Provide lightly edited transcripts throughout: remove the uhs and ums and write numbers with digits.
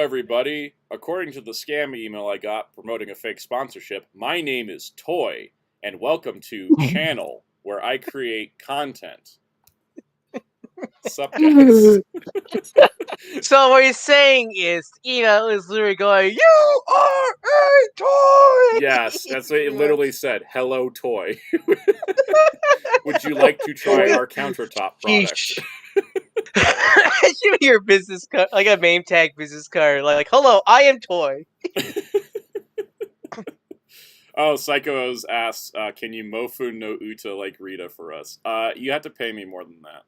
everybody. According to the scam email I got promoting a fake sponsorship, my name is Toy, and welcome to Channel, where I create content. Sup, guys? So what he's saying is, email is literally going, "You are a toy." Yes, that's what it literally said. Hello, Toy. Would you like to try our countertop product? Show me your business card, like a name tag business card, like "Hello, I am Toy." Oh, Psychos asks, can you Mofu no Uta like Rita for us? You have to pay me more than that.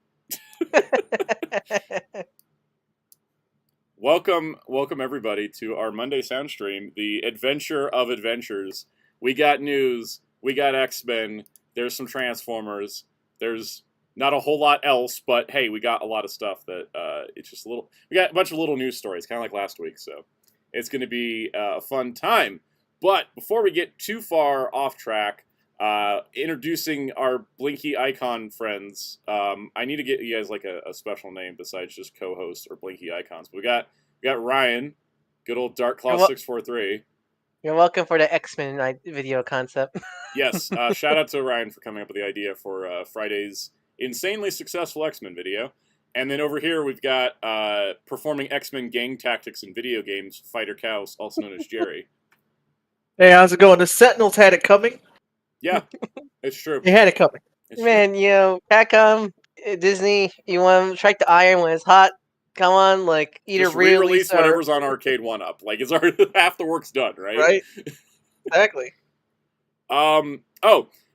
Welcome everybody to our Monday sound stream, the adventure of adventures. We got news, we got X-Men, there's some Transformers, there's not a whole lot else, but hey, we got a lot of stuff that, it's just a little, we got a bunch of little news stories, kind of like last week, so it's going to be a fun time. But before we get too far off track, introducing our Blinky Icon friends, I need to get you guys like a special name besides just co-hosts or Blinky Icons. But we got Ryan, good old Dark Claw 643. You're welcome for the X-Men video concept. Yes, shout out to Ryan for coming up with the idea for Friday's insanely successful X-Men video. And then over here we've got performing X-Men gang tactics in video games, Fighter Cows, also known as Jerry. Hey, how's it going? The Sentinels had it coming. Yeah, it's true. They had it coming. Man, you know, Capcom, Disney, you want to strike the iron when it's hot? Come on, like, either just re-release whatever's on Arcade 1-Up. Like, it's already half the work's done, right? Right. Exactly. Oh,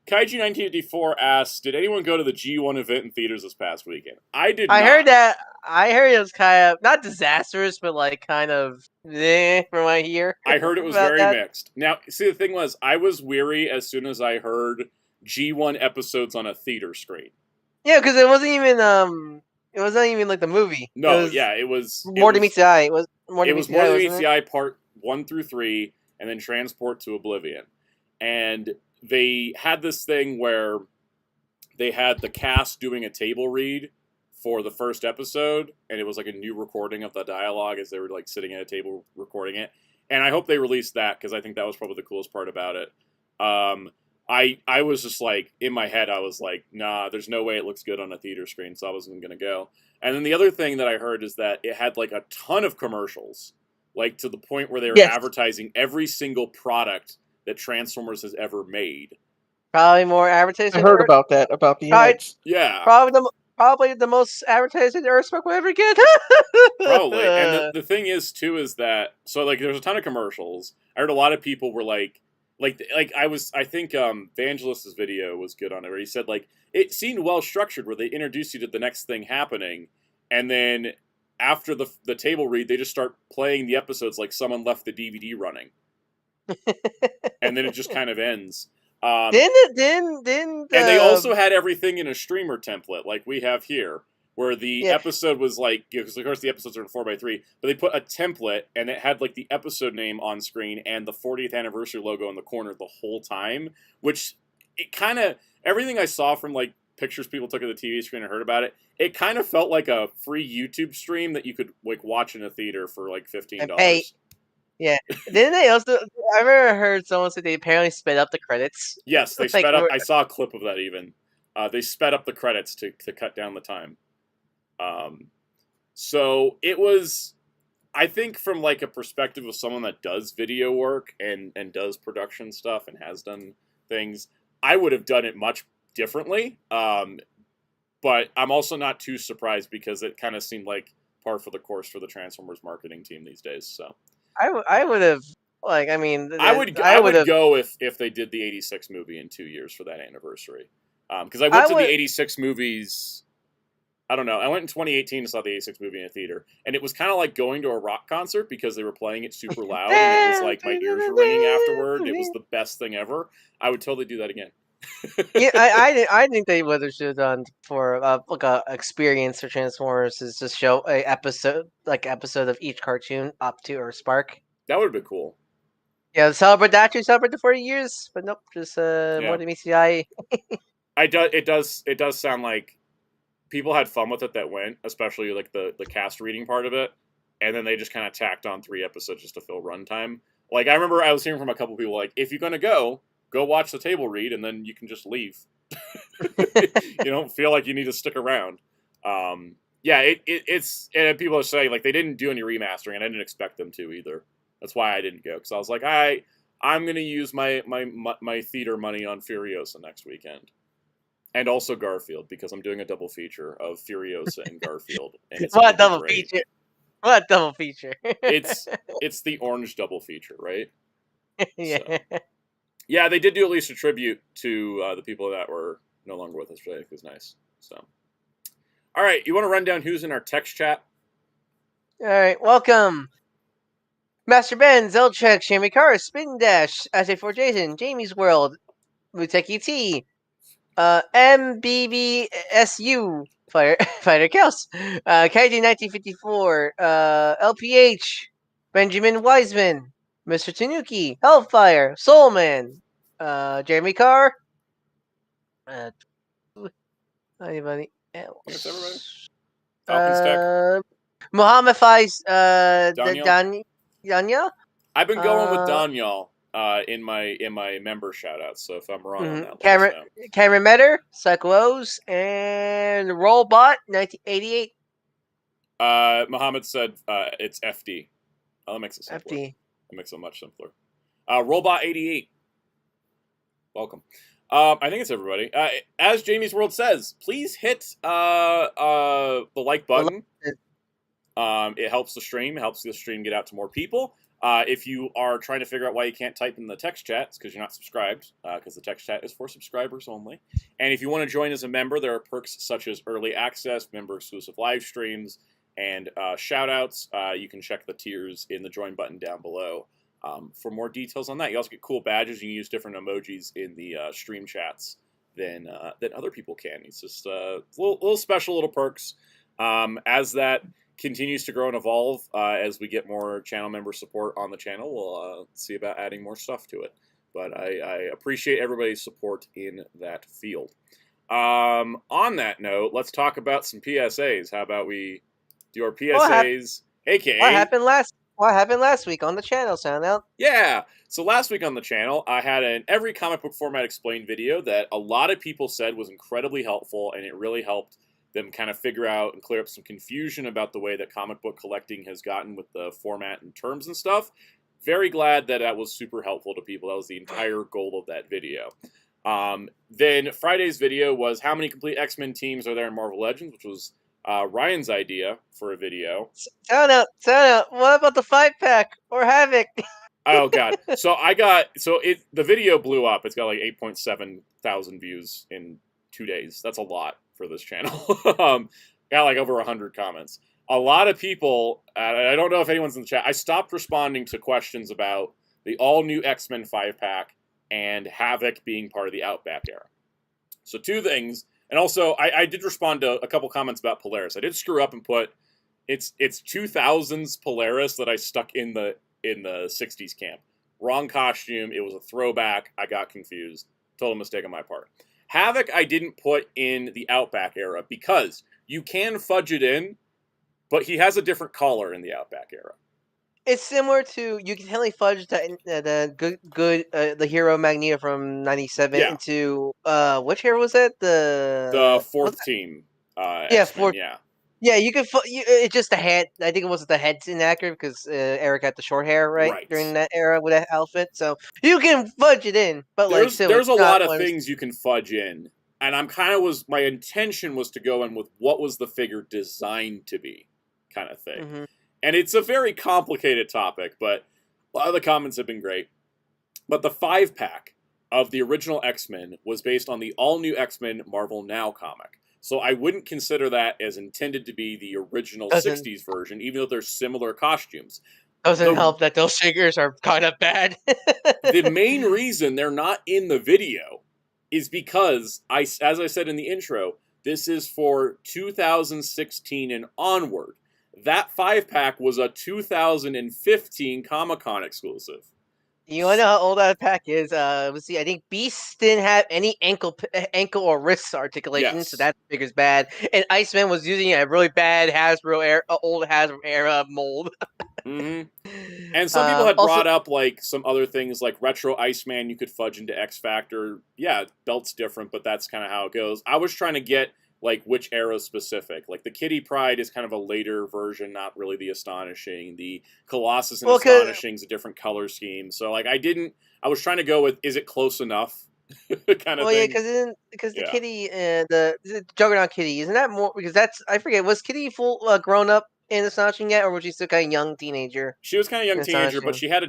Kaiju 1984 asks, did anyone go to the G1 event in theaters this past weekend? I did not. Heard that. I heard it was kind of, not disastrous, but like kind of, from what I hear. I heard it was very mixed. Now, see, the thing was, I was weary as soon as I heard G1 episodes on a theater screen. Yeah, because it wasn't even, it wasn't even like the movie. No, it was More Than Meets the Eye. It was More Than Meets the Eye part 1 through 3, and then Transport to Oblivion. And they had this thing where they had the cast doing a table read for the first episode, and it was like a new recording of the dialogue as they were like sitting at a table recording it. And I hope they released that, because I think that was probably the coolest part about it. I was just like, in my head, I was like, nah, there's no way it looks good on a theater screen, so I wasn't going to go. And then the other thing that I heard is that it had like a ton of commercials, like to the point where they were advertising every single product that Transformers has ever made. Probably more advertising. I heard about that, about the ads. Yeah. Probably the most advertising Earthspark will ever get. Probably. And the thing is, too, is that, so, like, there's a ton of commercials. I heard a lot of people were like I think Vangelis's video was good on it, where he said, like, it seemed well structured, where they introduce you to the next thing happening, and then after the table read, they just start playing the episodes like someone left the DVD running. And then it just kind of ends. And they also had everything in a streamer template, like we have here, where the episode was like, because of course the episodes are in 4x3, but they put a template, and it had like the episode name on screen and the 40th anniversary logo in the corner the whole time, which it kind of, everything I saw from like pictures people took of the TV screen and heard about it, it kind of felt like a free YouTube stream that you could like watch in a theater for like $15. Yeah. Didn't they also? I ever heard someone say they apparently sped up the credits. Yes, they sped up. I saw a clip of that even. They sped up the credits to cut down the time. So it was, I think, from like a perspective of someone that does video work and does production stuff and has done things, I would have done it much differently. But I'm also not too surprised, because it kind of seemed like par for the course for the Transformers marketing team these days. So. I would have, like, I mean, I would go if they did the 86 movie in 2 years for that anniversary. Because I went to the 86 movies, I don't know, I went in 2018 and saw the 86 movie in a theater, and it was kind of like going to a rock concert, because they were playing it super loud, and it was like my ears were ringing afterward. It was the best thing ever. I would totally do that again. Yeah, I think they would have should have done for like a experience for Transformers, is just show a episode of each cartoon up to Earthspark. That would have been cool. Yeah, celebrate the 40 years, but nope, just More Than Meets the Eye. It does sound like people had fun with it that went, especially like the cast reading part of it. and then they just kind of tacked on 3 episodes just to fill runtime. Like, I remember I was hearing from a couple people, like, if you're going to go watch the table read, and then you can just leave. You don't feel like you need to stick around. Yeah, it's and people are saying, like, they didn't do any remastering, and I didn't expect them to either. That's why I didn't go, because I was like, I'm going to use my theater money on Furiosa next weekend. And also Garfield, because I'm doing a double feature of Furiosa and Garfield. And What double feature? What double feature? It's the orange double feature, right? Yeah. So. Yeah, they did do at least a tribute to the people that were no longer with us, which I think was nice. So, all right, you want to run down who's in our text chat? All right, welcome. Master Ben, Zelchek, Shammy Car, Spin Dash, SA4 Jason, Jamie's World, Muteki T, MBBSU, Fighter Chaos, Kaiji 1954, LPH, Benjamin Wiseman, Mr. Tanuki, Hellfire, Soulman, Jeremy Carr, anybody else? Yes, everybody. Falcons Tech. Muhammad Faiz, Daniel? I've been going with Daniel in my member shoutouts, so if I'm wrong on that, Cameron Metter, Psycho O's, and Rollbot 1988. Muhammad said it's FD. Oh, that makes it simpler. FD. That makes it much simpler. Robot 88. Welcome. I think it's everybody. As Jamie's World says, please hit the like button. It helps the stream. It helps the stream get out to more people. If you are trying to figure out why you can't type in the text chat, it's because you're not subscribed, because the text chat is for subscribers only. And if you want to join as a member, there are perks such as early access, member-exclusive live streams, and shout-outs. You can check the tiers in the join button down below for more details on that. You also get cool badges. You can use different emojis in the stream chats than other people can. It's just little special little perks. As that continues to grow and evolve, as we get more channel member support on the channel, we'll see about adding more stuff to it. But I appreciate everybody's support in that field. On that note, let's talk about some PSAs. How about we do our PSAs? AKA what happened last week on the channel, Soundout? Yeah. So last week on the channel, I had an every comic book format explained video that a lot of people said was incredibly helpful, and it really helped them kind of figure out and clear up some confusion about the way that comic book collecting has gotten with the format and terms and stuff. Very glad that was super helpful to people. That was the entire goal of that video. Then Friday's video was how many complete X-Men teams are there in Marvel Legends, which was Ryan's idea for a video. Soundout, what about the 5-pack or Havoc? Oh god. So the video blew up. It's got like 8.7 thousand views in 2 days. That's a lot for this channel. Got like over 100 comments. A lot of people, I don't know if anyone's in the chat, I stopped responding to questions about the all-new X-Men 5-pack and Havoc being part of the Outback era. So 2 things, and also I did respond to a couple comments about Polaris. I did screw up and put it's 2000s Polaris that I stuck in the 60s camp. Wrong costume, it was a throwback, I got confused. Total mistake on my part. Havoc I didn't put in the Outback era because you can fudge it in, but he has a different collar in the Outback era. It's similar to, you can totally fudge the hero Magneto from 97 into which hero was that? The 4th team. Yeah, you could. It's just the head. I think it was the head's inaccurate because Eric had the short hair right during that era with that outfit. So you can fudge it in, but there's a lot of things you can fudge in, and my intention was to go in with what was the figure designed to be, kind of thing. Mm-hmm. And it's a very complicated topic, but a lot of the comments have been great. But the 5-pack of the original X-Men was based on the all-new X-Men Marvel Now comic. So I wouldn't consider that as intended to be the original 60s version, even though they're similar costumes. Doesn't help that those figures are kind of bad. The main reason they're not in the video is because, as I said in the intro, this is for 2016 and onward. That 5-pack was a 2015 Comic-Con exclusive. You want to know how old that pack is? Let's see. I think Beast didn't have any ankle or wrist articulation, so that figure's bad. And Iceman was using a really bad old Hasbro era mold. And some people had brought up like some other things, like retro Iceman. You could fudge into X Factor. Yeah, belt's different, but that's kind of how it goes. I was trying to get like which era specific. Like the Kitty Pryde is kind of a later version, not really the Astonishing. The Colossus and Astonishing is a different color scheme. So like I was trying to go with, is it close enough? kind of thing. Yeah, because the Kitty, the Juggernaut Kitty, isn't that more? Because I forget, was Kitty full grown up in Astonishing yet, or was she still kind of young teenager? She was kind of young teenager, but she had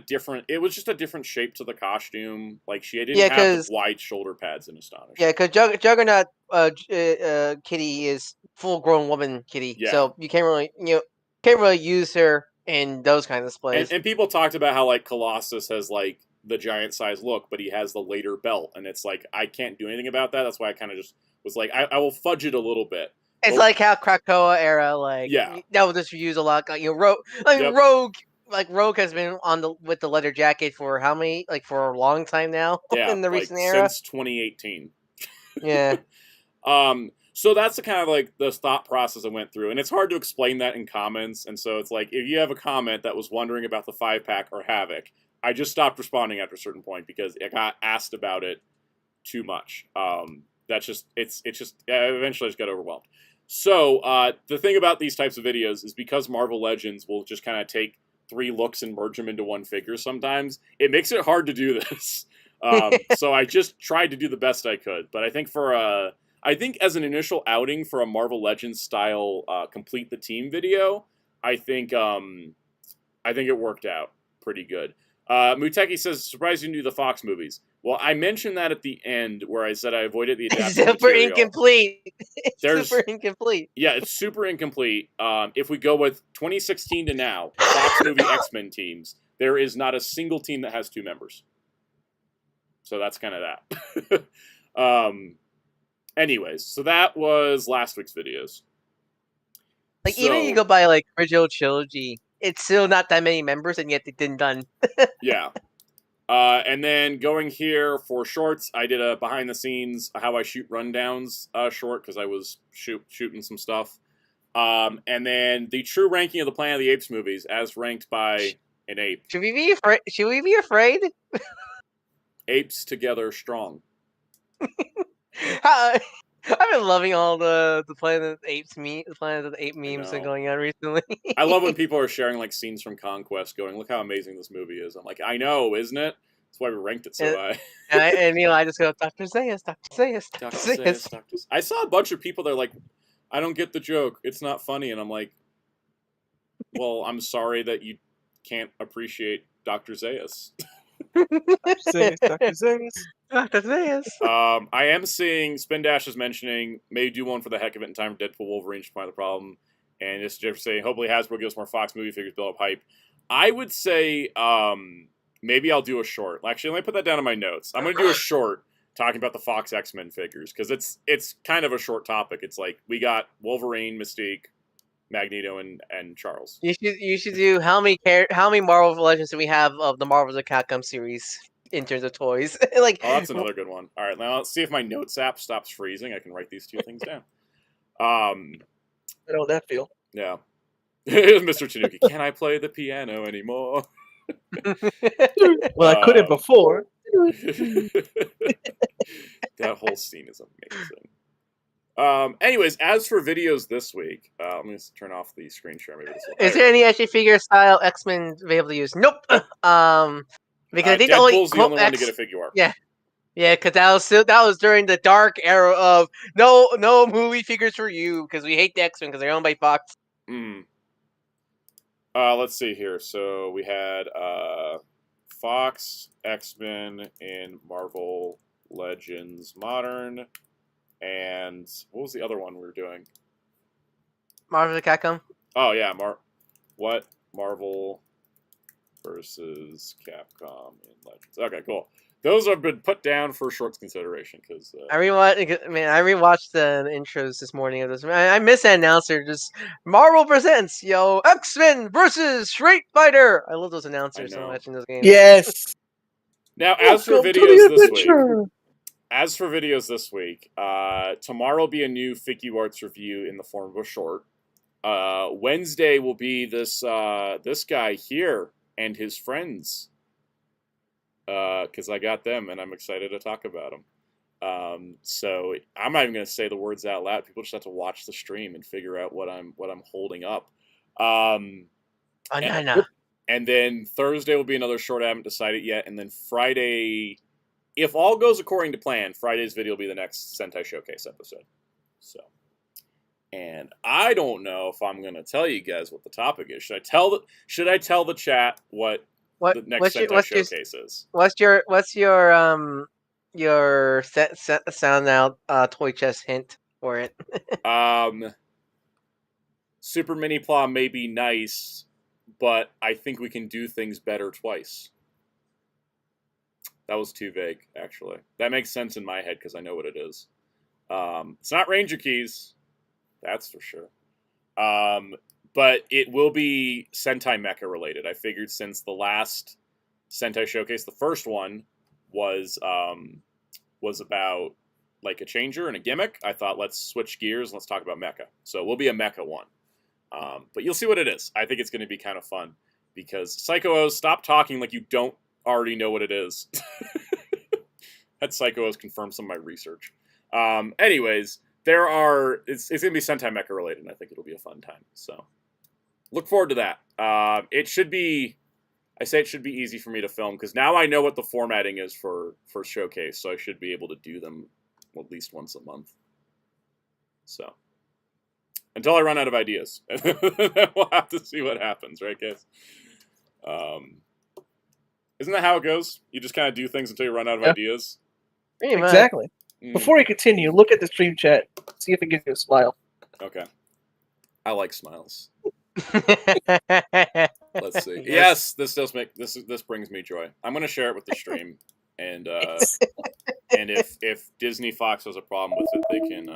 it was just a different shape to the costume. Like she didn't have the wide shoulder pads in Astonishing. Yeah, because Juggernaut Kitty is full grown woman Kitty, so you can't really use her in those kind of displays. And people talked about how like Colossus has like the giant size look, but he has the later belt, and it's like I can't do anything about that. That's why I kind of just was like I will fudge it a little bit. It's like how Krakoa era, like that was just used a lot. Rogue has been with the leather jacket for how many? Like for a long time now. Yeah, in the recent era since 2018. Yeah. So that's the kind of like the thought process I went through, and it's hard to explain that in comments. And so it's like if you have a comment that was wondering about the 5-pack or Havoc, I just stopped responding after a certain point because I got asked about it too much. That's just eventually I just got overwhelmed. So the thing about these types of videos is because Marvel Legends will just kind of take 3 looks and merge them into one figure sometimes, it makes it hard to do this. So I just tried to do the best I could. But I think as an initial outing for a Marvel Legends style complete the team video, I think it worked out pretty good. Muteki says, surprised you didn't do the Fox movies. Well, I mentioned that at the end where I said I avoided the adapted material. Incomplete. Super incomplete. Yeah, it's super incomplete. If we go with 2016 to now, Fox movie X-Men teams, there is not a single team that has 2 members. So that's kind of that. Anyways, so that was last week's videos. Like, even if you go by, like, original trilogy, it's still not that many members, and yet they didn't done. Yeah. And then going here for shorts, I did a behind-the-scenes how I shoot rundowns short, because I was shooting some stuff. And then the true ranking of the Planet of the Apes movies, as ranked by an ape. Should we be afraid? Apes together strong. I've been loving all the Planet of the Apes memes that are going on recently. I love when people are sharing like scenes from Conquest, going, "Look how amazing this movie is." I'm like, I know, isn't it? That's why we ranked it so high. and I just go, Dr. Zayas, Dr. Zayas, Dr. Zayas. I saw a bunch of people that are like, I don't get the joke. It's not funny, and I'm like, well, I'm sorry that you can't appreciate Dr. Zayas. Dr. Zayas. Dr. Zayas. I am seeing Spin Dash is mentioning may do one for the heck of it in time for Deadpool Wolverine to find the problem, and it's just saying hopefully Hasbro gives more Fox movie figures, build up hype. I would say maybe I'll do a short. Actually, let me put that down in my notes. I'm going to do a short talking about the Fox X-Men figures because it's kind of a short topic. It's like we got Wolverine, Mystique, Magneto, and Charles. You should do how many Marvel Legends do we have of the Marvel vs. Capcom series in terms of toys? Like, oh, that's another good one. All right, now let's see if my notes app stops freezing. I can write these 2 things down. I know that feel. Yeah. Mr. Tanuki, can I play the piano anymore? Well, I couldn't before. That whole scene is amazing. Anyways, as for videos this week, let me just turn off the screen share. Maybe is there any action figure style X-Men available to use? Nope. Because I think Deadpool's the only one to get a figure art. Yeah. Yeah, because that was during the dark era of no movie figures for you because we hate the X-Men because they're owned by Fox. Let's see here. So we had Fox, X-Men, and Marvel Legends Modern, and what was the other one we were doing? Marvel vs. Capcom. Oh yeah, Marvel versus Capcom in Legends. Okay, cool. Those have been put down for shorts consideration because I rewatched the intros this morning of this. I miss that announcer. Just Marvel presents X-Men versus Street Fighter. I love those announcers so much in those games. Yes. Now, as for videos this week, tomorrow will be a new Figure Arts review in the form of a short. Wednesday will be this guy here and his friends, because I got them and I'm excited to talk about them. So I'm not even going to say the words out loud. People just have to watch the stream and figure out what I'm holding up. And then Thursday will be another short. I haven't decided yet. And then Friday, if all goes according to plan, Friday's video will be the next Sentai Showcase episode. So, and I don't know if I'm going to tell you guys what the topic is. Should I tell the chat what the next Sentai Showcase is? What's your sound out toy chest hint for it? Super Mini Plot may be nice, but I think we can do things better twice. That was too vague, actually. That makes sense in my head because I know what it is. It's not Ranger Keys, that's for sure. But it will be Sentai Mecha related. I figured since the last Sentai Showcase, the first one, was about like a changer and a gimmick, I thought let's switch gears and let's talk about mecha. So it will be a mecha one. But you'll see what it is. I think it's going to be kind of fun because Psycho O's, stop talking like you don't already know what it is. Had Psycho O's confirm some of my research. Anyways, it's going to be Sentai Mecha related, and I think it'll be a fun time. So look forward to that. It should be easy for me to film because now I know what the formatting is for Showcase, so I should be able to do them at least once a month. So until I run out of ideas, we'll have to see what happens, right, guys? Isn't that how it goes? You just kind of do things until you run out of ideas. Exactly. Before you continue, look at the stream chat. See if it gives you a smile. Okay. I like smiles. Let's see. Yes, this brings me joy. I'm going to share it with the stream, and and if Disney Fox has a problem with it, they can.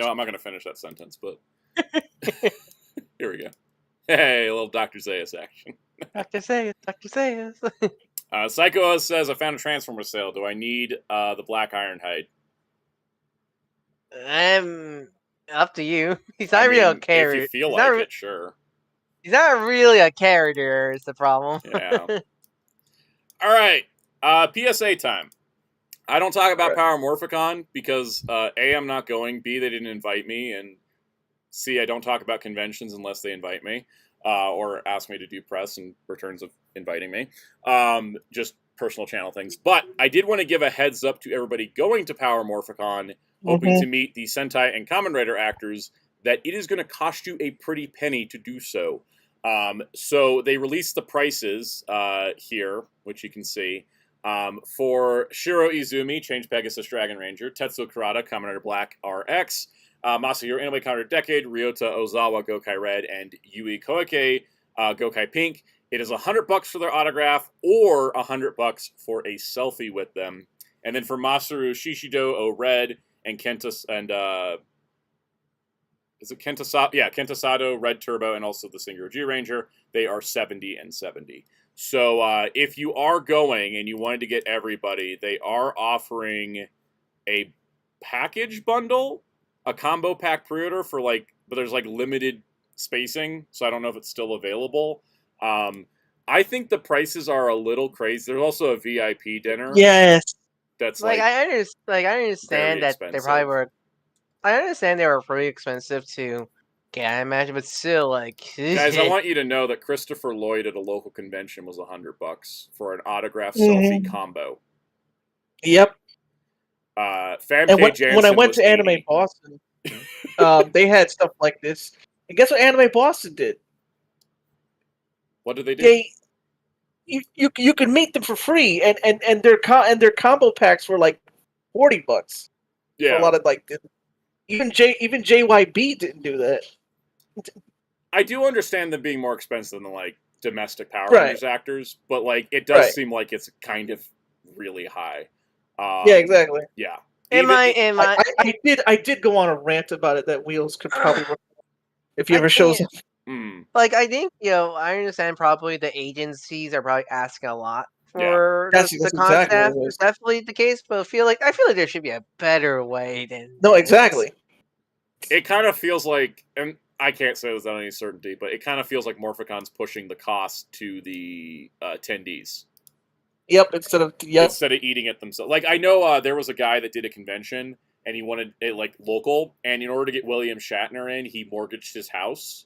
I'm not going to finish that sentence, but here we go. Hey, a little Dr. Zayas action. Dr. Zayas. Psycho says, I found a Transformer sale. Do I need the Black Ironhide? Up to you. He's not really a character. If you feel like it, sure. He's not really a character, is the problem. Yeah. All right. PSA time. I don't talk about Power Morphicon because A, I'm not going, B, they didn't invite me, and C, I don't talk about conventions unless they invite me or ask me to do press in returns of inviting me. Just personal channel things. But I did want to give a heads up to everybody going to Power Morphicon, hoping to meet the Sentai and Kamen Rider actors, that it is going to cost you a pretty penny to do so. So they released the prices here, which you can see. For Shiro Izumi, Change Pegasus Dragon Ranger, Tetsuo Kurata, Kamen Rider Black RX, Masahiro Inoue, Kamen Rider Decade, Ryota Ozawa, Gokai Red, and Yui Koike, Gokai Pink. It is $100 for their autograph or $100 for a selfie with them. And then for Masaru Shishido O Red and is it Kenta? Yeah, Kenta Sato, Red Turbo, and also the Singer G Ranger. They are 70 and 70. So if you are going and you wanted to get everybody, they are offering a package bundle, a combo pack pre-order for but there's limited spacing, so I don't know if it's still available. I think the prices are a little crazy. There's also a VIP dinner. Yes. That's I understand that expensive. they probably were. I understand they were pretty expensive to get, I imagine, but still, guys, I want you to know that Christopher Lloyd at a local convention was $100 for an autograph selfie combo. Yep. When I went to Anime Boston, they had stuff like this. And guess what Anime Boston did? What did they do? You could meet them for free, and their combo packs were like $40. Yeah. For a lot of even JYB didn't do that. I do understand them being more expensive than domestic Power Rangers actors, but it does seem like it's kind of really high. Yeah, exactly. Yeah. I did go on a rant about it that Wheels could probably if he ever shows up. I think I understand probably the agencies are probably asking a lot for the concept. Exactly is definitely the case, but I feel like there should be a better way than exactly. It kind of feels like, and I can't say this without any certainty, but it kind of feels like Morphicon's pushing the cost to the attendees. Yep, instead of eating it themselves. Like, I know there was a guy that did a convention and he wanted it like local, and in order to get William Shatner in, he mortgaged his house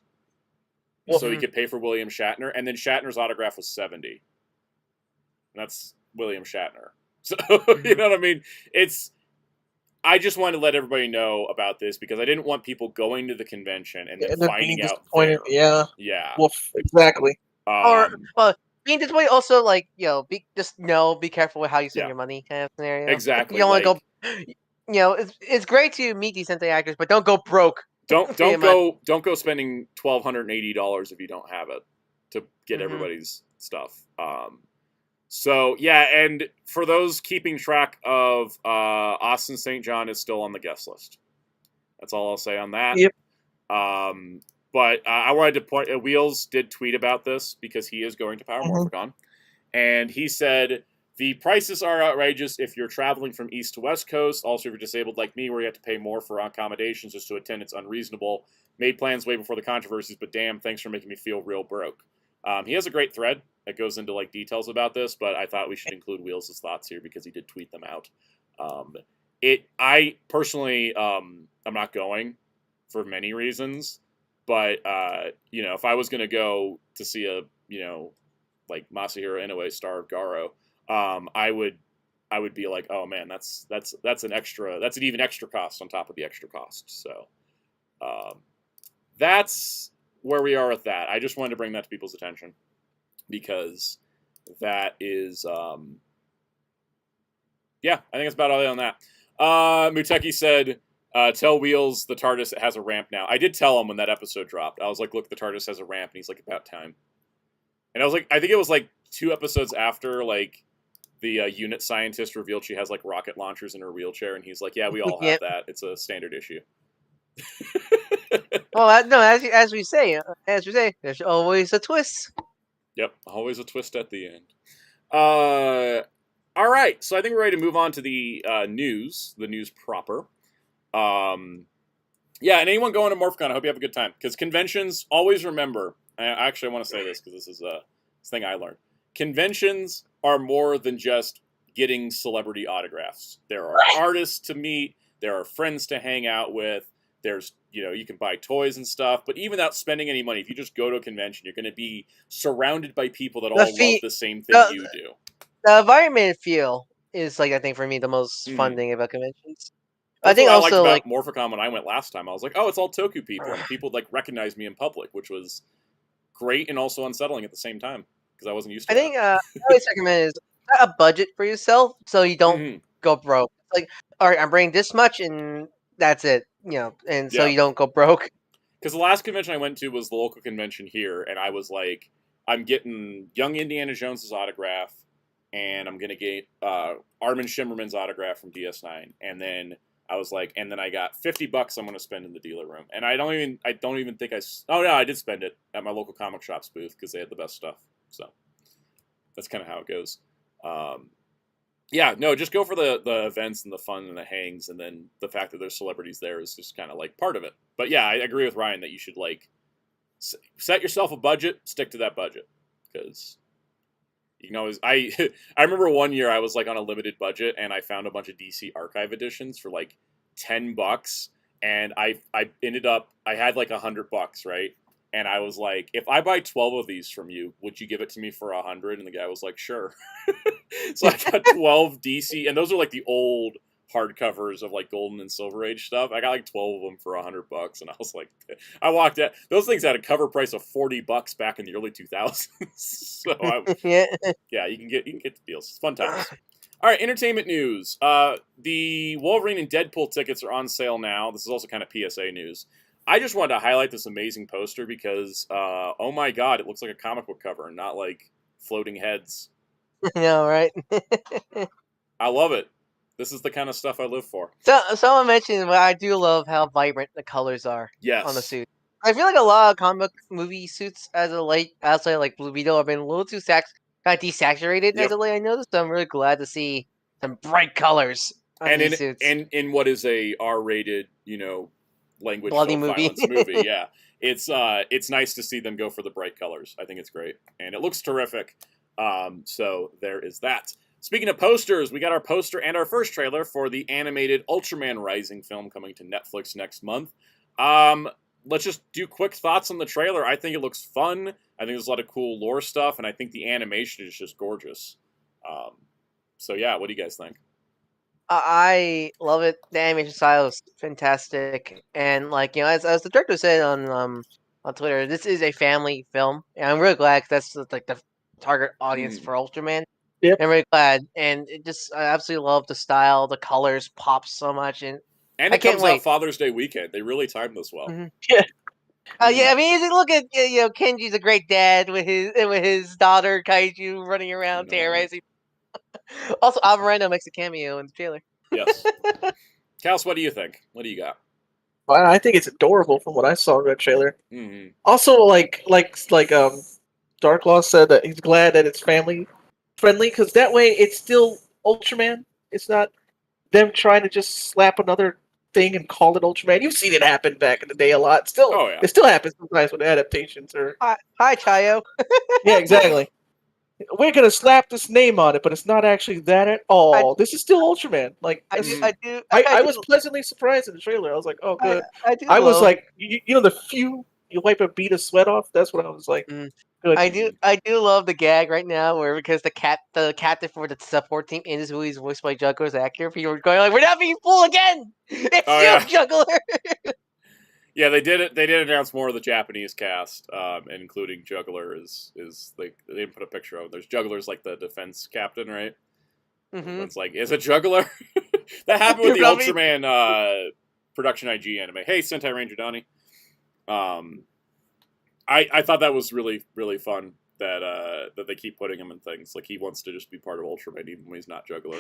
so he could pay for William Shatner, and then Shatner's autograph was $70. And that's William Shatner. So you know what I mean? I just wanted to let everybody know about this because I didn't want people going to the convention and then finding out there. Yeah. Well, exactly. Being disappointed also, like, be careful with how you spend your money, kind of scenario. Exactly. You don't want to go. It's great to meet these Sentai actors, but don't go broke. Don't go spending $1,280 if you don't have it to get everybody's stuff. So yeah, and for those keeping track of, Austin St. John is still on the guest list. That's all I'll say on that. Yep. But I wanted to point. Wheels did tweet about this because he is going to Power Morphicon, and he said the prices are outrageous if you're traveling from East to West Coast. Also, if you're disabled like me, where you have to pay more for accommodations just to attend, it's unreasonable. Made plans way before the controversies, but damn, thanks for making me feel real broke. He has a great thread that goes into like details about this, but I thought we should include Wheels' thoughts here because he did tweet them out. I personally, I'm not going for many reasons, but if I was going to go to see a like Masahiro Inoue, star of Garo, I would be like, oh man, that's an even extra cost on top of the extra cost. So that's where we are with that. I just wanted to bring that to people's attention because that is, I think that's about all on that. Muteki said, tell Wheels the TARDIS has a ramp now. I did tell him when that episode dropped. I was like, look, the TARDIS has a ramp. And he's like, about time. And I was like, I think it was like 2 episodes after, like, the unit scientist revealed she has like rocket launchers in her wheelchair. And he's like, yeah, we all have that. It's a standard issue. Well, no, as we say, there's always a twist. Yep, always a twist at the end. All right, so I think we're ready to move on to the news proper. And anyone going to Morphicon, I hope you have a good time. Because conventions, always remember, I want to say this because this is a thing I learned. Conventions are more than just getting celebrity autographs. There are artists to meet, there are friends to hang out with, there's, you can buy toys and stuff, but even without spending any money, if you just go to a convention, you're going to be surrounded by people that all love the same thing you do. The environment feel is, like, I think for me, the most fun thing about conventions. That's I think what also I liked about Morphicon when I went last time. I was like, oh, it's all Toku people, and people like recognize me in public, which was great and also unsettling at the same time because I wasn't used to it. I think I always recommend is set a budget for yourself so you don't go broke. Like, all right, I'm bringing this much, and that's it. So you don't go broke. Because the last convention I went to was the local convention here, and I was like, I'm getting young Indiana Jones's autograph, and I'm gonna get Armin Shimmerman's autograph from DS9, and then I was like, and then I got $50 I'm gonna spend in the dealer room, and I don't even think I did spend it at my local comic shop's booth because they had the best stuff. So that's kind of how it goes. Just go for the events and the fun and the hangs, and then the fact that there's celebrities there is just kind of like part of it. But yeah, I agree with Ryan that you should like set yourself a budget, stick to that budget, because you can always. I remember one year I was like on a limited budget and I found a bunch of DC Archive editions for like $10, and I ended up I had like $100, right? And I was like, if I buy 12 of these from you, would you give it to me for $100? And the guy was like, sure. So I got 12 DC, and those are like the old hardcovers of like Golden and Silver Age stuff. I got like 12 of them for $100, and I was like, I walked out. Those things had a cover price of $40 back in the early 2000s. So you can get the deals. It's fun times. All right, entertainment news. The Wolverine and Deadpool tickets are on sale now. This is also kind of PSA news. I just wanted to highlight this amazing poster because, oh my god, it looks like a comic book cover and not like floating heads. I know, right? I love it. This is the kind of stuff I live for. So, someone mentioned, well, I do love how vibrant the colors are on the suit. I feel like a lot of comic movie suits outside like Blue Beetle have been a little too got desaturated as of late. I noticed. So I'm really glad to see some bright colors on these suits. And in what is a R-rated, language bloody violence movie, yeah, it's nice to see them go for the bright colors. I think it's great, and it looks terrific. So there is that. Speaking of posters, we got our poster and our first trailer for the animated Ultraman Rising film coming to Netflix next month. Let's just do quick thoughts on the trailer. I think it looks fun. I think there's a lot of cool lore stuff, and I think the animation is just gorgeous. So yeah, what do you guys think? I love it. The animation style is fantastic, and as the director said on Twitter, this is a family film, and I'm really glad because that's like the target audience for Ultraman. Yep. I'm really glad, and I absolutely love the style. The colors pop so much, and it comes out Father's Day weekend. They really timed this well. Mm-hmm. Yeah. I mean, look at Kenji's a great dad with his daughter Kaiju running around terrorizing. Also, Alvarado makes a cameo in the trailer. Yes. Kals, what do you think? What do you got? Well, I think it's adorable from what I saw in the trailer. Mm-hmm. Also, like Darklaw said that he's glad that it's family friendly because that way it's still Ultraman. It's not them trying to just slap another thing and call it Ultraman. You've seen it happen back in the day a lot. Still, It still happens sometimes with adaptations. Hi, Chayo. Yeah, exactly. We're gonna slap this name on it, but it's not actually that at all. This is still Ultraman. Like I was pleasantly surprised in the trailer. I was like, oh, good. I was like, the few you wipe a bead of sweat off. That's what I was like. Good. I do love the gag right now, because the captain for the support team in this movie is voiced by Juggler's actor. People are going like, "We're not being fooled again. It's Juggler." Yeah, they did it. They did announce more of the Japanese cast, including Juggler is like they didn't put a picture of. There's Juggler's like the defense captain, right? Mm-hmm. It's like, is it Juggler? That happened with the Ultraman production IG anime. Hey, Sentai Ranger Donnie. I thought that was really, really fun that they keep putting him in things. Like, he wants to just be part of Ultraman even when he's not Juggler.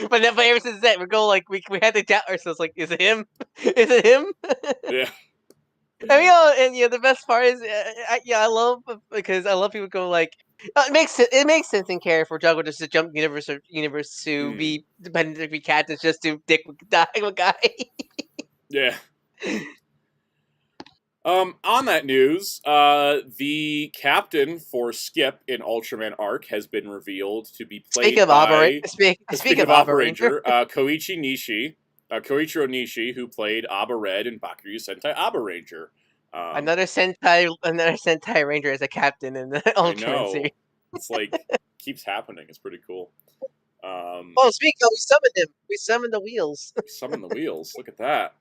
but ever since that, we go like we had to doubt ourselves. Like, is it him? Is it him? Yeah. I mean, the best part is, I love because I love people go like, it makes sense in care for Juggler just to jump universe to be dependent if he can't just to dick die with guy. Yeah. On that news, the captain for Skip in Ultraman Arc has been revealed to be played by... Speaking of Abba Ranger, Koichiro Nishi, who played Abba Red in Bakuryu Sentai Abba Ranger. Another Sentai Ranger as a captain in the Ultraman series. It's like, keeps happening. It's pretty cool. Speaking of, we summoned him. We summoned the Wheels. We summoned the Wheels. Look at that.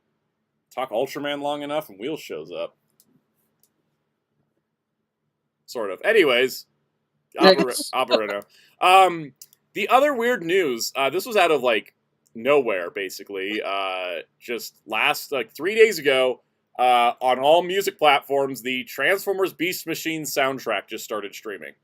Talk Ultraman long enough and Wheels shows up. Sort of. Anyways, Abarino. The other weird news, this was out of, like, nowhere, basically. Just 3 days ago, on all music platforms, the Transformers Beast Machine soundtrack just started streaming.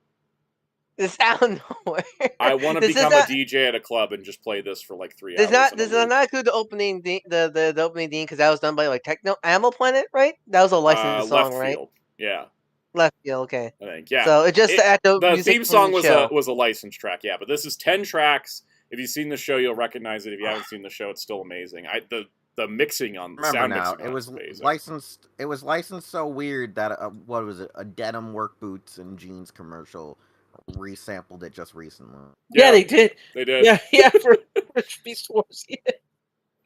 It's out of nowhere. I want to become a DJ at a club and just play this for like 3 hours. Does not include the opening theme, the opening theme, because that was done by like Techno Animal Planet, right? That was a licensed song, Left right? Field. Yeah. Left Field, okay. I think, yeah. So it just the theme song was a licensed track, yeah. But this is 10 tracks. If you've seen the show, you'll recognize it. If you haven't seen the show, it's still amazing. The mixing on the sound mixing it was licensed. It was licensed so weird that what was it? A denim work boots and jeans commercial resampled it just recently. Yeah, they did. They did. Yeah, for Beast Wars.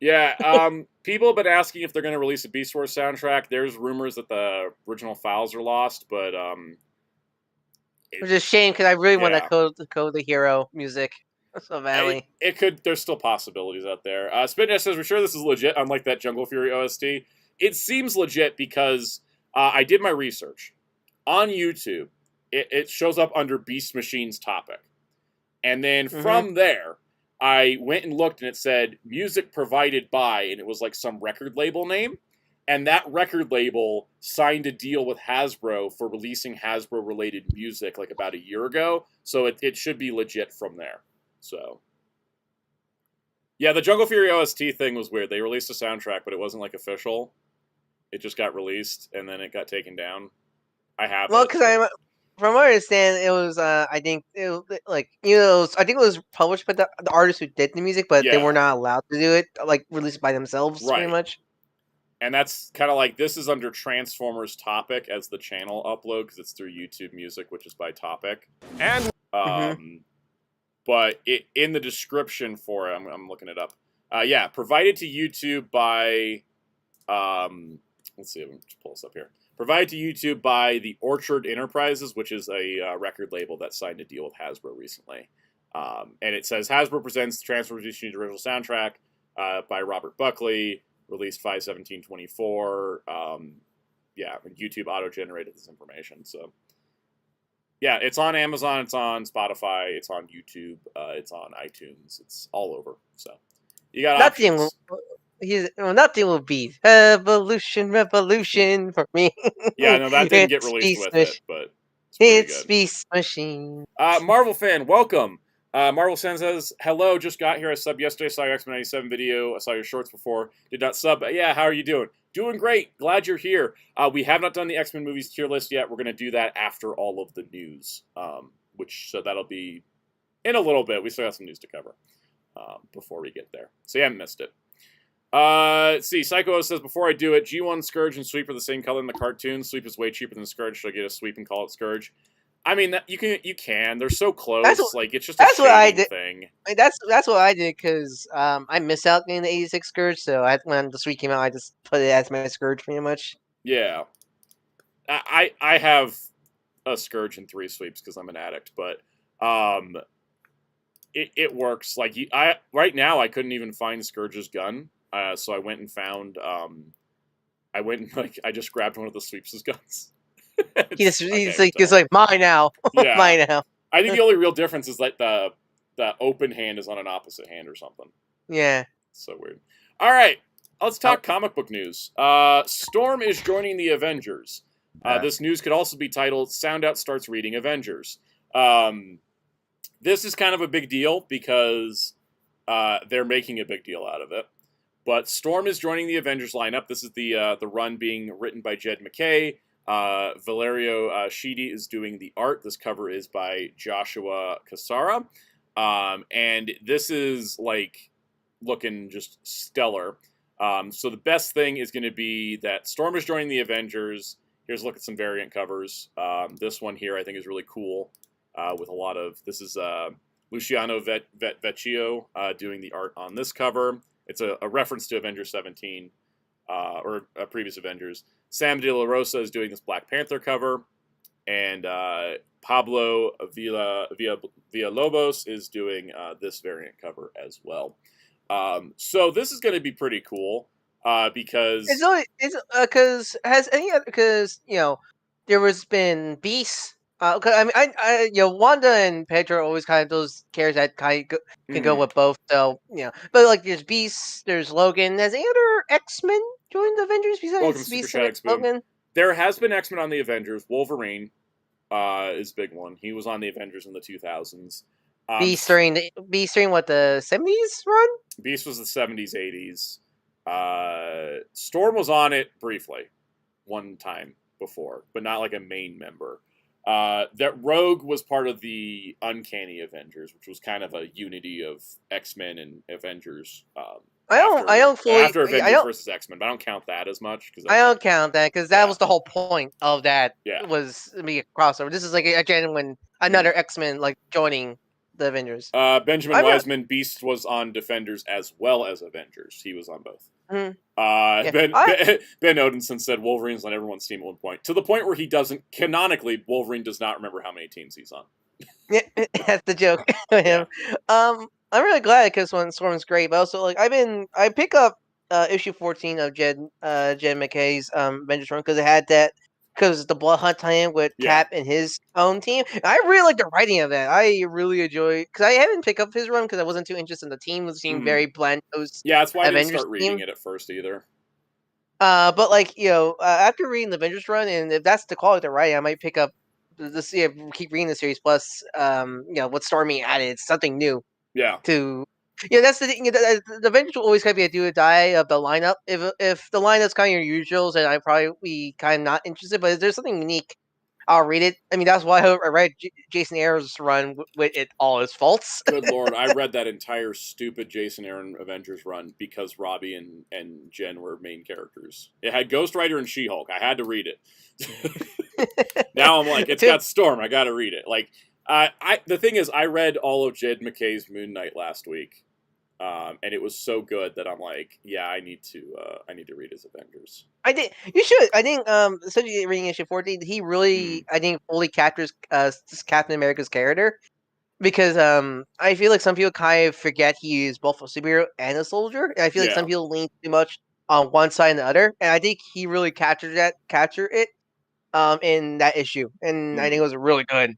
Yeah. People have been asking if they're going to release a Beast Wars soundtrack. There's rumors that the original files are lost, but which is a shame because I really want to code the hero music. So badly. It could. There's still possibilities out there. Spindash says, "We're sure this is legit, unlike that Jungle Fury OST." It seems legit because I did my research on YouTube. It shows up under Beast Machine's topic, and then from there, I went and looked, and it said music provided by, and it was like some record label name, and that record label signed a deal with Hasbro for releasing Hasbro-related music like about a year ago. So it should be legit from there. So, yeah, the Jungle Fury OST thing was weird. They released a soundtrack, but it wasn't, like, official. It just got released, and then it got taken down. I have because From what I understand, it was I think I think it was published by the artists who did the music, but they were not allowed to do it, like released by themselves, pretty much. And that's kind of like, this is under Transformers Topic as the channel upload because it's through YouTube Music, which is by topic. And but in the description for it, I'm looking it up. Yeah, provided to YouTube by let's see, let me just pull this up here. Provided to YouTube by the Orchard Enterprises, which is a record label that signed a deal with Hasbro recently. And it says Hasbro presents the Transformers original soundtrack by Robert Buckley, released 5/17/24. Yeah, YouTube auto-generated this information. So, yeah, it's on Amazon, it's on Spotify, it's on YouTube, it's on iTunes, it's all over. So, you got options. Nothing will beat Revolution for me. Yeah, no, that didn't get released with it, but it's Beast Machine. Marvel fan, welcome. Marvel Fan says, hello, just got here. I subbed yesterday, saw your X-Men 97 video. I saw your shorts before. Did not sub. Yeah, how are you doing? Doing great. Glad you're here. We have not done the X-Men movies tier list yet. We're going to do that after all of the news, so that'll be in a little bit. We still have some news to cover before we get there. So you haven't missed it. Let's see. Psycho says, before I do it, G1, Scourge, and Sweep are the same color in the cartoon. Sweep is way cheaper than Scourge, so I get a Sweep and call it Scourge. I mean, you can. They're so close. It's just a shading thing. That's what I did because I missed out getting the 86 Scourge. So when the Sweep came out, I just put it as my Scourge pretty much. Yeah, I have a Scourge and 3 Sweeps because I'm an addict, but it works. Like right now, I couldn't even find Scourge's gun, so I went and found. I just grabbed one of the Sweeps' guns. He's like mine now. Yeah. Mine now. I think the only real difference is like the open hand is on an opposite hand or something. Yeah. So weird. All right, let's talk comic book news. Storm is joining the Avengers. This news could also be titled "Soundout starts reading Avengers." This is kind of a big deal because they're making a big deal out of it. But Storm is joining the Avengers lineup. This is the run being written by Jed McKay. Valerio Schiti is doing the art. This cover is by Joshua Cassara. And this is like looking just stellar. So the best thing is going to be that Storm is joining the Avengers. Here's a look at some variant covers. This one here I think is really cool with a lot of... This is Luciano Vecchio doing the art on this cover. It's a reference to Avengers 17 or previous Avengers. Sam De La Rosa is doing this Black Panther cover, and Pablo Villalobos is doing this variant cover as well. So this is going to be pretty cool because there was been Beast. Wanda and Pedro are always kind of those characters that kind of can go with both. So but like there's Beast, there's Logan. Has any other X-Men joined the Avengers besides Beast and Logan? There has been X-Men on the Avengers. Wolverine is a big one. He was on the Avengers in the 2000s. Beast during what, the 70s run? Beast was the 70s, 80s. Storm was on it briefly, one time before, but not like a main member. That Rogue was part of the Uncanny Avengers, which was kind of a unity of X-Men and Avengers. After Avengers versus X-Men, but I don't count that as much. I don't count that because that was the whole point of that. Yeah. Was to be a crossover. This is like a genuine another X-Men like joining the Avengers. Benjamin Wiseman, Beast was on Defenders as well as Avengers. He was on both. Ben Odinson said Wolverine's on everyone's team at one point, to the point where he doesn't canonically. Wolverine does not remember how many teams he's on. Yeah, that's the joke. Yeah. I'm really glad because Storm's great, but also like I pick up issue 14 of Jed McKay's Avengers run because it had that. Because the Blood Hunt tie-in with Cap and his own team. I really like the writing of that. I really enjoy... Because I haven't picked up his run because I wasn't too interested in the team. It seemed very bland. Yeah, that's why Avengers I didn't start reading it at first either. But like, after reading the Avengers run, and if that's the quality of the writing, I might pick up this, keep reading the series. Plus, what Stormy added, it's something new. Yeah. That's the thing. The Avengers will always kind of be a do or die of the lineup. If the lineup's kind of your usuals, then I'd probably be kind of not interested. But if there's something unique I'll read it. I mean, that's why I read Jason Aaron's run with it all his faults. Good lord, I read that entire stupid Jason Aaron Avengers run because Robbie and Jen were main characters. It had Ghost Rider and She-Hulk. I had to read it. Now I'm like, it's got Storm. I got to read it. Like, the thing is, I read all of Jed McKay's Moon Knight last week, and it was so good that I'm like, yeah, I need to read his Avengers. I think you should. I think, especially reading issue 14, he really, I think, fully captures Captain America's character. Because I feel like some people kind of forget he is both a superhero and a soldier. And I feel like some people lean too much on one side and the other. And I think he really captured it in that issue. And I think it was really good.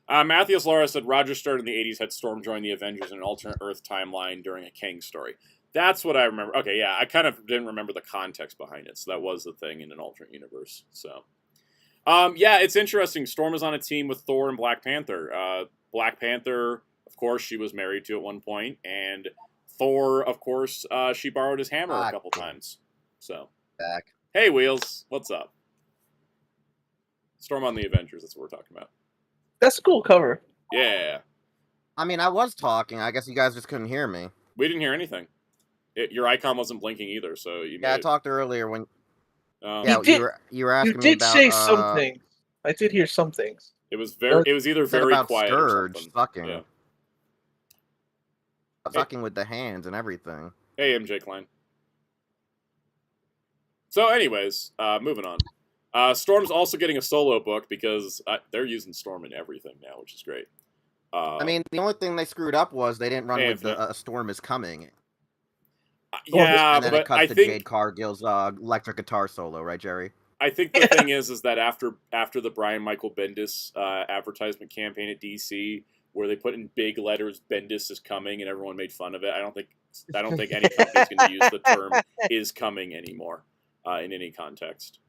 Matthias Lara said Roger started in the 80s, had Storm join the Avengers in an alternate Earth timeline during a Kang story. That's what I remember. Okay, yeah, I kind of didn't remember the context behind it. So that was the thing in an alternate universe. So, yeah, it's interesting. Storm is on a team with Thor and Black Panther. Black Panther, of course, she was married to at one point, and Thor, of course, she borrowed his hammer a couple times. So, hey, Wheels, what's up? Storm on the Avengers, that's what we're talking about. That's a cool cover. Yeah. I mean, I was talking. I guess you guys just couldn't hear me. We didn't hear anything. Your icon wasn't blinking either, so you. Yeah, I talked earlier when. Yeah, you were asking me about. You did say something. I did hear some things. It was either very quiet Scourge or something. Sucking. Yeah. Sucking with the hands and everything. Hey, MJ Klein. So, anyways, moving on. Storm's also getting a solo book because they're using Storm in everything now, which is great. I mean, the only thing they screwed up was they didn't run with the Storm is Coming. Yeah, and then but it cuts I to think Jade Cargill's electric guitar solo, right, Jerry? I think the thing is that after the Brian Michael Bendis advertisement campaign at DC, where they put in big letters "Bendis is coming" and everyone made fun of it, I don't think any company's going to use the term "is coming" anymore in any context.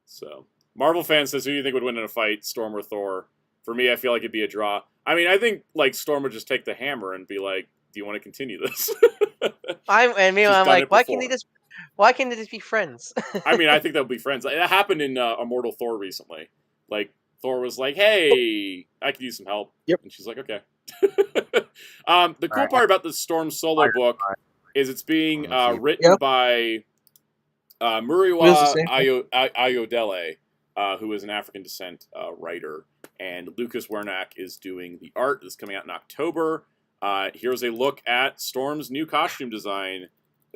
So, Marvel fan says, "Who do you think would win in a fight, Storm or Thor?" For me, I feel like it'd be a draw. I mean, I think like Storm would just take the hammer and be like, "Do you want to continue this?" I'm like, why can't they just be friends? I mean, I think they'll be friends. It happened in Immortal Thor recently. Like, Thor was like, hey, I could use some help. Yep. And she's like, okay. The cool part about the Storm solo book is it's being written by Muriwa Ayodele, who is an African descent writer. And Lucas Wernack is doing the art. This is coming out in October. Here's a look at Storm's new costume design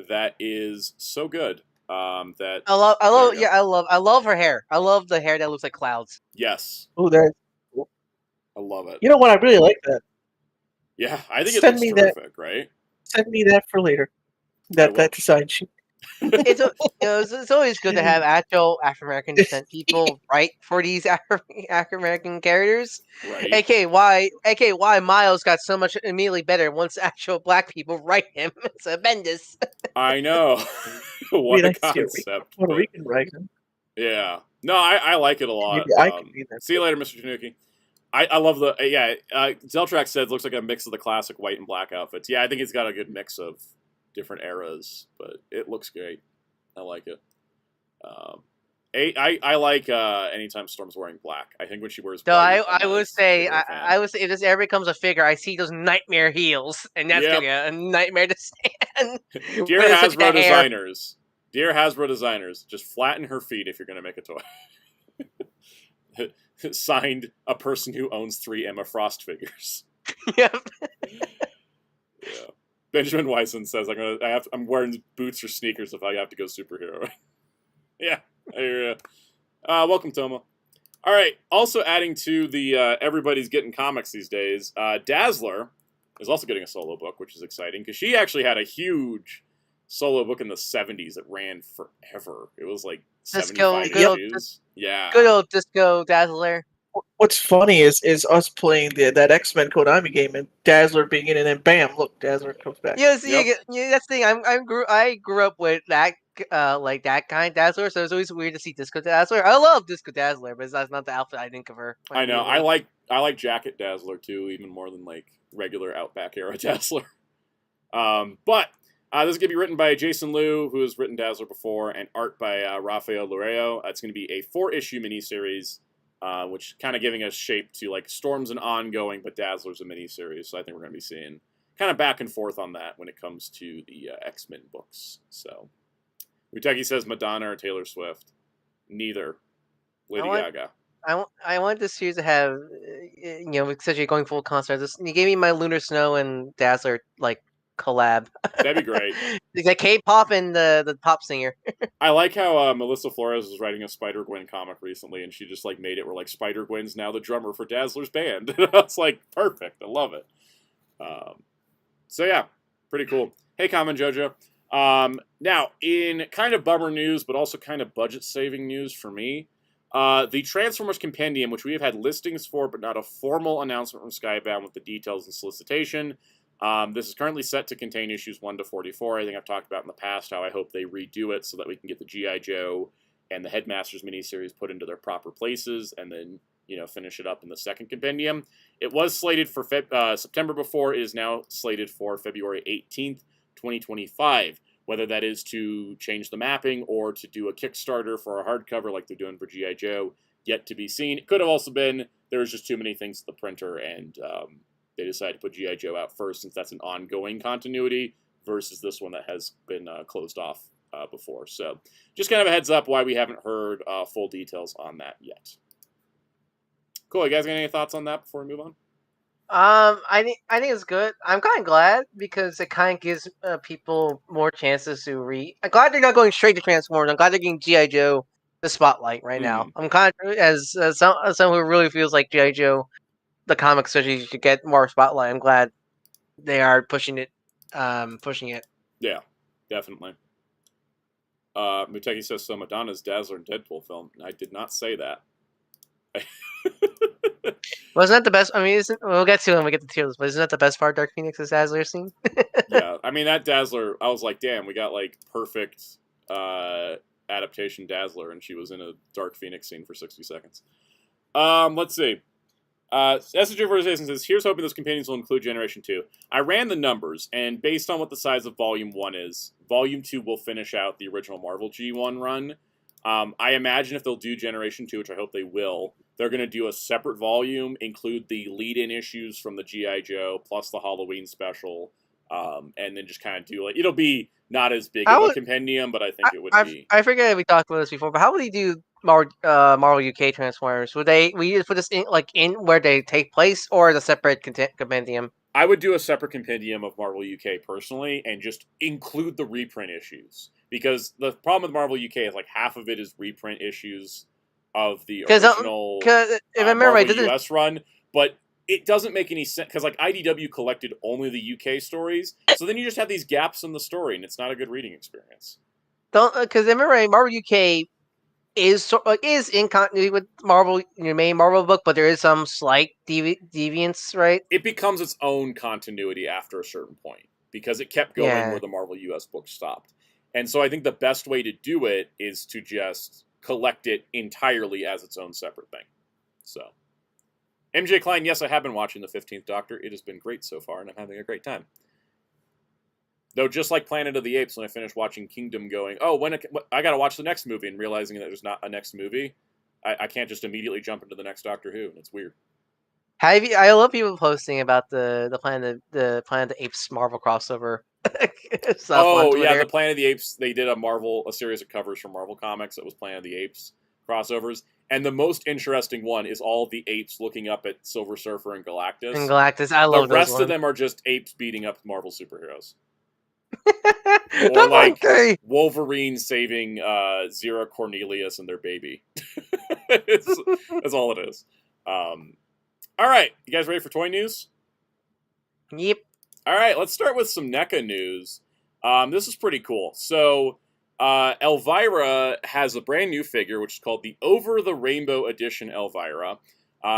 that is so good. That I love her hair. I love the hair that looks like clouds. Yes. Oh, that. I love it. You know what? I really like that. Yeah, I think it looks terrific. Right? Send me that for later. That design sheet. It's always good to have actual African American descent people write for these African American characters. Right. AKA Miles got so much immediately better once actual black people write him. It's a Bendis. I know. What a concept. Puerto Rican writing. Yeah. No, I like it a lot. Maybe I can be there. See you later, Mr. Tanuki. I love the Zeltrax said it looks like a mix of the classic white and black outfits. Yeah, I think it's got a good mix of different eras, but it looks great. I like it. I like anytime Storm's wearing black. I think when she wears black, I would say if this ever becomes a figure, I see those nightmare heels, and that's gonna be a nightmare to stand. Dear Hasbro designers, just flatten her feet if you're gonna make a toy. Signed, a person who owns 3 Emma Frost figures. Yep. Yeah. Benjamin Wyson says, I'm wearing boots or sneakers if I have to go superhero. Yeah, I hear ya. Welcome, Toma. All right, also adding to the everybody's getting comics these days, Dazzler is also getting a solo book, which is exciting, because she actually had a huge solo book in the 70s that ran forever. It was like 75 issues. Yeah. Good old Disco Dazzler. What's funny is us playing that X-Men Konami game and Dazzler being in it, and then bam, look, Dazzler comes back. Yeah, see, that's the thing. I grew up with that like that kind of Dazzler, so it's always weird to see Disco Dazzler. I love Disco Dazzler, but that's not the outfit I think of her. I know. I like Jacket Dazzler too, even more than like regular Outback era Dazzler. But this is going to be written by Jason Liu, who has written Dazzler before, and art by Rafael Loreto. It's going to be a 4-issue miniseries which kind of giving us shape to like Storm's an ongoing, but Dazzler's a miniseries. So I think we're going to be seeing kind of back and forth on that when it comes to the X-Men books. So Muteki says Madonna or Taylor Swift. Neither. Lady Gaga. I want this series to have, such a going full concert. You gave me my Lunar Snow and Dazzler like collab. That'd be great. It's like K-pop and the pop singer. I like how Melissa Flores was writing a Spider-Gwen comic recently, and she just like made it where like Spider-Gwen's now the drummer for Dazzler's band. I was like, perfect. I love it. So yeah, pretty cool. Hey, Common Jojo. Now, in kind of bummer news, but also kind of budget-saving news for me, the Transformers Compendium, which we have had listings for, but not a formal announcement from Skybound with the details and solicitation. This is currently set to contain issues 1 to 44. I think I've talked about in the past how I hope they redo it so that we can get the G.I. Joe and the Headmasters miniseries put into their proper places, and then, finish it up in the second compendium. It was slated for September before. It is now slated for February 18th, 2025. Whether that is to change the mapping or to do a Kickstarter for a hardcover like they're doing for G.I. Joe, yet to be seen. It could have also been there was just too many things at the printer, and they decided to put G.I. Joe out first since that's an ongoing continuity versus this one that has been closed off before. So just kind of a heads up why we haven't heard full details on that yet. Cool. You guys got any thoughts on that before we move on? I think it's good. I'm kind of glad because it kind of gives people more chances to read. I'm glad they're not going straight to Transformers. I'm glad they're getting G.I. Joe the spotlight right now. I'm kind of as someone who really feels like G.I. Joe, the comic especially, should get more spotlight. I'm glad they are pushing it. Yeah, definitely. Muteki says so. Madonna's Dazzler and Deadpool film. I did not say that. Wasn't that the best? I mean, we'll get to it when we get to tier list, but isn't that the best part of Dark Phoenix's Dazzler scene? Yeah, I mean, that Dazzler, I was like, damn, we got, like, perfect adaptation Dazzler, and she was in a Dark Phoenix scene for 60 seconds. Let's see. SJ Verization says, here's hoping those companions will include Generation 2. I ran the numbers, and based on what the size of Volume 1 is, Volume 2 will finish out the original Marvel G1 run. I imagine if they'll do Generation 2, which I hope they will, they're going to do a separate volume, include the lead-in issues from the G.I. Joe, plus the Halloween special, and then just kind of do, like, it'll be not as big of a compendium, but I think it would be. I forget if we talked about this before, but how would they do Marvel UK Transformers? Would we put this in where they take place, or as a separate compendium? I would do a separate compendium of Marvel UK personally, and just include the reprint issues. Because the problem with Marvel UK is like half of it is reprint issues of the original if I remember Marvel right, US run, but it doesn't make any sense because like IDW collected only the UK stories, so then you just have these gaps in the story, and it's not a good reading experience. Because remember right, Marvel UK is in continuity with Marvel, your main Marvel book, but there is some slight deviance, right? It becomes its own continuity after a certain point because it kept going where the Marvel US book stopped. And so I think the best way to do it is to just collect it entirely as its own separate thing. So, MJ Klein, yes, I have been watching The 15th Doctor. It has been great so far, and I'm having a great time. Though, just like Planet of the Apes, when I finished watching Kingdom going, I got to watch the next movie, and realizing that there's not a next movie, I can't just immediately jump into the next Doctor Who, and it's weird. I love people posting about the Planet of the Apes Marvel crossover. Oh yeah, the Planet of the Apes. They did a series of covers from Marvel Comics that was Planet of the Apes crossovers, and the most interesting one is all the apes looking up at Silver Surfer and Galactus. I love the rest of them are just apes beating up Marvel superheroes. Or like Wolverine saving Zira Cornelius and their baby. That's all it is. All right, you guys ready for toy news? Yep. All right, let's start with some NECA news. This is pretty cool. So, Elvira has a brand new figure, which is called the Over the Rainbow Edition Elvira.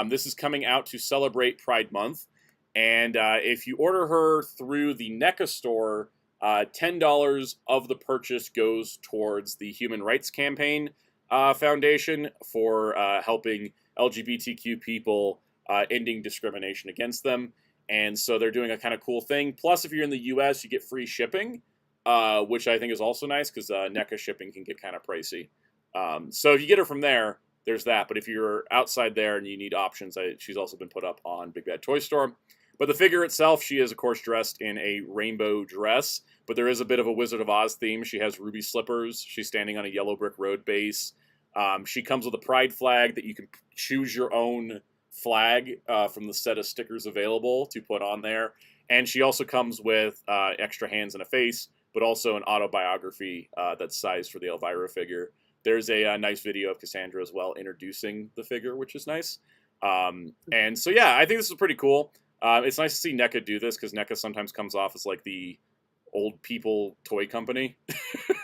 This is coming out to celebrate Pride Month. And if you order her through the NECA store, $10 of the purchase goes towards the Human Rights Campaign Foundation for helping LGBTQ people ending discrimination against them. And so they're doing a kind of cool thing. Plus, if you're in the U.S., you get free shipping, which I think is also nice because NECA shipping can get kind of pricey. So if you get her from there, there's that. But if you're outside there and you need options, she's also been put up on Big Bad Toy Store. But the figure itself, she is, of course, dressed in a rainbow dress, but there is a bit of a Wizard of Oz theme. She has ruby slippers. She's standing on a yellow brick road base. She comes with a pride flag that you can choose your own flag from the set of stickers available to put on there. And she also comes with extra hands and a face, but also an autobiography that's sized for the Elvira figure. There's a nice video of Cassandra as well introducing the figure, which is nice. And so, yeah, I think this is pretty cool. It's nice to see NECA do this, because NECA sometimes comes off as like the old people toy company.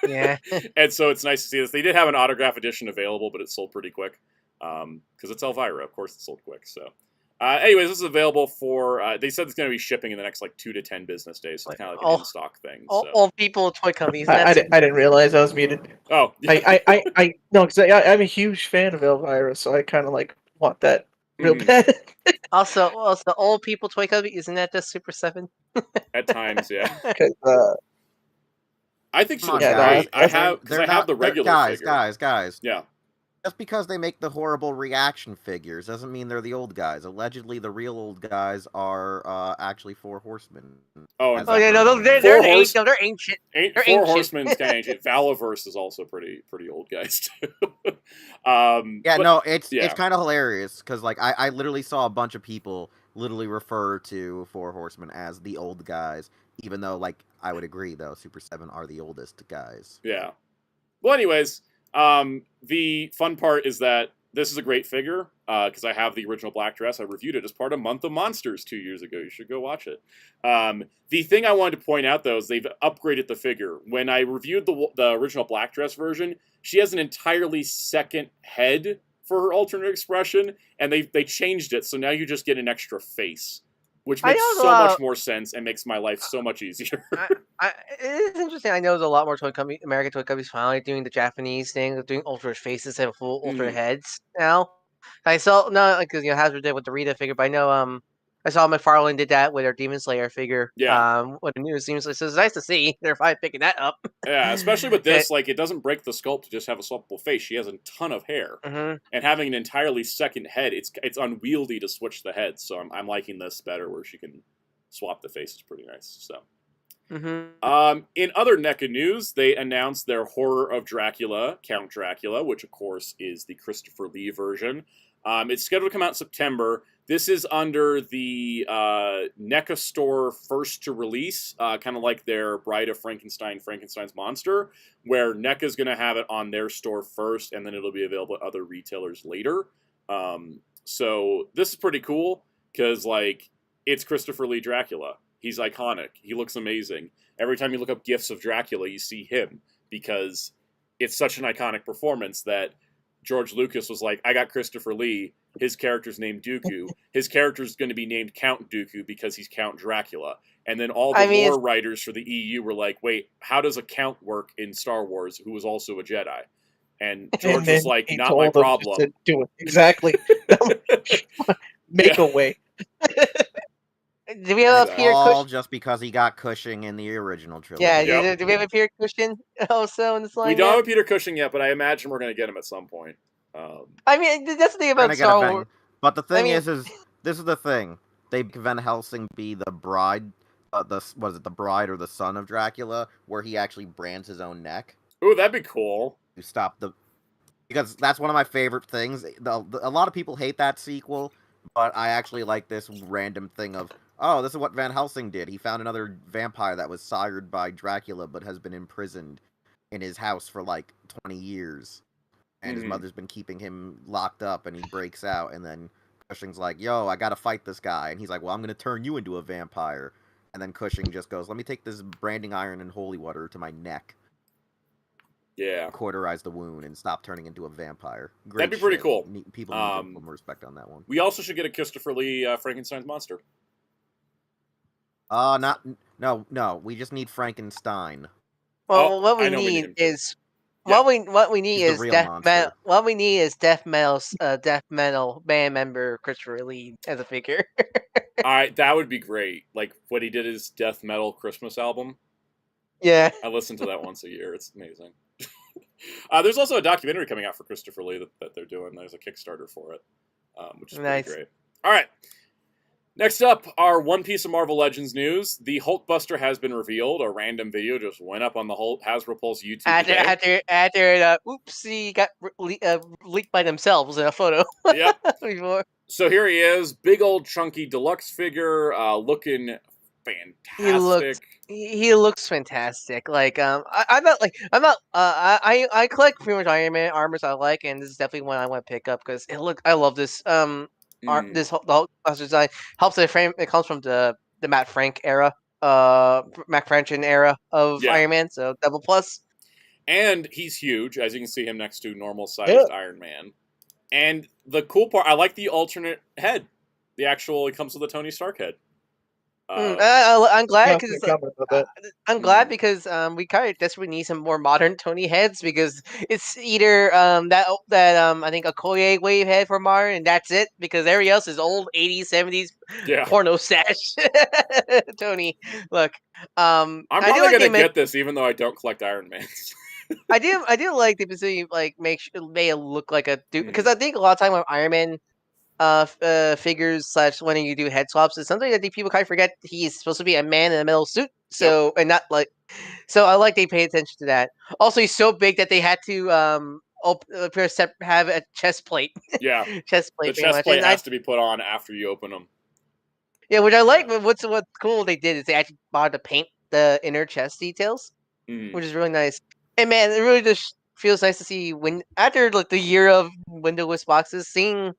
Yeah. And so it's nice to see this. They did have an autograph edition available, but it sold pretty quick. Because it's Elvira, of course it sold quick. So, anyways, this is available for, they said it's going to be shipping in the next like 2 to 10 business days. So it's kind of like an in-stock thing. So. All people toy companies. I didn't realize I was muted. Oh. I no, because I'm a huge fan of Elvira, so I kind of like want that real bad. Also, old people toy company, isn't that just Super 7? At times, yeah. I think she'll great. I have the regular figure. Guys. Yeah. Just because they make the horrible reaction figures doesn't mean they're the old guys. Allegedly, the real old guys are actually 4 Horsemen. Oh yeah, no, they're ancient. They're ancient. Four Horsemen's kind of ancient. Valaverse is also pretty old guys too. It's kind of hilarious because like I literally saw a bunch of people literally refer to 4 Horsemen as the old guys, even though like I would agree though Super 7 are the oldest guys. Yeah. Well, anyways. The fun part is that this is a great figure, because I have the original black dress. I reviewed it as part of Month of Monsters 2 years ago. You should go watch it. The thing I wanted to point out, though, is they've upgraded the figure. When I reviewed the original black dress version, she has an entirely second head for her alternate expression, and they changed it, so now you just get an extra face, which makes so much more sense and makes my life so much easier. It is interesting. I know there's a lot more American toy companies finally doing the Japanese thing, doing ultra faces and full ultra heads now. I saw because Hasbro did with the Rita figure, but I know I saw McFarlane did that with their Demon Slayer figure. Yeah. With the new Demon Slayer, so it's nice to see they're finally picking that up. Yeah, especially with this, like it doesn't break the sculpt to just have a swappable face. She has a ton of hair, and having an entirely second head, it's unwieldy to switch the heads. So I'm liking this better, where she can swap the face. It's pretty nice. So. In other NECA news, they announced their Horror of Dracula, Count Dracula, which of course is the Christopher Lee version. It's scheduled to come out in September. This is under the NECA store first to release, kind of like their Bride of Frankenstein, Frankenstein's Monster, where NECA is going to have it on their store first, and then it'll be available at other retailers later. So this is pretty cool, because like it's Christopher Lee Dracula. He's iconic. He looks amazing. Every time you look up GIFs of Dracula, you see him, because it's such an iconic performance that George Lucas was like, I got Christopher Lee. His character's named Dooku. His character's going to be named Count Dooku because he's Count Dracula. And then all the lore writers for the EU were like, wait, how does a Count work in Star Wars who was also a Jedi? And George was like, not my problem. To do it. Exactly. Make a way. Do we have a Peter Cushing? Just because he got Cushing in the original trilogy. Yeah, do we have a Peter Cushing also in this line? We don't have a Peter Cushing yet, but I imagine we're going to get him at some point. I mean, that's the thing about Star Wars. But the thing is this is the thing. They Van Helsing be the bride, the bride or the son of Dracula, where he actually brands his own neck. Ooh, that'd be cool. To stop because that's one of my favorite things. A lot of people hate that sequel, but I actually like this random thing of, oh, this is what Van Helsing did. He found another vampire that was sired by Dracula, but has been imprisoned in his house for like 20 years. And his mother's been keeping him locked up, and he breaks out, and then Cushing's like, yo, I gotta fight this guy. And he's like, well, I'm gonna turn you into a vampire. And then Cushing just goes, let me take this branding iron and holy water to my neck. Yeah. Cauterize the wound and stop turning into a vampire. That'd be pretty cool. People need some respect on that one. We also should get a Christopher Lee Frankenstein's Monster. No. We just need Frankenstein. Well, what we need is what we need is death metal band member Christopher Lee as a figure. Alright, that would be great. Like what he did his death metal Christmas album. Yeah. I listen to that once a year. It's amazing. There's also a documentary coming out for Christopher Lee that they're doing. There's a Kickstarter for it, which is pretty great. All right. Next up, our One Piece of Marvel Legends news. The Hulkbuster has been revealed. A random video just went up on the Hasbro Pulse YouTube today. After oopsie got leaked by themselves in a photo. Yep. Before. So here he is, big old chunky deluxe figure, looking fantastic. He looks fantastic. Like I collect pretty much Iron Man armors I like, and this is definitely one I want to pick up because I love this this the Hulkbuster design. Helps the frame. It comes from the Matt Frank era, Matt Franchin era of Iron Man. So double plus. And he's huge, as you can see him next to normal sized Iron Man. And the cool part, I like the alternate head. It comes with a Tony Stark head. I'm glad because because we kind of desperately need some more modern Tony heads because it's either that I think a Koye wave head for modern and that's it because everybody else is old 80s 70s porno stash. Tony, look, I'm probably gonna get this even though I don't collect Iron Mans. I do like the position like make it look like a dude because I think a lot of time with Iron Man figures / when you do head swaps is something that people kind of forget he's supposed to be a man in a metal suit. So and not like I like they pay attention to that. Also, he's so big that they had to have a chest plate. Yeah, chest plate. The chest plate has to be put on after you open them. Yeah, which I like. But what's cool they did is they actually bothered to paint the inner chest details, which is really nice. And man, it really just feels nice to see when after like the year of windowless boxes, seeing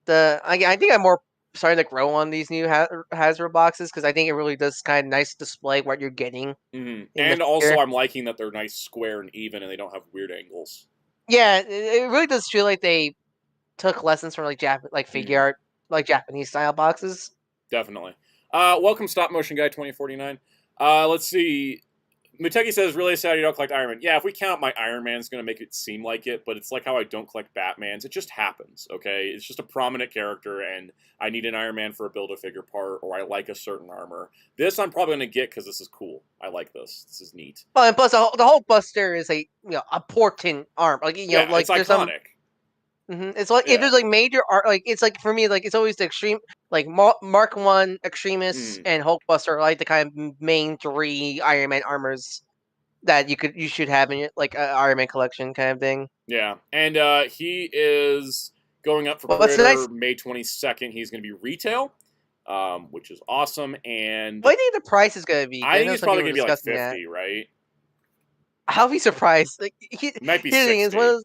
I think I'm more starting to grow on these new Hasbro boxes because I think it really does kind of nice display what you're getting. And also, I'm liking that they're nice, square, and even, and they don't have weird angles. Yeah, it really does feel like they took lessons from like figure art, like Japanese style boxes. Definitely. Welcome, Stop Motion Guy 2049. Let's see. Muteki says, really sad you don't collect Iron Man. Yeah, if we count my Iron Man's going to make it seem like it, but it's like how I don't collect Batman's. It just happens, okay? It's just a prominent character, and I need an Iron Man for a Build-A-Figure part, or I like a certain armor. This I'm probably going to get because this is cool. I like this. This is neat. Well, and plus, the Hulkbuster is a important arm. Like, you know, like it's iconic. It's like if there's like major art, like it's like for me, like it's always the extreme, like Mark 1, Extremis, and Hulkbuster are like the kind of main 3 Iron Man armors that you should have in your like Iron Man collection kind of thing. Yeah, and he is going up for pre-order May 22nd. He's going to be retail, which is awesome. And what do you think the price is going to be? I think it's probably going to be like 50, right? I'll be surprised. Like, might be 60.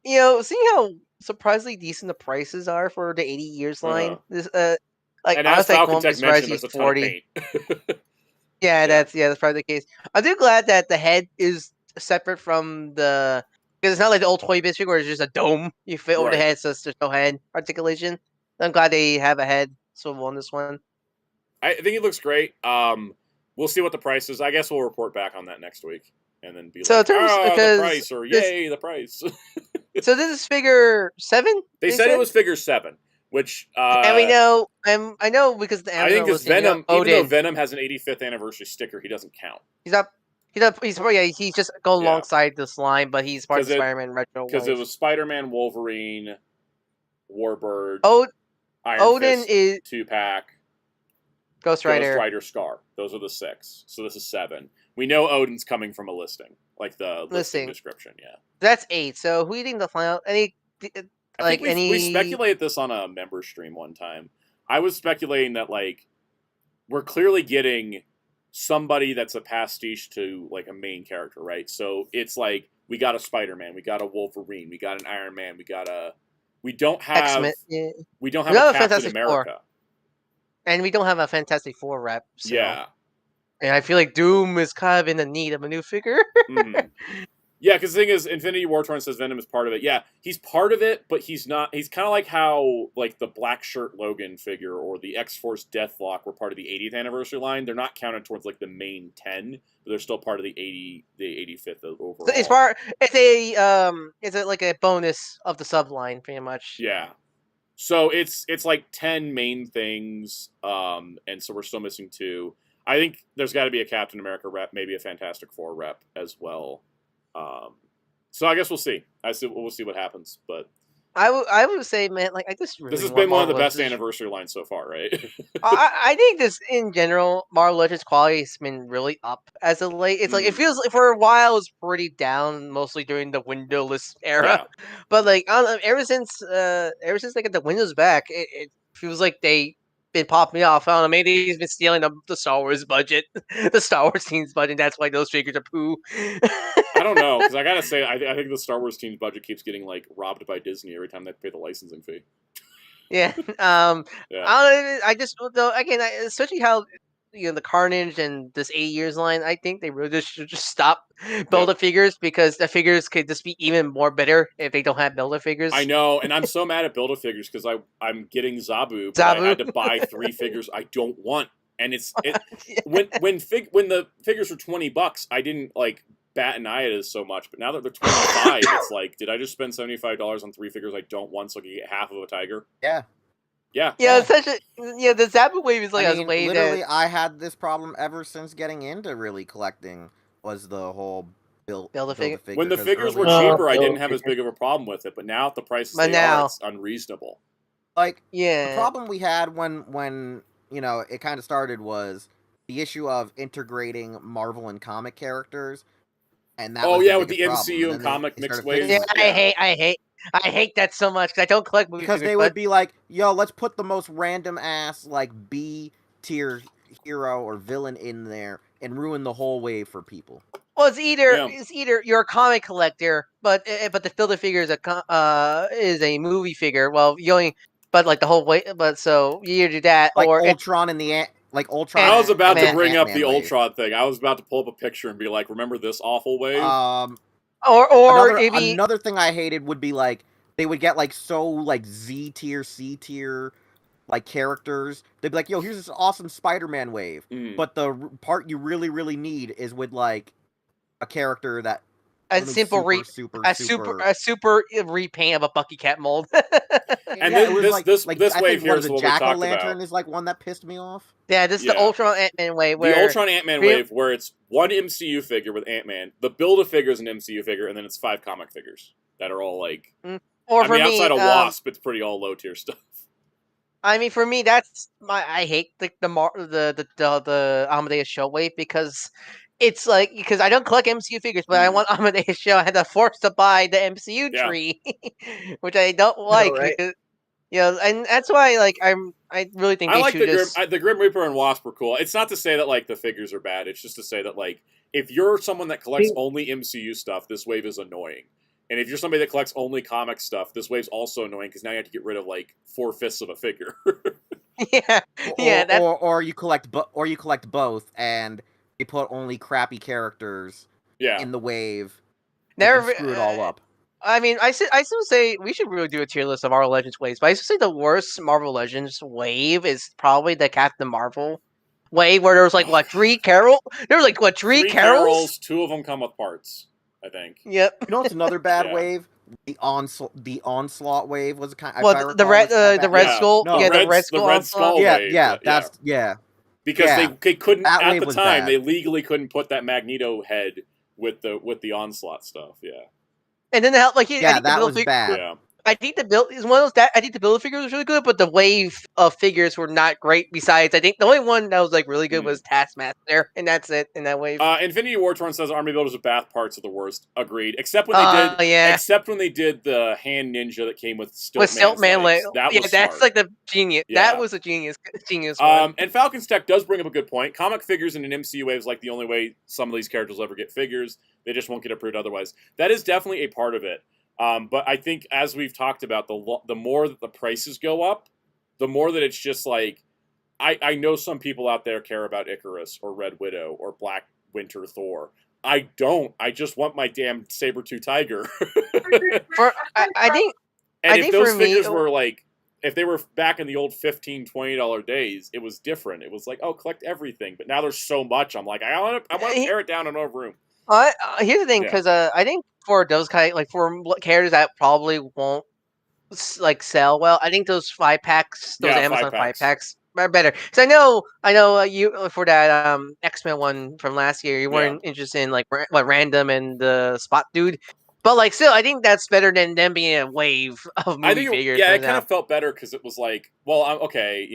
You know, seeing how surprisingly decent the prices are for the 80 years line. This like and as Falcon Tech mentioned, there's a ton of paint. That's probably the case. I'm just glad that the head is separate from the because it's not like the old Toy Biz figure where it's just a dome you fit over the head, so there's no head articulation. I'm glad they have a head swivel on this one. I think it looks great. We'll see what the price is. I guess we'll report back on that next week. And then be like, the price, or yay, the price. So this is figure 7? They said it was figure 7, which... and we know, I know because the I think because Venom, even though Venom has an 85th anniversary sticker, he doesn't count. He's just going alongside this line, but he's part of the Spider-Man retro. Because it was Spider-Man, Wolverine, Warbird, Iron Odin Fist, is 2-pack, Ghost Rider, Scar. Those are the 6. So this is 7. We know Odin's coming from a listing, like the listing description. Yeah, that's 8. So who do you think the final? We speculated this on a member stream one time. I was speculating that like we're clearly getting somebody that's a pastiche to like a main character, right? So it's like we got a Spider-Man, we got a Wolverine, we got an Iron Man, we don't have X-Men, we don't have a Captain America. 4. And we don't have a Fantastic Four rep. So. Yeah. And I feel like Doom is kind of in the need of a new figure. Yeah, because the thing is, Infinity War Torrent says Venom is part of it. Yeah, he's part of it, but he's not. He's kind of like how like the Black Shirt Logan figure or the X-Force Deathlock were part of the 80th anniversary line. They're not counted towards like the main 10, but they're still part of the 85th overall. It's like a bonus of the subline, pretty much. Yeah. So it's like 10 main things, and so we're still missing 2. I think there's got to be a Captain America rep, maybe a Fantastic Four rep as well. So I guess we'll see. We'll see what happens, but. I would say, man, like I just really this has want been one of the Marvel best Legends. anniversary lines so far, right? I think this in general, Marvel Legends quality has been really up as of late. It's like it feels like for a while it was pretty down, mostly during the windowless era. Yeah. But like I don't know, ever since they got the Windows back, it feels like they been popping off. I don't know, maybe he's been stealing the Star Wars budget, the Star Wars team's budget. That's why those figures are poo. I don't know, because I gotta say, I think the Star Wars team's budget keeps getting like robbed by Disney every time they pay the licensing fee. Yeah. Yeah. I just though again, especially how the Carnage and this 8 years line. I think they really just should just stop build figures because the figures could just be even more better if they don't have build figures. I know, and I'm so mad at build figures because I'm getting Zabu, but I had to buy 3 figures I don't want, and when the figures were $20, I didn't like bat an eye at it so much, but now that they're $25, it's like, did I just spend $75 on 3 figures I don't want so I can get half of a tiger? Yeah. Yeah. Yeah, it's such a the Zabu wave is like I mean, a wave literally, I had this problem ever since getting into really collecting. Was the whole build a figure. When the figures were earlier- cheaper, I didn't have as big of a problem with it, but now at the prices But they are, now- it's unreasonable. Like, yeah. the problem we had when it kind of started was the issue of integrating Marvel and comic characters, and that. Oh was yeah, with the biggest problem. MCU And and then comic they mixed started waves. fixing Yeah, it. I hate that so much because I don't collect movie Because figures, they would be like, yo, let's put the most random ass, like, B tier hero or villain in there and ruin the whole wave for people. Well, it's either you're a comic collector, but the build figure is a movie figure. Well, you only but like the whole way, but so you either do that Like or Ultron and the Ultron. I was about to Ant-Man. bring up the Ant-Man wave. Ultron thing. I was about to pull up a picture and be like, remember this awful wave? or maybe Another thing I hated would be like they would get like so like Z tier, C tier like characters. They'd be like, "Yo, here's this awesome Spider-Man wave," but the part you really really need is with like a character that a simple super repaint of a Bucky Cat mold. And it was this I wave think here is what we talked Jack-o'-lantern about. is like one that pissed me off. Yeah, this is the Ultron Ant-Man wave. Where the Ultron Ant-Man wave, where it's one MCU figure with Ant-Man, the Build-A-Figure is an MCU figure, and then it's 5 comic figures that are all like. Outside of Wasp, it's pretty all low tier stuff. I mean, for me, that's I hate the Amadeus Show wave because it's like because I don't collect MCU figures, but I want Amadeus Show. I had to force to buy the MCU tree, which I don't like because and that's why like I really think I they like should the Grim Reaper and Wasp were cool. It's not to say that like the figures are bad. It's just to say that like if you're someone that collects only MCU stuff, this wave is annoying. And if you're somebody that collects only comic stuff, this wave's also annoying because now you have to get rid of like 4/5 of a figure. Or you collect both, and you put only crappy characters in the wave. Never screw it all up. I mean, I still say we should really do a tier list of Marvel Legends waves, but I still say the worst Marvel Legends wave is probably the Captain Marvel wave, where there was like 3 Carol. There was like 3 Carols. 2 of them come with parts, I think. Yep. You know what's another bad wave? The onslaught wave was kind of. Well, the red skull. No, the red skull. The red skull wave. Because they couldn't that at the time. bad. They legally couldn't put that Magneto head with the onslaught stuff. Yeah. And then the help, that was bad. Yeah. I think the build is one of those that I think the build figures was really good, but the wave of figures were not great. Besides, I think the only one that was like really good was Taskmaster, and that's it in that wave. Infinity War Torn says Army Builders with bath parts are the worst. Agreed. Except when they did the hand ninja that came with Stiltman legs. That was that's smart. like the genius. Yeah. That was a genius one. And Falcon's Tech does bring up a good point. Comic figures in an MCU wave is like the only way some of these characters will ever get figures. They just won't get approved otherwise. That is definitely a part of it. But I think, as we've talked about, the more that the prices go up, the more that it's just like, I know some people out there care about Icarus or Red Widow or Black Winter Thor. I don't. I just want my damn saber-tooth tiger. I think if those figures were like, if they were back in the old $15, $20 days, it was different. It was like, oh, collect everything. But now there's so much. I'm like, I want to pare it down in a room. Here's the thing, because I think for those for characters that probably won't sell well, I think those 5-packs, Amazon 5-packs are better. Because I know you for that X-Men one from last year, you weren't interested in Random and the Spot Dude. But like, still, I think that's better than them being a wave of movie figures. Yeah, it kind of felt better because it was like, well, I'm okay.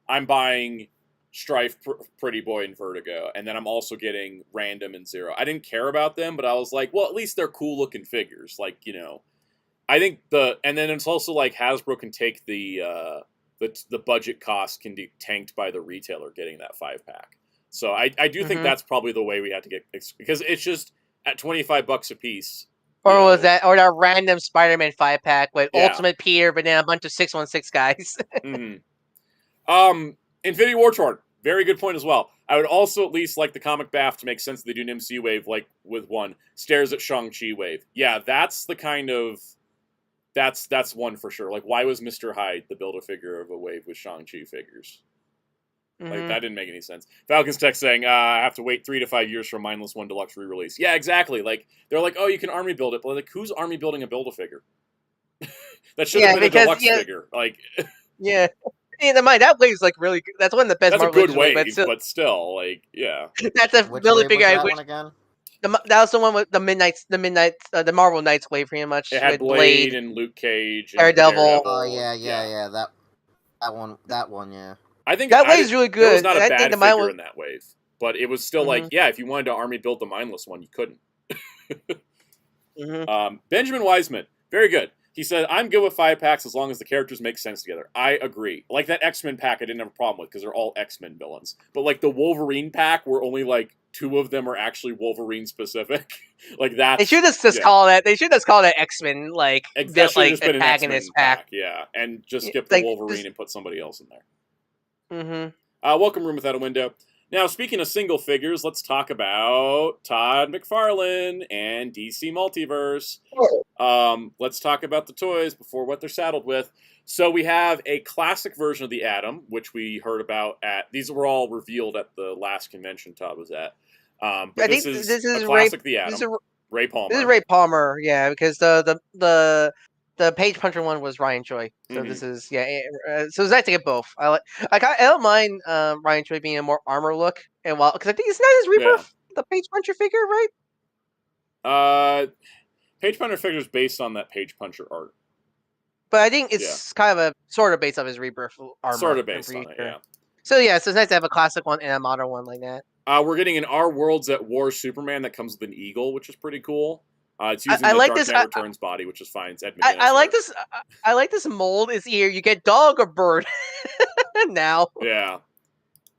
I'm buying Strife, Pretty Boy, and Vertigo, and then I'm also getting Random and Zero. I didn't care about them, but I was like, well, at least they're cool looking figures. Like, I think and then it's also like Hasbro can take the budget cost can be tanked by the retailer getting that 5-pack. So I do think that's probably the way we have to get, because it's just at $25 a piece. Or that random Spider-Man 5-pack with Ultimate Peter, but then a bunch of 616 guys. Infinity War Torn, very good point as well. I would also at least like the comic bath to make sense that they do an MCU wave, like with one stares at Shang-Chi wave. Yeah, that's the kind of that's one for sure. Like, why was Mr. Hyde the Build-A-Figure of a wave with Shang-Chi figures? Like, that didn't make any sense. Falcon's Tech saying, I have to wait 3 to 5 years for a Mindless One Deluxe re-release. Yeah, exactly. Like, they're like, oh, you can army build it, but like, who's army building a Build-A-Figure? That should have been a deluxe figure. Like, yeah. Mind that wave's like really good. That's one of the best. That's a good wave, but still, like, yeah. That's a Build-A-Figure. That one again? That was the one with the Marvel Knights wave, pretty much. It had Blade and Luke Cage, and Daredevil. Oh yeah. That one, yeah. I think that wave's really good. There was not a bad figure in that wave, but it was still like, yeah, if you wanted to army build the Mindless One, you couldn't. Benjamin Wiseman, very good. He said, I'm good with 5-packs as long as the characters make sense together. I agree. Like that X-Men pack I didn't have a problem with because they're all X-Men villains. But like the Wolverine pack where only like 2 of them are actually Wolverine specific. Like that. They should just call that. They should just call it X-Men like antagonist pack. Yeah, and just skip the Wolverine and put somebody else in there. Welcome, Room Without a Window. Now, speaking of single figures, let's talk about Todd McFarlane and DC Multiverse. Let's talk about the toys before what they're saddled with. So we have a classic version of the Atom, which we heard about these were all revealed at the last convention Todd was at. But this is a classic the Atom. Ray Palmer. This is Ray Palmer, yeah, because the Page Puncher one was Ryan Choi, so this is so it's nice to get both. I don't mind Ryan Choi being a more armor look, and because I think it's not his rebirth, the Page Puncher figure, right? Page Puncher figure is based on that Page Puncher art, but I think it's kind of sort of based off his rebirth armor. Sort of based on it, yeah. So it's nice to have a classic one and a modern one like that. We're getting an Our Worlds at War Superman that comes with an eagle, which is pretty cool. It's using the Dark Knight Returns body, which is fine. It's Ed McGuinness. I like this. I like this mold. Is here you get dog or bird now. Yeah,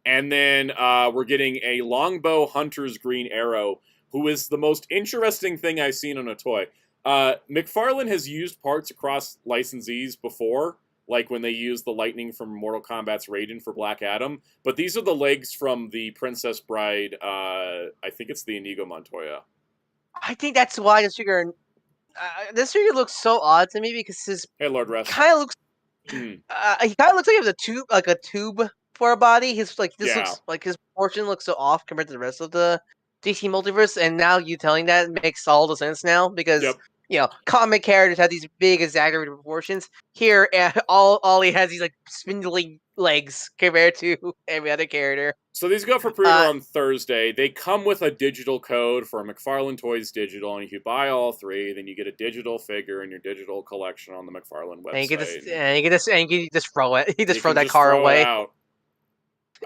and then we're getting a Longbow Hunter's Green Arrow, who is the most interesting thing I've seen on a toy. McFarlane has used parts across licensees before, like when they used the lightning from Mortal Kombat's Raiden for Black Adam. But these are the legs from the Princess Bride. I think it's the Inigo Montoya. I think that's why this figure looks so odd to me because his Lord Rest kind of looks. He kind of looks like he has a tube for a body. His looks like his proportion looks so off compared to the rest of the DC Multiverse. And now you telling that makes all the sense now because comic characters have these big exaggerated proportions. Here, all he has these like spindly legs compared to every other character. So these go for pre-order on Thursday. They come with a digital code for McFarlane Toys Digital, and if you buy all 3, then you get a digital figure in your digital collection on the McFarlane website. And you just throw it. You just throw that car away.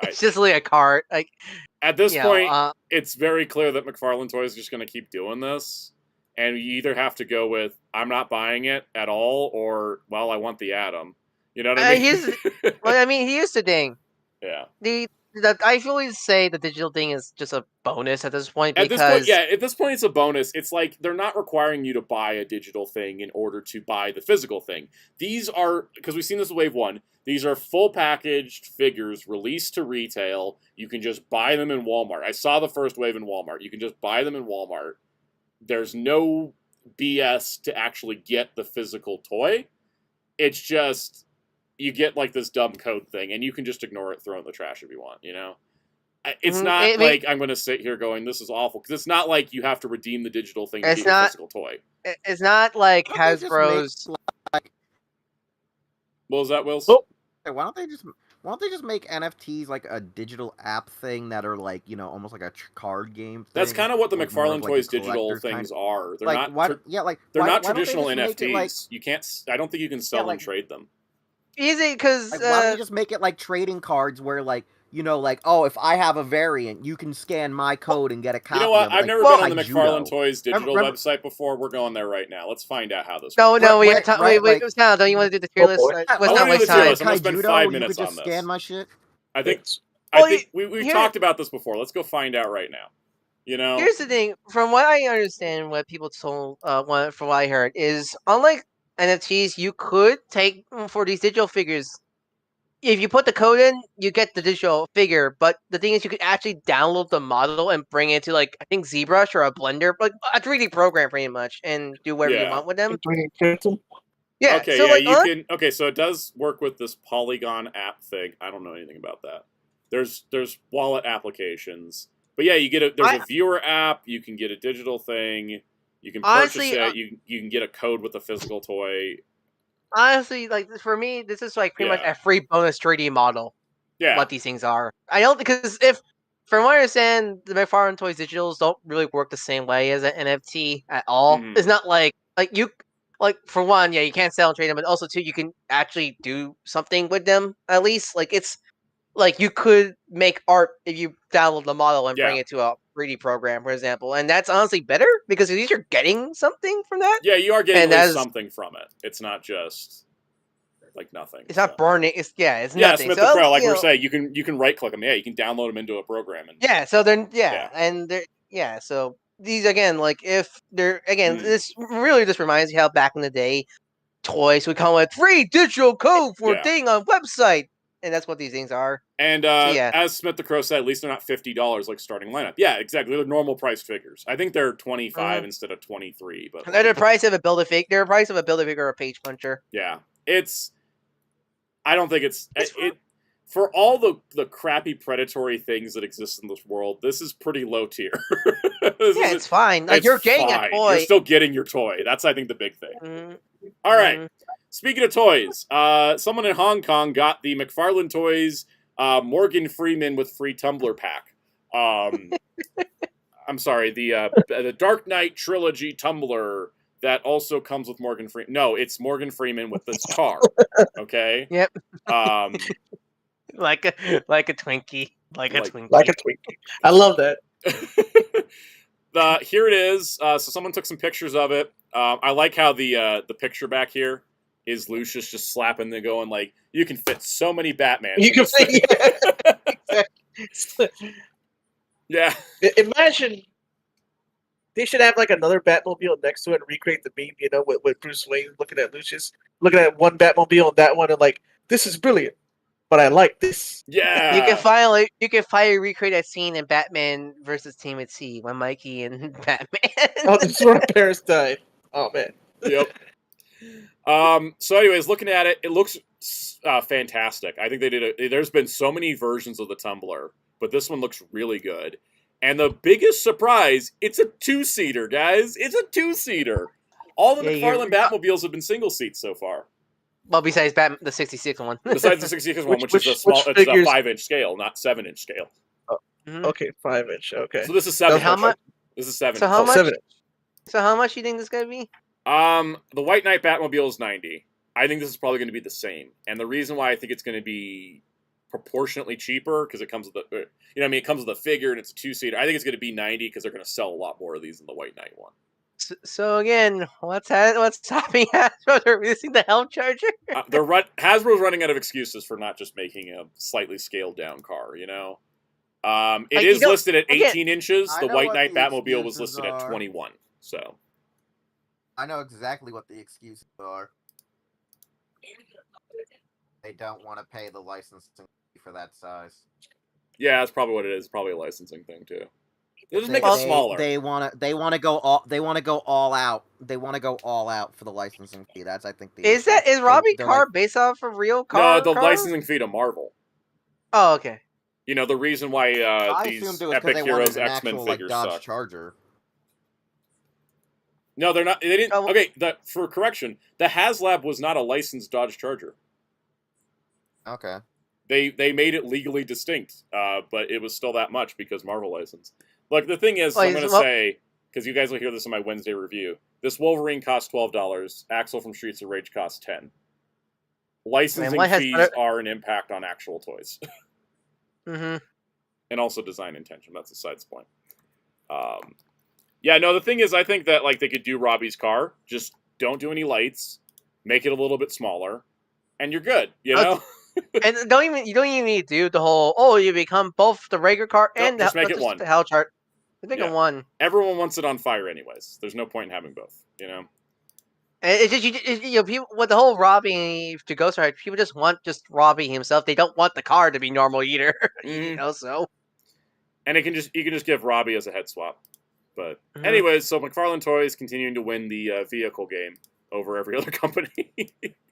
It's just like a cart. Like at this point, it's very clear that McFarlane Toys is just going to keep doing this, and you either have to go with I'm not buying it at all, or I want the Atom. You know what I mean? Here's the thing. Yeah. I always say the digital thing is just a bonus at this point. At this point, it's a bonus. It's like they're not requiring you to buy a digital thing in order to buy the physical thing. These are, because we've seen this with Wave 1, these are full packaged figures released to retail. You can just buy them in Walmart. I saw the first wave in Walmart. You can just buy them in Walmart. There's no BS to actually get the physical toy. It's just you get like this dumb code thing, and you can just ignore it, throw it in the trash if you want. It's not I'm going to sit here going, "This is awful," because it's not like you have to redeem the digital thing to get a physical toy. It's not like Hasbro's. What was that, Wills? Why don't they just Why don't they just make NFTs like a digital app thing that are like, almost like a card game thing? That's kind of what the like more McFarlane of, like, Toys a digital collector's things kind are. They're like not. why, yeah, like They're why, not why don't they traditional just make NFTs. it like You can't. I don't think you can sell Yeah, and like- trade them. Easy, because like why don't you just make it like trading cards where like like, oh, if I have a variant, you can scan my code and get a copy You know what? of it. I've Like, never been on the Judo. McFarlane Toys digital Remember- website before. We're going there right now. Let's find out how this no, works. no, we Right, have time. right, Wait, like- Sal, don't you want to do the tier Oh, list? boy. Let's I not wanna do waste the tier time. list. I'm gonna spend Judo, 5 you minutes could just on this. scan my shit. I think Well, we've here- talked about this before. Let's go find out right now. Here's the thing. From what I understand, what people told, from what I heard, is unlike NFTs, you could take for these digital figures. If you put the code in, you get the digital figure. But the thing is, you could actually download the model and bring it to, like, I think ZBrush or a Blender, like a 3D program, pretty much, and do whatever you Yeah. want with them. Yeah, Yeah. So like, you can. Okay, so it does work with this Polygon app thing. I don't know anything about that. There's wallet applications, but yeah, you get there's a viewer app. You can get a digital thing. You can purchase Honestly, it. You can get a code with a physical toy. honestly, like for me, this is like pretty much Yeah. a free bonus 3D model. Yeah, What these things are. I don't, because if from what I understand, the McFarlane Toys digitals don't really work the same way as an NFT at all. Mhm. It's not like you like, for one, yeah, you can't sell and trade them, but also two, you can actually do something with them at least. Like it's like you could make art if you download the model and bring Yeah. it to a 3D program, for example, and that's honestly better because at least you're getting something from that. yeah, you are getting And at least as- something from it. It's not just like nothing. It's not so. burning. It's it's Yeah, nothing. Smith So, the Pro, like you we were know, saying, you can right click them. Yeah, you can download them into a program. And yeah. So then, Yeah. and they're so these again, like if they're again, Mm. this really just reminds you how back in the day, toys would come with free digital code for Yeah. thing on website, and that's what these things are. And yeah. as Smith the Crow said, at least they're not $50 like starting lineup. Yeah, exactly. They're normal priced figures. I think they're 25 instead of 23. But They're the price of a build a figure. They're the price of a build a figure or a page puncher. yeah, I don't think it's for all the crappy predatory things that exist in this world. This is pretty low tier. It's fine. Like it's you're getting fine. a toy. You're still getting your toy. That's I think the big thing. Mhm. All right. Speaking of toys, someone in Hong Kong got the McFarlane Toys Morgan Freeman with free tumbler pack. I'm sorry, the Dark Knight trilogy tumbler that also comes with Morgan Freeman. No, it's Morgan Freeman with this car. Okay. Yep. Um, like a Twinkie. Like a Twinkie. Like a Twinkie. I love that. here it is. So someone took some pictures of it. I like how the picture back here is Lucius just slapping the going like, you can fit so many Batmans. You can say, yeah. Imagine they should have like another Batmobile next to it and recreate the meme, with Bruce Wayne looking at Lucius, looking at one Batmobile and that one, and like, this is brilliant, but I like this. Yeah. You can finally recreate that scene in Batman versus Team at Sea when Mikey and Batman. Oh, this is where our parents died. Oh man. Yep. So, anyways, looking at it, it looks fantastic. I think they did. There's been so many versions of the tumbler, but this one looks really good. And the biggest surprise, it's a 2-seater, guys. It's a 2-seater. All the McFarlane Batmobiles have been single seats so far. Well, besides the 66 one. Besides the 66 one, which is a which it's a figures- 5-inch scale, not 7-inch scale. Okay, 5-inch. Okay. So this is 7. How much? This is 7. So how much? 7-inch. So how much do you think this is gonna be? The White Knight Batmobile is 90. I think this is probably going to be the same. And the reason why I think it's going to be proportionately cheaper, because it comes with it comes with a figure and it's a 2-seater. I think it's going to be 90 because they're going to sell a lot more of these than the White Knight one. So again, what's stopping Hasbro from releasing the Helm Charger? Hasbro's running out of excuses for not just making a slightly scaled down car. It is listed at 18 inches. I The know White what Knight the Batmobile was excuses listed at are. 21. So I know exactly what the excuses are. They don't want to pay the licensing fee for that size. yeah, that's probably what it is. Probably a licensing thing too. They'll just make They- it smaller. They want to go all out. They want to go all out for the licensing fee. That's, I think, the Is issue. Robbie They're car like- based off a real car? No, the car? licensing fee to Marvel. Oh, okay. The reason why I these assumed it was Epic because they Heroes wanted an X-Men actual, like, figures Dodge suck. Charger. No, they're not. They didn't. Oh. Okay, for correction, the Haslab was not a licensed Dodge Charger. Okay. They made it legally distinct, but it was still that much because Marvel licensed. Look, the thing is, I'm going to say, because you guys will hear this in my Wednesday review, this Wolverine costs $12. Axel from Streets of Rage costs $10. Licensing fees are an impact on actual toys. Mm-hmm. And also design intention. That's a side's point. Yeah, no, the thing is, I think that like they could do Robbie's car, just don't do any lights, make it a little bit smaller, and you're good, you know? And you don't even need to do the whole, you become both the regular car and just make it one. The hell chart. Make it one. Everyone wants it on fire anyways. There's no point in having both, you know? And it's just, people, with the whole Robbie to Ghost Rider, people just want Robbie himself. They don't want the car to be normal either, you know, so. And you can just give Robbie as a head swap. But anyways, so McFarlane Toys continuing to win the vehicle game over every other company.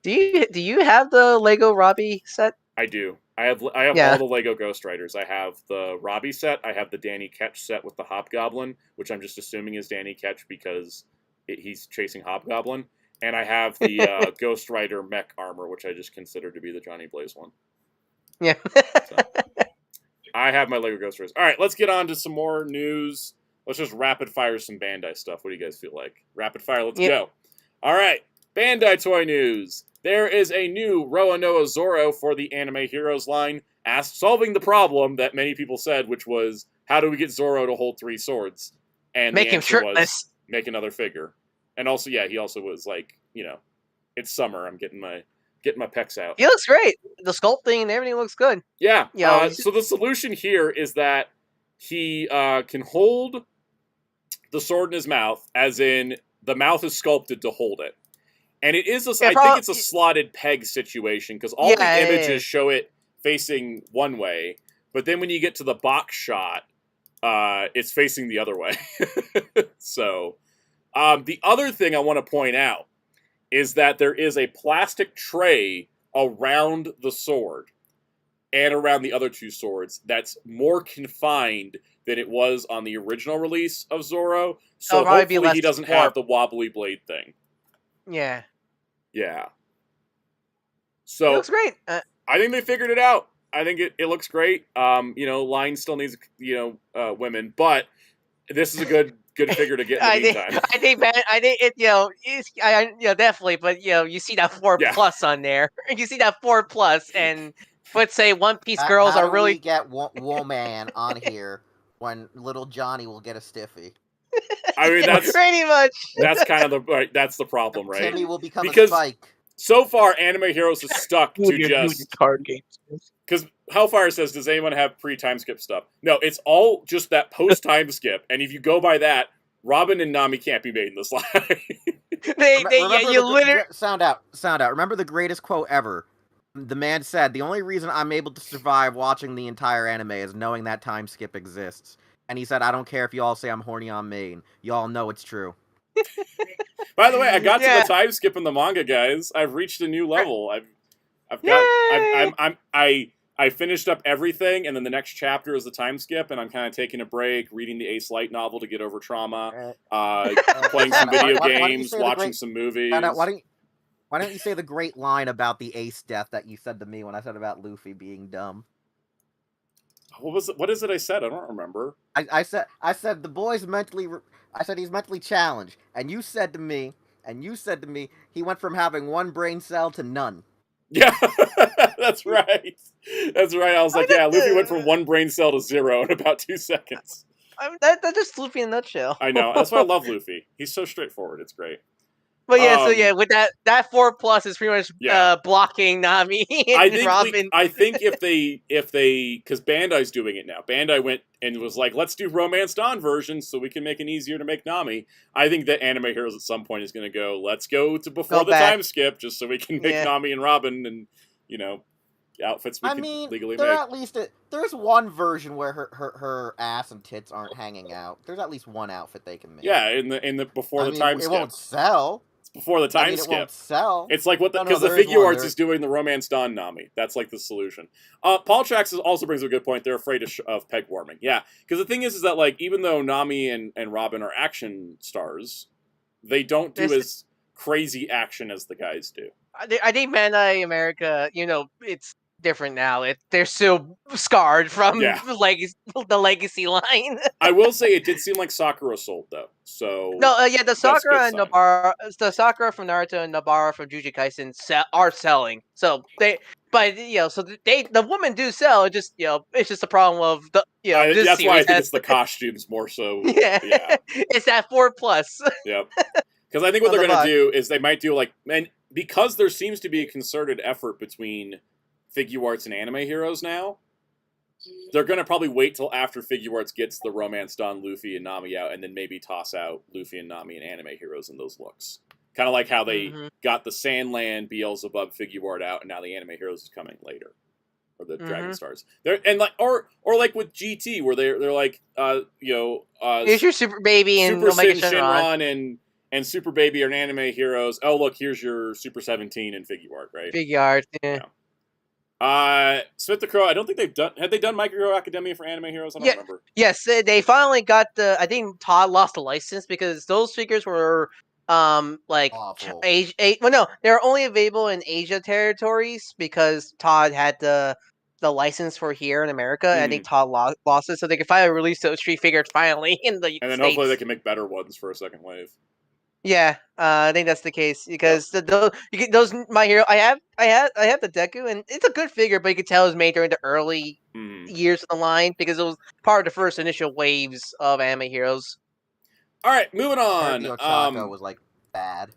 Do you have the Lego Robbie set? I do. I have all the Lego Ghost Riders. I have the Robbie set. I have the Danny Ketch set with the Hobgoblin, which I'm just assuming is Danny Ketch because he's chasing Hobgoblin. And I have the Ghost Rider mech armor, which I just consider to be the Johnny Blaze one. Yeah. So, I have my Lego Ghost Riders. All right, let's get on to some more news. Let's just rapid fire some Bandai stuff. What do you guys feel like? Rapid fire, let's go. All right, Bandai toy news. There is a new Roanoa Zorro for the Anime Heroes line, solving the problem that many people said, which was, how do we get Zorro to hold 3 swords? And make the him shirtless. Make another figure. And also, he also was like, you know, it's summer. I'm getting my pecs out. He looks great. The sculpting and everything looks good. Yeah. So the solution here is that he can hold the sword in his mouth, as in the mouth is sculpted to hold it. And it is I think it's a slotted peg situation, because all the images show it facing one way, but then when you get to the box shot, it's facing the other way. So, the other thing I want to point out is that there is a plastic tray around the sword and around the other 2 swords that's more confined than it was on the original release of Zorro. So hopefully he doesn't have the wobbly blade thing. Yeah. Yeah. So it looks great. I think they figured it out. I think it looks great. You know, line still needs, you know, women, but this is a good figure to get in the meantime. I think it, you know, definitely, but you know, you see that 4+ on there. You see that 4+, and let's say One Piece girls are really. We get woman on here when little Johnny will get a stiffy. I mean, that's pretty much. That's kind of that's the problem, right? Timmy will become a Spike. So far, Anime Heroes is stuck to just card games. Because Hellfire says, does anyone have pre-time skip stuff? No, it's all just that post-time skip. And if you go by that, Robin and Nami can't be made in this line. You literally... Sound out. Remember the greatest quote ever. The man said, the only reason I'm able to survive watching the entire anime is knowing that time skip exists. And he said, I don't care if you all say I'm horny on main. You all know it's true. By the way, I got to the time skip in the manga, guys. I've reached a new level. I finished up everything, and then the next chapter is the time skip, and I'm kind of taking a break, reading the Ace Light novel to get over trauma, playing some video games, watching some movies. Why don't you say the great line about the Ace death that you said to me when I said about Luffy being dumb? What was it? What is it I said? I don't remember. I said the boy's mentally. I said he's mentally challenged, and you said to me, he went from having 1 brain cell to none. Yeah, that's right. That's right. I was like, Luffy went from 1 brain cell to 0 in about 2 seconds. That's just Luffy in a nutshell. I know. That's why I love Luffy. He's so straightforward. It's great. But with that 4+ is pretty much blocking Nami and Robin. I think if they because Bandai's doing it now. Bandai went and was like, let's do Romance Dawn versions so we can make it easier to make Nami. I think that Anime Heroes at some point is going to go, let's go to before the time skip just so we can make Nami and Robin and, you know, outfits we can legally make. At least there's one version where her ass and tits aren't hanging out. There's at least one outfit they can make. Yeah, in the before the time skip. It won't sell. Before the time skip. It won't sell. It's like because the Figure Arts is doing the Romance Dawn Nami. That's like the solution. Paul Trax also brings a good point. They're afraid of peg warming. Yeah, because the thing is that like even though Nami and Robin are action stars, they don't do as crazy action as the guys do. I think Bandai America, you know, it's different now. They're still scarred from Yeah. the legacy line. I will say it did seem like Sakura sold though. So No, yeah, the that's a good Sakura and sign. Nobara, the Sakura from Naruto and Nobara from Jujutsu Kaisen are selling. So but so the women do sell. It just it's just a problem of the this that's why I series think has- it's the costumes more so. yeah, Yeah. it's that 4+. Yep. Because I think what On they're the going box. to do is they might do and because there seems to be a concerted effort between Figure Arts and Anime Heroes now, they're going to probably wait till after Figure Arts gets the romance done, Luffy and Nami out, and then maybe toss out Luffy and Nami and Anime Heroes in those looks. Kind of like how they got the Sandland Beelzebub Figure Art out, and now the Anime Heroes is coming later. Or the Dragon Stars. Or like with GT, where they're like, here's your Super Baby and Super Omega Sin Shenron. Shenron and Super Baby are Anime Heroes. Oh, look, here's your Super 17 and Figure Art, right? Figure Art, yeah. Smith the Crow, I don't think had they done My Hero Academia for Anime Heroes? I don't remember. Yes, they finally got I think Todd lost the license because those figures were awful. well, no, they were only available in Asia territories because Todd had the license for here in America. And I think Todd lost it, so they could finally release those three figures finally in the and then States. hopefully they can make better ones for a second wave. Yeah, I think that's the case because those My Hero. I have the Deku, and it's a good figure, but you can tell it was made during the early years of the line because it was part of the first initial waves of Anime Heroes. All right, moving on. Ochako was like bad.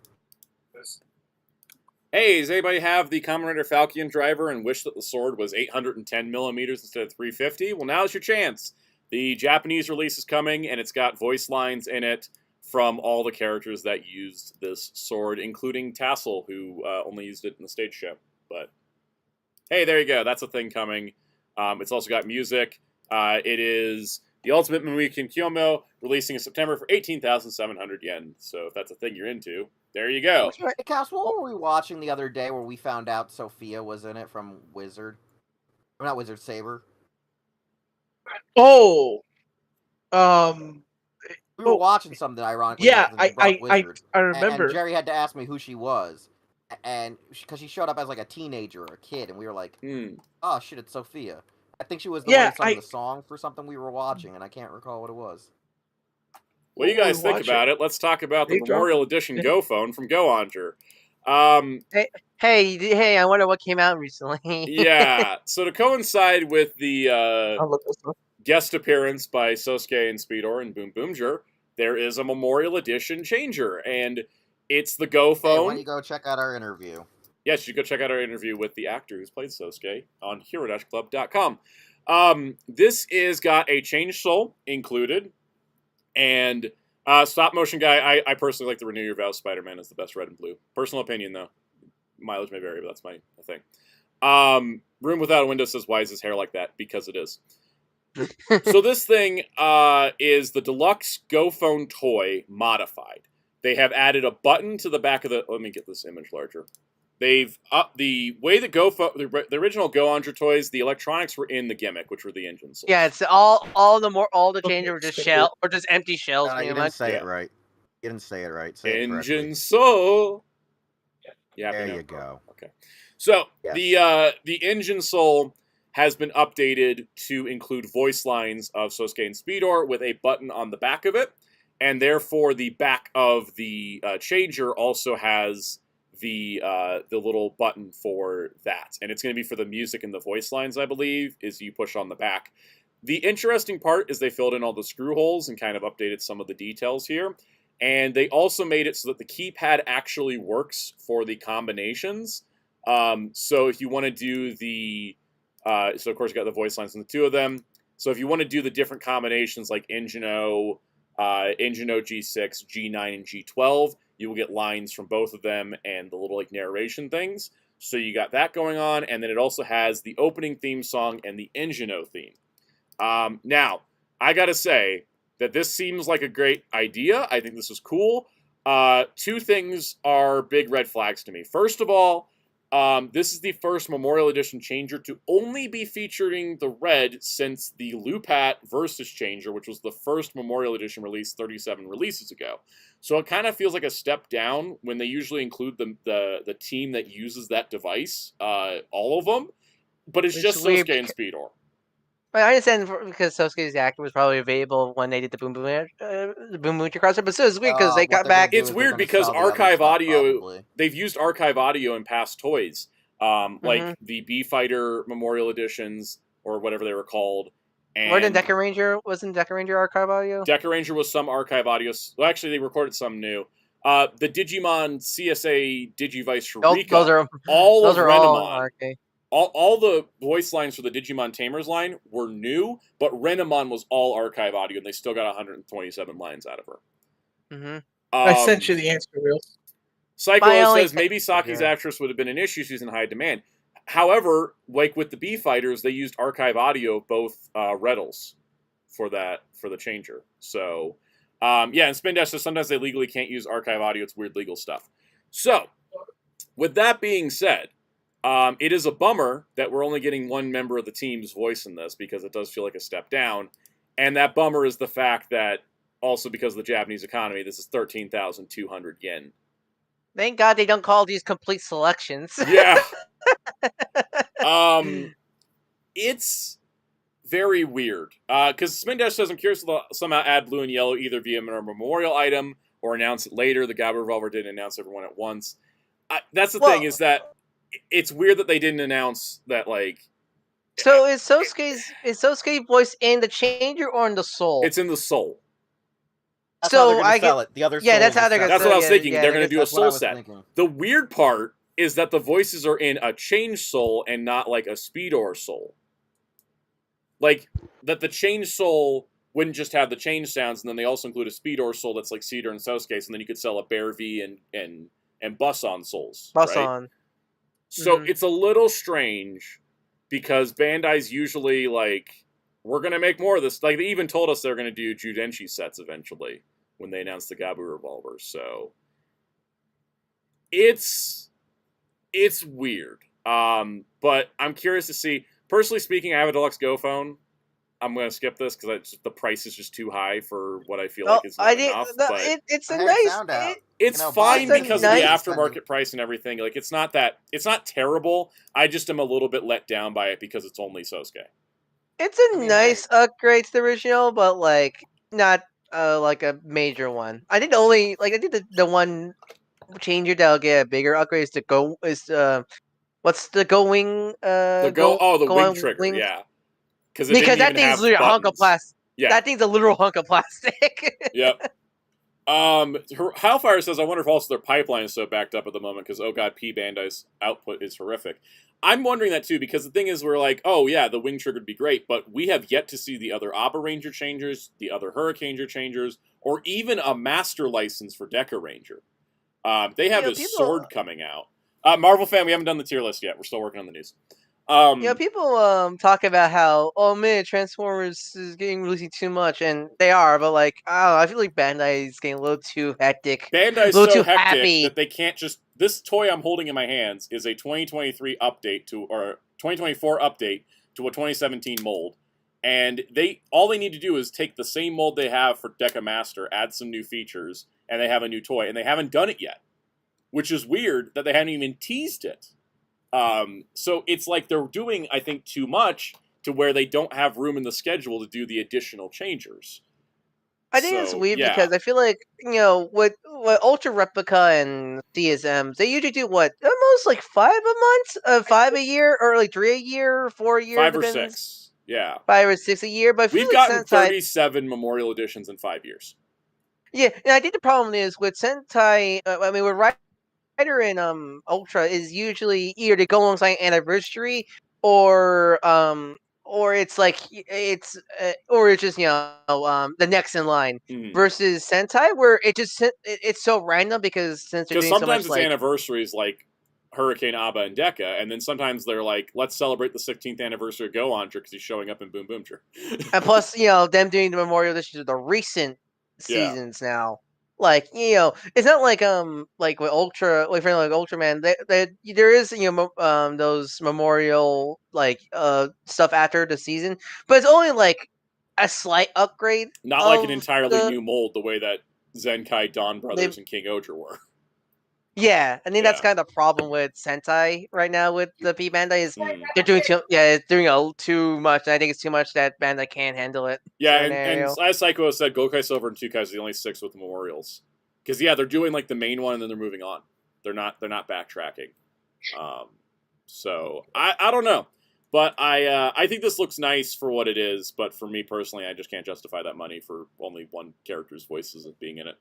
Hey, does anybody have the Kamen Rider Falcon driver and wish that the sword was 810 millimeters instead of 350? Well, now's your chance. The Japanese release is coming, and it's got voice lines in it from all the characters that used this sword, including Tassel, who only used it in the stage show. But hey, there you go. That's a thing coming. It's also got music. It is the Ultimate Muiken Kyomo, releasing in September for 18,700 yen. So if that's a thing you're into, there you go. Hey, Cass, what were we watching the other day where we found out Sophia was in it from Wizard? Or not Wizard, Saber. Oh, we were watching something ironically. Yeah, I remember. And Jerry had to ask me who she was, and because she showed up as like a teenager or a kid, and we were like, "Oh shit, it's Sophia." I think she was the one who sung the song for something we were watching, and I can't recall what it was. What do you guys think about it? Let's talk about the Memorial Edition Go phone from GoOnger. Hey! I wonder what came out recently. Yeah, so to coincide with the guest appearance by Sosuke and Speedor and Boom Boomger, there is a Memorial Edition changer, and it's the Go phone. Hey, why don't you go check out our interview? Yes, you go check out our interview with the actor who's played Sosuke on hero-club.com. This is got a change soul included, and stop motion guy, I personally like the Renew Your Vows Spider-Man is the best red and blue. Personal opinion, though. Mileage may vary, but that's my thing. Room Without a Window says, why is his hair like that? Because it is. So this thing is the deluxe Go phone toy modified. They have added a button to the back of the... Let me get this image larger. They've upped the way that the original GoOnger toys, the electronics were in the gimmick, which were the engines. Yeah, it's all the changes were just shell or just empty shells. You didn't say it right. You didn't say it right. Say Engine soul. Yeah, there you go. Okay, so yes. the engine soul has been updated to include voice lines of Sosuke and Speedor with a button on the back of it, and therefore the back of the changer also has the little button for that, and it's going to be for the music and the voice lines, I believe, is you push on the back. The interesting part is they filled in all the screw holes and kind of updated some of the details here, and they also made it so that the keypad actually works for the combinations. So if you want to do the so of course you got the voice lines in the two of them. So if you want to do the different combinations like Engine O G6, G9, and G12, you will get lines from both of them and the little like narration things. So you got that going on, and then it also has the opening theme song and the Engine O theme. Now, I gotta say that this seems like a great idea. I think this is cool. Two things are big red flags to me. First of all, this is the first Memorial Edition changer to only be featuring the red since the Lupat Versus changer, which was the first Memorial Edition release 37 releases ago. So it kind of feels like a step down when they usually include the team that uses that device, all of them. But it's just Sosuke and Speedor. I understand because Sosuke's actor was probably available when they did the Boom Boom crossover, but still it's weird because they got back. It's weird because archive audio, they've used archive audio in past toys, like the B-Fighter Memorial Editions, or whatever they were called. And wasn't Deca Ranger archive audio? Deca Ranger was some archive audio. Well, actually, they recorded some new. The Digimon CSA Digivice Shurika, all Renamon. All the voice lines for the Digimon Tamers line were new, but Renamon was all archive audio, and they still got 127 lines out of her. I sent you the answer, Real. Psycho says maybe Saki's actress would have been an issue. She's in high demand. However, like with the B-Fighters, they used archive audio of both Reddles for the changer. So, and Spin Dash says sometimes they legally can't use archive audio. It's weird legal stuff. So, with that being said, it is a bummer that we're only getting one member of the team's voice in this because it does feel like a step down. And that bummer is the fact that also because of the Japanese economy, this is 13,200 yen. Thank God they don't call these complete selections. Yeah. It's very weird. Because Spindash says, I'm curious to somehow add blue and yellow either via a memorial item or announce it later. The Gabu Revolver didn't announce everyone at once. That's the thing, is that it's weird that they didn't announce that, like... So is Sosuke's voice in the changer or in the soul? It's in the soul. That's how they're gonna sell it. The other that's how they're gonna That's sell what I was thinking. Yeah, they're gonna do a soul set. The weird part is that the voices are in a change soul and not like a Speedor soul. Like, that the change soul wouldn't just have the change sounds, and then they also include a Speedor soul that's like Cedar and Sosuke's, and then you could sell a Bear V and Bus-On souls. Bus-On. So it's a little strange, because Bandai's usually like, we're going to make more of this. Like, they even told us they're going to do Judenshi sets eventually when they announced the Gabu Revolver. So it's weird. But I'm curious to see. Personally speaking, I have a deluxe Go phone. I'm going to skip this because the price is just too high for what I feel like is not enough. It's a nice... It's fine because of the aftermarket price and everything. Like, it's not terrible. I just am a little bit let down by it because it's only Sosuke. It's a nice upgrade to the original, but like not like a major one. I think the one changer that'll get a bigger upgrade is what's the Go Wing? The Wing Trigger, yeah. Because that thing's literally a hunk of plastic. Yeah. That thing's a literal hunk of plastic. Yep. Hellfire says, I wonder if also their pipeline is so backed up at the moment because, oh god, Bandai's output is horrific. I'm wondering that too, because the thing is, we're like, oh yeah, the Wing Trigger would be great, but we have yet to see the other Abba Ranger changers, the other Hurricaneer changers, or even a master license for Deca Ranger. They have a sword coming out. Marvel fan, we haven't done the tier list yet. We're still working on the news. People talk about how, oh man, Transformers is getting releasing too much, and they are, but like, I feel like Bandai is getting a little too hectic. Bandai's so hectic that they can't just... This toy I'm holding in my hands is a 2023 update or 2024 update to a 2017 mold. And all they need to do is take the same mold they have for Deca Master, add some new features, and they have a new toy. And they haven't done it yet, which is weird that they haven't even teased it. So it's like they're doing, I think, too much to where they don't have room in the schedule to do the additional changers. I think it's weird because I feel like, with Ultra Replica and DSMs, they usually do almost like 5 a month? 5 a year? Or like 3 a year? 4 a year? 5 or 6. Yeah. 5 or 6 a year. But we've gotten 37 Memorial Editions in 5 years. Yeah, and I think the problem is with Sentai, with Rider and Ultra is usually either they go alongside Anniversary or it's like it's just the next in line versus Sentai where it's so random because they're doing sometimes so much, it's anniversaries like Hurricane Abba and Deca, and then sometimes they're like, let's celebrate the 16th anniversary of Go-Ontra because he's showing up in Boom Boomtra. And plus, them doing the Memorial Editions of the recent seasons now. Like, it's not like with Ultra, like Ultraman, there is those memorial stuff after the season, but it's only like a slight upgrade. Not like an entirely new mold, the way that Zenkai, Dawn Brothers, and King Oger were. Yeah, I think that's kind of the problem with Sentai right now with the P Bandai is they're doing it's doing too much. And I think it's too much that Bandai can't handle it. Yeah, and as Psycho said, Gokai's Silver and Tukai's the only 6 with memorials. Because they're doing like the main one and then they're moving on. They're not backtracking. So I don't know, but I think this looks nice for what it is. But for me personally, I just can't justify that money for only one character's voices being in it.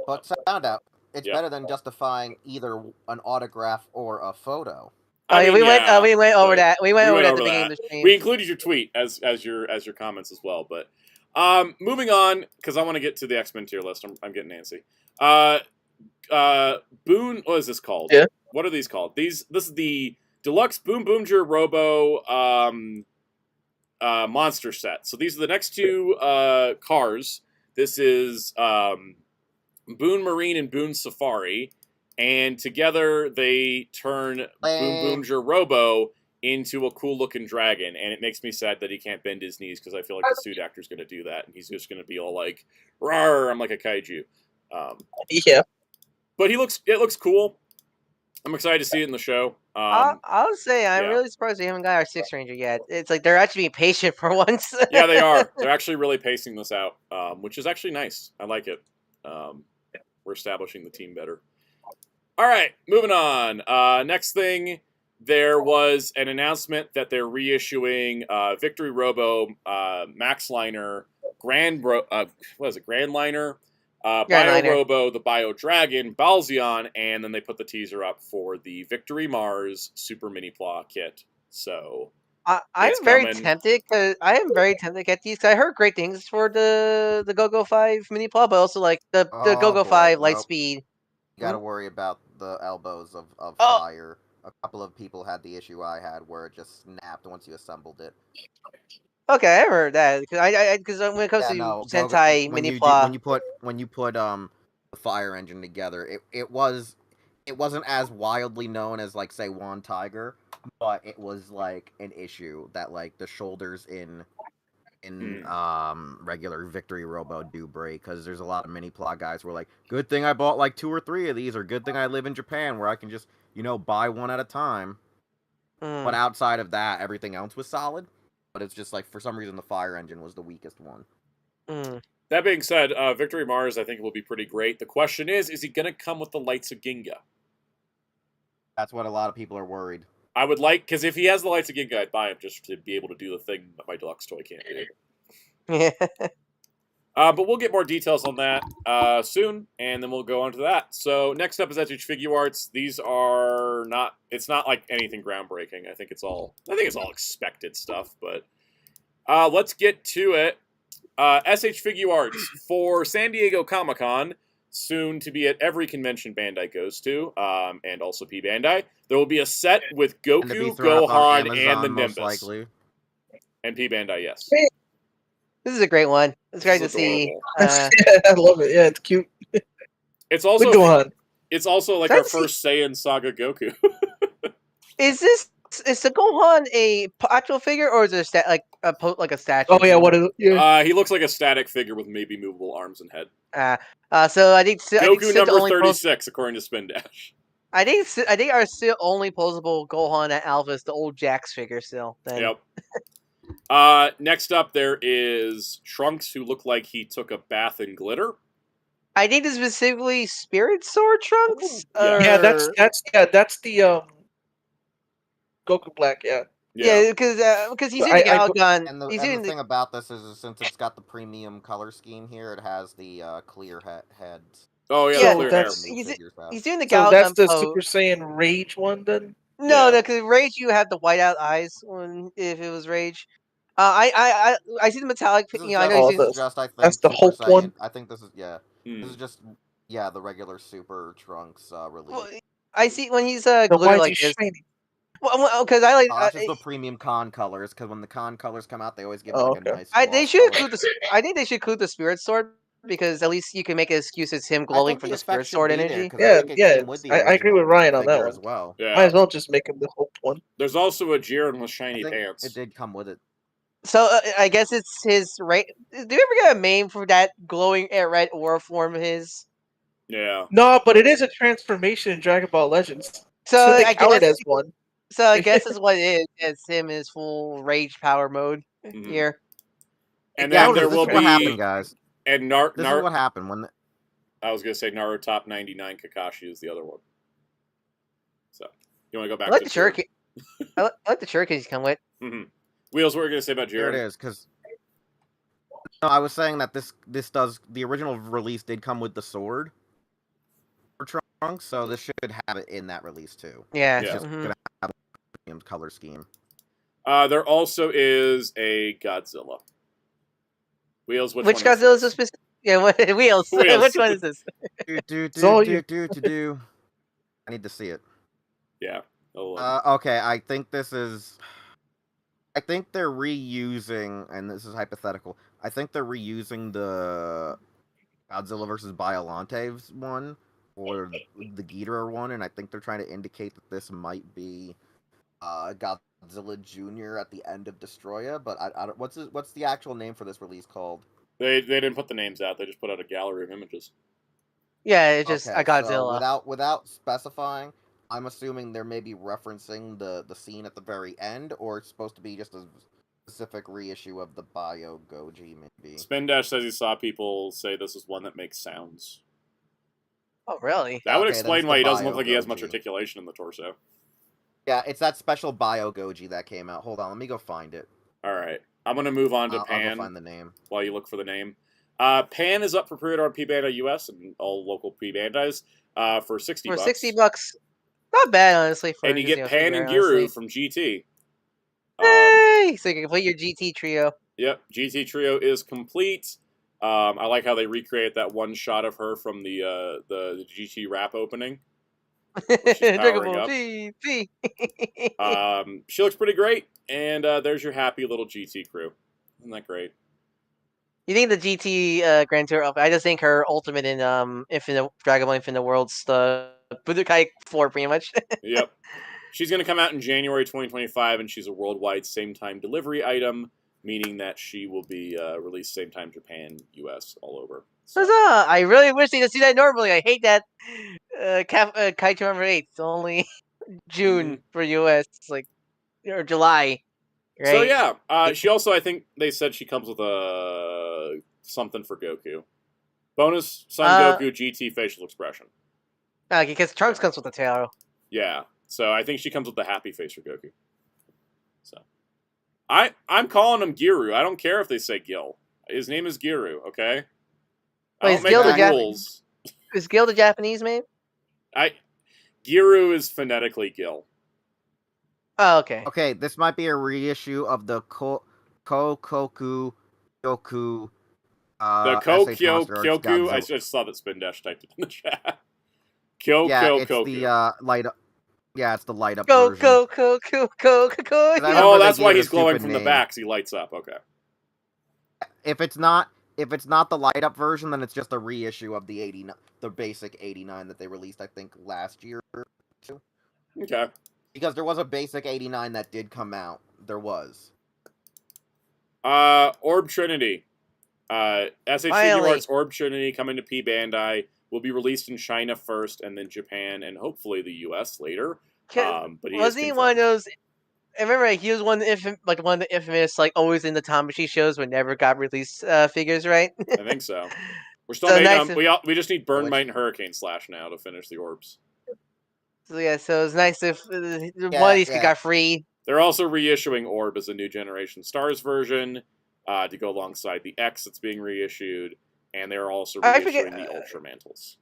But Soundout, it's better than justifying either an autograph or a photo. We went over that. We went over that at the beginning of the stream. We included your tweet as your comments as well. But moving on, because I want to get to the X-Men tier list. I'm getting antsy. Boon, what is this called? Yeah. What are these called? This is the deluxe Boom Boomger Robo monster set. So these are the next 2 cars. This is Boon Marine and Boon Safari, and together they turn Boom Boomger Robo into a cool looking dragon, and it makes me sad that he can't bend his knees because I feel like the suit actor's going to do that, and he's just going to be all like, "Rawr, I'm like a kaiju." Yeah. But it looks cool. I'm excited to see it in the show. I'll say I'm really surprised we haven't got our 6 Ranger yet. It's like they're actually being patient for once. Yeah, they are. They're actually really pacing this out, which is actually nice. I like it. We're establishing the team better. All right, moving on. Next thing, there was an announcement that they're reissuing Victory Robo, Max Liner, Grand Liner, Bio Robo, the Bio Dragon, Balzion, and then they put the teaser up for the Victory Mars Super Mini Pla kit. So I'm very tempted to get these. I heard great things for the Go-Go 5 Mini Pla, but also like the Go-Go 5 Lightspeed. You gotta worry about the elbows of fire. A couple of people had the issue I had where it just snapped once you assembled it. Okay, I heard that because when it comes to Sentai Mini Pla, when you put the fire engine together, it wasn't as wildly known as like say One Tiger, but it was like an issue that like the shoulders in regular Victory Robo do break, because there's a lot of mini plot guys who are like, good thing I bought like 2 or 3 of these, or good thing I live in Japan where I can just buy one at a time. But outside of that, everything else was solid. But it's just like for some reason the fire engine was the weakest one. That being said, Victory Mars I think will be pretty great. The question is he going to come with the lights of Ginga? That's what a lot of people are worried. I would like, because if he has the lights of Ginga, I'd buy him just to be able to do the thing that my deluxe toy can't do. But we'll get more details on that soon, and then we'll go on to that. So next up is SH Figure Arts. These are not. It's not like anything groundbreaking. I think it's all expected stuff. But let's get to it. SH Figure Arts for San Diego Comic-Con, soon to be at every convention Bandai goes to, and also P Bandai. There will be a set with Goku, Gohan, and the Nimbus. Likely. And P Bandai, yes. This is a great one. It's great to see. I love it. Yeah, it's cute. It's also Gohan. It's also like our first Saiyan Saga Goku. Is the Gohan a actual figure, or is it a statue? Oh yeah, what is it? Yeah. He looks like a static figure with maybe movable arms and head. So I think Goku number 36, according to Spin Dash. I think our still only posable Gohan at Alpha is the old Jax figure still. Then. Yep. Next up, there is Trunks, who looked like he took a bath in glitter. I think this is specifically Spirit Sword Trunks. Yeah, that's the Goku Black. Yeah, because he's in the Galgun. And the thing about this is since it's got the premium color scheme here, it has the clear heads. Oh yeah, clear hair. He's doing the Galgun. So that's the Super Saiyan Rage one then. No, because Rage you have the whiteout eyes if it was Rage. I see the metallic. I know that's the Hope one. I think this is This is just the regular Super Trunks release. Well, I see when he's glitter like this. Well, because I like just the premium con colors. Because when the con colors come out, they always give a nice. They should include the. I think they should include the Spirit Sword because at least you can make an excuse as him glowing from the Spirit Sword energy. I agree with Ryan on that one as well. Yeah. Might as well just make him the Hope one. There's also a Jiren with shiny pants. It did come with it. So I guess it's his right. Do you ever get a meme for that glowing red aura form of his? Yeah. No, but it is a transformation in Dragon Ball Legends. So they I count it guess. as one. So I guess is what it is. It's him in his full rage power mode here. And Yeah, then there this will is what happened, be guys. and This is what happened when I was gonna say Naruto Top 99 Kakashi is the other one. So you want to go back? I like to the shuriken. I like the shuriken he's come with. Wheels, what were you gonna say about here Jiren? it is, because no, I was saying that this does the original release did come with the sword for Trunks, so this should have it in that release too. Yeah. It's just gonna have a color scheme. There also is a Godzilla. Wheels, which one Godzilla is this? specific? Yeah, Wheels. Which one is this? Do. I need to see it. Yeah. Okay, I think this is. I think they're reusing, and this is hypothetical. I think they're reusing the Godzilla vs. Biolante's one or the Ghidorah one, and I think they're trying to indicate that this might be Godzilla Jr. at the end of Destroya. But I don't. What's the actual name for this release called? They didn't put the names out. They just put out a gallery of images. Yeah, it's just Okay, a Godzilla. So without specifying, I'm assuming they're maybe referencing the scene at the very end, or it's supposed to be just a specific reissue of the Bio Goji, maybe. Spin Dash says he saw people say this is one that makes sounds. Oh, really? That would explain why he doesn't look like he has much articulation in the torso. Yeah, it's that special Bio Goji that came out. Hold on, let me go find it. All right. I'm going to move on to Pan. I'll go find the name. While you look for the name. Pan is up for pre-order on P-Bandai US and all local P-Bandais for $60. For $60. Not bad, honestly. And you get Pan and Giru from GT. Hey! So you can complete your GT trio. Yep, GT trio is complete. I like how they recreate that one shot of her from the GT rap opening. Drinkable GT. She looks pretty great, and there's your happy little GT crew. Isn't that great? You think the GT Grand Tour? I just think her ultimate in Dragon Ball Infinite Worlds the Budokai 4 pretty much. Yep. She's going to come out in January 2025, and she's a worldwide same-time delivery item, meaning that she will be released same time Japan, US, all over. So. I really wish they could see that normally. I hate that Kaiju number 8. It's only June for US, or July. Right? So yeah, she also, I think they said she comes with something for Goku. Bonus Son Goku GT facial expression. Okay, because Trunks comes with the tail. Yeah, so I think she comes with the happy face for Goku. So I'm calling him Giru. I don't care if they say Gil. His name is Giru. Okay. Wait, is Gil the rules. Is Gil the Japanese name? Giru is phonetically Gil. Oh, okay. Okay, this might be a reissue of the Kokoku Kyoku. The Kyoku. I just saw that Spin Dash typed it in the chat. Kyoku. The light up. Yeah, it's the light up version. Go. Oh, that's why he's glowing from the back. 'Cause he lights up. Okay. If it's not the light up version, then it's just a reissue of the basic 89 that they released, I think, last year or two. Okay. Because there was a basic 89 that did come out. There was. Orb Trinity. SH Arts Orb Trinity coming to P-Bandai. Will be released in China first, and then Japan, and hopefully the US later. But wasn't he one of those? I remember he was one of the infamous, always in the Tamashi shows but never got released figures, right? I think so. We're still making them. We just need Burn Might and Hurricane Slash now to finish the orbs. So yeah, so it's nice if one of these got free. They're also reissuing Orb as a new generation Stars version to go alongside the X that's being reissued. And they're also reissuing the Ultra Mantles.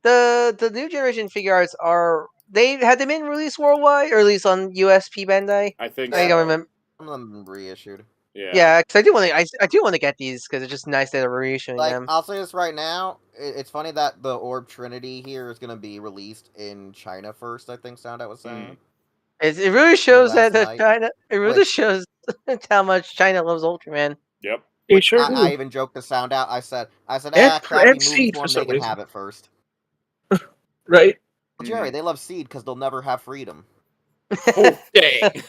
The new generation figure arts had they been released worldwide or at least on US P-Bandai? I think I don't remember. Some of them reissued. Yeah, because I do want to get these because it's just nice that they're reissuing them. I'll say this right now. It's funny that the Orb Trinity here is going to be released in China first. I think Soundout was saying. It really shows that China. It really shows how much China loves Ultraman. Yep. I even joked to Soundout. I said, crappy movie form, they can have it first. Right. Jerry, they love Seed because they'll never have freedom. Oh, dang.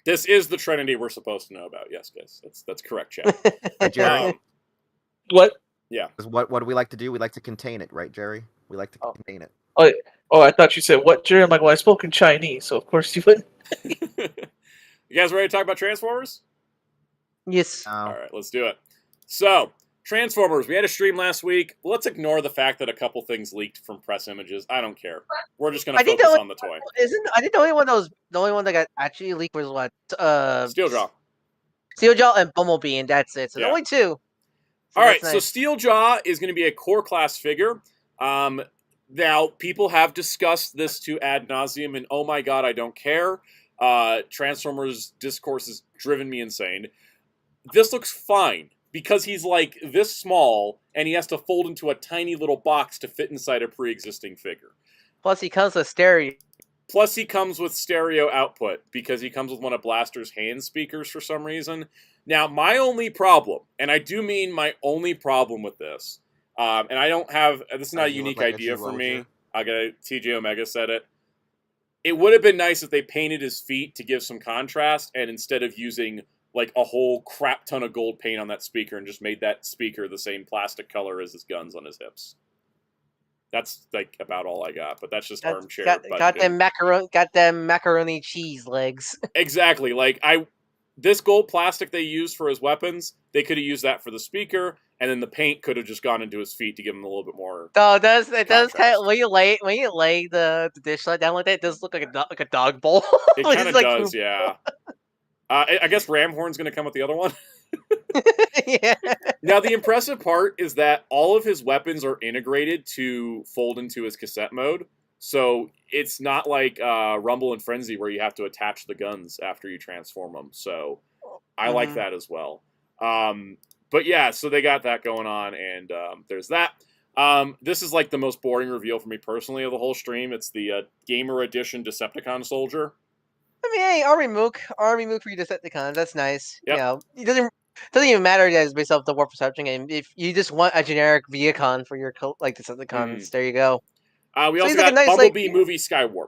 This is the Trinity we're supposed to know about. Yes, guys, that's correct, chat. Jerry. What? Yeah. What do we like to do? We like to contain it, right, Jerry? We like to contain it. Oh, I thought you said what, Jerry? I'm like, well, I spoke in Chinese, so of course you wouldn't. You guys ready to talk about Transformers? Yes. All right, let's do it. So, Transformers, we had a stream last week. Let's ignore the fact that a couple things leaked from press images. I don't care. We're just going to focus on the toy. I think the only one that got actually leaked was what? Steeljaw. Steeljaw and Bumblebee, and that's it. So Yeah. only two. All right, so Steeljaw is going to be a core class figure. Now, people have discussed this to ad nauseum, and oh my god, I don't care. Transformers discourse has driven me insane. This looks fine, because he's like this small, and he has to fold into a tiny little box to fit inside a pre-existing figure. Plus, he comes with stereo. Plus, he comes with stereo output, because he comes with one of Blaster's hand speakers for some reason. Now, my only problem, and I do mean my only problem with this, and I don't have, this is not a unique idea for me. I got TJ Omega said it. It would have been nice if they painted his feet to give some contrast, and instead of using like a whole crap ton of gold paint on that speaker and just made that speaker the same plastic color as his guns on his hips. That's like about all I got, but that's just armchair. Got them macaroni cheese legs. Exactly. Like this gold plastic they used for his weapons, they could have used that for the speaker, and then the paint could have just gone into his feet to give him a little bit more. No, it does kind of when you lay the dish light down like that, it does look like a dog bowl. It kind of does, yeah. I guess Ramhorn's going to come with the other one. Yeah. Now, the impressive part is that all of his weapons are integrated to fold into his cassette mode. So it's not like Rumble and Frenzy where you have to attach the guns after you transform them. So I like that as well. But yeah, so they got that going on, and there's that. This is like the most boring reveal for me personally of the whole stream. It's the Gamer Edition Decepticon Soldier. I mean, hey, Army Mook for your Decepticons. That's nice. Yep. You know, it doesn't even matter that it's based off the War Perception game. If you just want a generic Viacon for your Decepticons, there you go. We also got nice, Bumblebee movie Skywarp.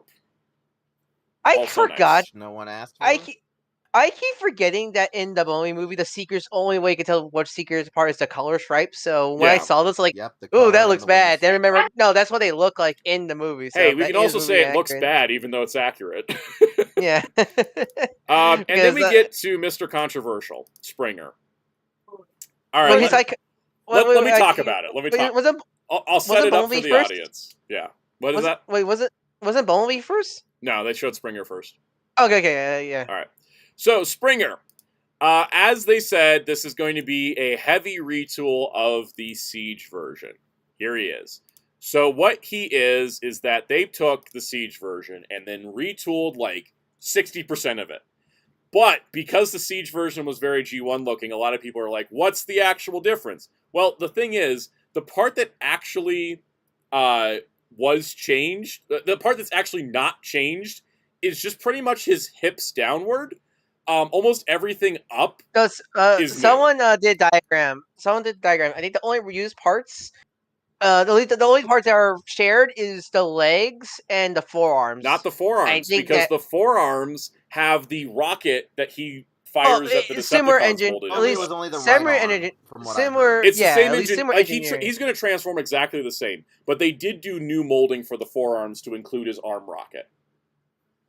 I forgot. Nice. No one asked. I keep forgetting that in the Bumblebee movie, the Seeker's only way you can tell which Seeker's part is the color stripe. So when I saw this, like, ooh, that looks bad. Then remember, no, that's what they look like in the movie. So hey, we can also say it looks bad, even though it's accurate. Yeah. And then we get to Mr. Controversial, Springer. All right. Let me talk about it. Let me talk. I'll set it up for the audience. Yeah. What is that? Wait, wasn't Bumblebee first? No, they showed Springer first. Okay, yeah. All right. So, Springer. As they said, this is going to be a heavy retool of the Siege version. Here he is. So, what he is that they took the Siege version and then retooled like 60% of it. But because the Siege version was very G1 looking, a lot of people are like, what's the actual difference? Well, the thing is, the part that actually was changed, the part that's actually not changed, is just pretty much his hips downward. Almost everything up is someone did diagram. Someone did diagram. I think the only reused parts, the only parts that are shared is the legs and the forearms. Not the forearms, because the forearms have the rocket that he fires at the Decepticons engine. molded. At least it was only the similar right engine. It's the same engine. Like he's going to transform exactly the same, but they did do new molding for the forearms to include his arm rocket.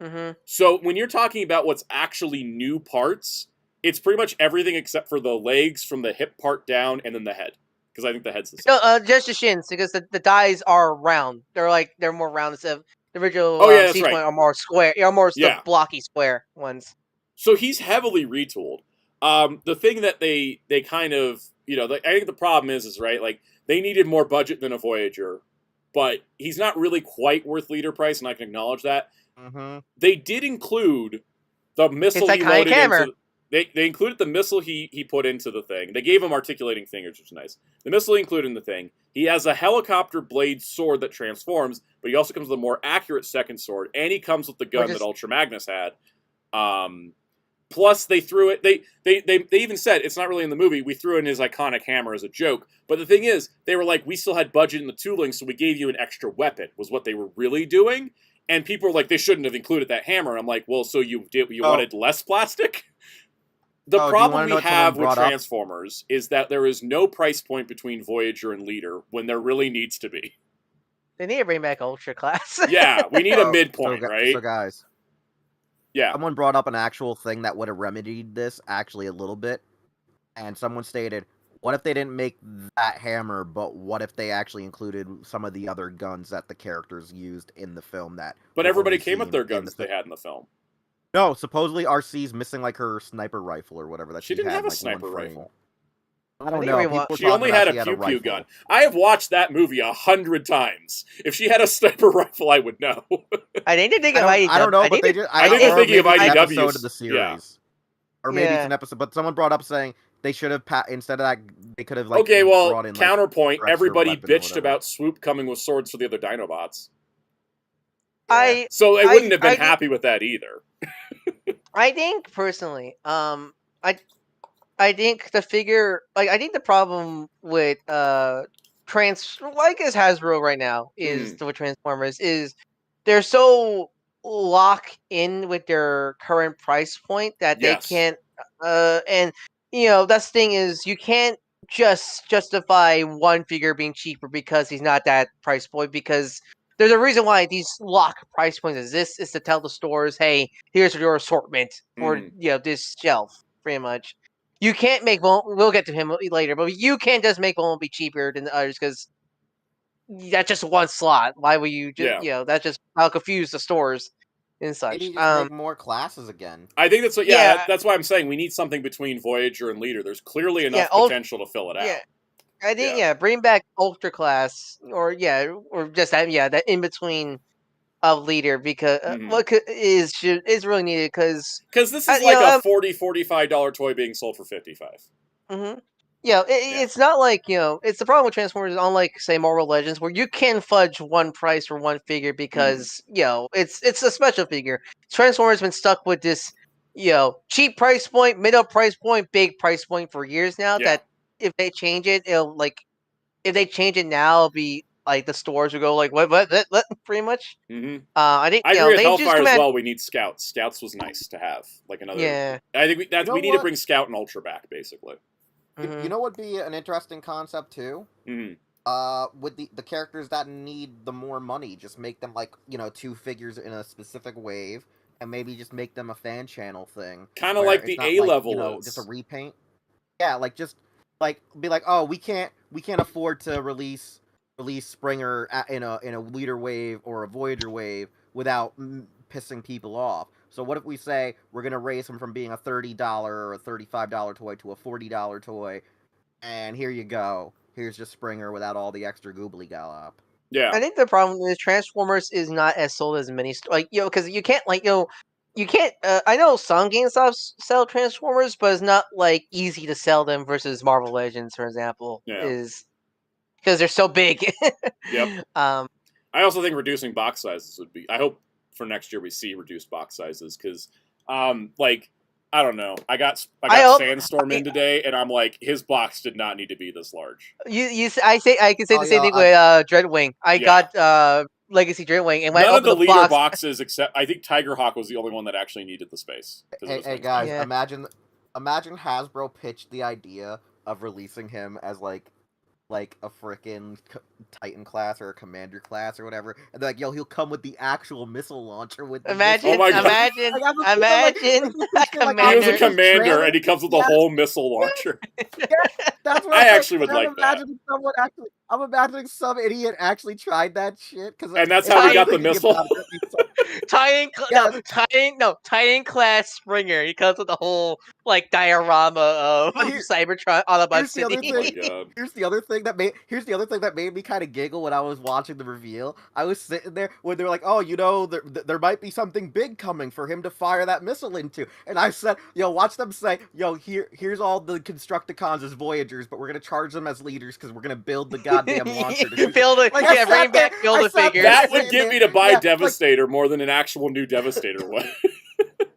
Mm-hmm. So when you're talking about what's actually new parts, it's pretty much everything except for the legs from the hip part down and then the head. Because I think the head's the same. No, just the shins, because the dies are round. They're more round instead of the original Siege one are more square. More the blocky square ones. So he's heavily retooled. The thing that they kind of, I think the problem is right, like they needed more budget than a Voyager, but he's not really quite worth leader price, and I can acknowledge that. Mm-hmm. They did include the missile he loaded into. They included the missile he put into the thing. They gave him articulating fingers, which is nice. The missile he included in the thing. He has a helicopter blade sword that transforms, but he also comes with a more accurate second sword, and he comes with the gun that Ultra Magnus had. Plus, they threw it. They even said it's not really in the movie. We threw in his iconic hammer as a joke. But the thing is, they were like, we still had budget in the tooling, so we gave you an extra weapon. Was what they were really doing. And people were like, they shouldn't have included that hammer. And I'm like, well, so you wanted less plastic? The problem we have with brought up? Transformers is that there is no price point between Voyager and Leader when there really needs to be. They need to bring back Ultra Class. Yeah, we need a midpoint, right? So guys, yeah, someone brought up an actual thing that would have remedied this actually a little bit, and someone stated, what if they didn't make that hammer, but what if they actually included some of the other guns that the characters used in the film that... But everybody came with their guns they had in the film. No, supposedly RC's missing like her sniper rifle or whatever that she didn't had, have a like, sniper rifle. I don't know. She only had a pew-pew gun. I have watched that movie 100 times. If she had a sniper rifle, I would know. I think they're thinking of IDW. I don't know, but they just... I think they're thinking of IDW. Episode of the series. Yeah. Or maybe it's an episode, but someone brought up saying they should have, instead of that, they could have, like... Okay, well, brought in, counterpoint, everybody bitched about Swoop coming with swords for the other Dinobots. Yeah. So they wouldn't have been happy with that either. I think personally, I think the figure, like, I think the problem with like as Hasbro right now is with Transformers is they're so locked in with their current price point that they can't. And that's the thing is you can't just justify one figure being cheaper because he's not that price point, because there's a reason why these lock price points exist, is to tell the stores, hey, here's your assortment for this shelf, pretty much. You can't make we'll get to him later, but you can't just make one be cheaper than the others because that's just one slot. Why would you just that's just how confuse the stores and such. Maybe just make more classes again. I think that's what that's why I'm saying we need something between Voyager and Leader. There's clearly enough potential to fill it out. I think bring back Ultra Class or just that in between of Leader, because what is really needed because this is like a $40-$45 toy being sold for $55. It's not like it's the problem with Transformers, unlike say Marvel Legends, where you can fudge one price for one figure because it's a special figure. Transformers been stuck with this cheap price point, middle price point, big price point for years now. That if they change it, if they change it now, it'll be like the stores will go like what pretty much. I think I agree with Hellfire as well. We need Scouts. Scouts was nice to have, like another. I think we need to bring Scout and Ultra back, basically. You know what would be an interesting concept too? With the characters that need the more money, just make them like two figures in a specific wave, and maybe just make them a fan channel thing. Kind of like the A level is just a repaint. Yeah, like just like be like, oh, we can't afford to release Springer in a Leader wave or a Voyager wave without pissing people off. So what if we say we're gonna raise him from being a $30 or a $35 toy to a $40 toy, and here you go. Here's just Springer without all the extra goobly gallop. Yeah, I think the problem is Transformers is not as sold as many because you can't you can't. I know some GameStop sell Transformers, but it's not like easy to sell them versus Marvel Legends, for example. Is because they're so big. Yep. I also think reducing box sizes would be. I hope for next year we see reduced box sizes because, I don't know. I got Sandstorm in today, and I'm like, his box did not need to be this large. I can say the same thing with Dreadwing. I got Legacy Dreadwing, and when none I of the the Leader box, boxes except I think Tigerhawk was the only one that actually needed the space. Hey guys, imagine Hasbro pitched the idea of releasing him as like a frickin' Titan class or a Commander class or whatever, and they're like, yo, he'll come with the actual missile launcher with the imagine. He was a Commander, and he comes with the whole missile launcher. That's what I actually would like that. I'm imagining some idiot actually tried that shit, and that's how we got the missile. Titan class Springer. He comes with the whole diorama of Cybertron Autobot City. Here's the other thing that made me kind of giggle when I was watching the reveal. I was sitting there when they were like, "Oh, there might be something big coming for him to fire that missile into," and I said, "Yo, watch them say, yo, here's all the Constructicons as Voyagers, but we're gonna charge them as Leaders because we're gonna build the goddamn launcher." Bring back build a figure. That would get me to buy Devastator more than an actual new Devastator would.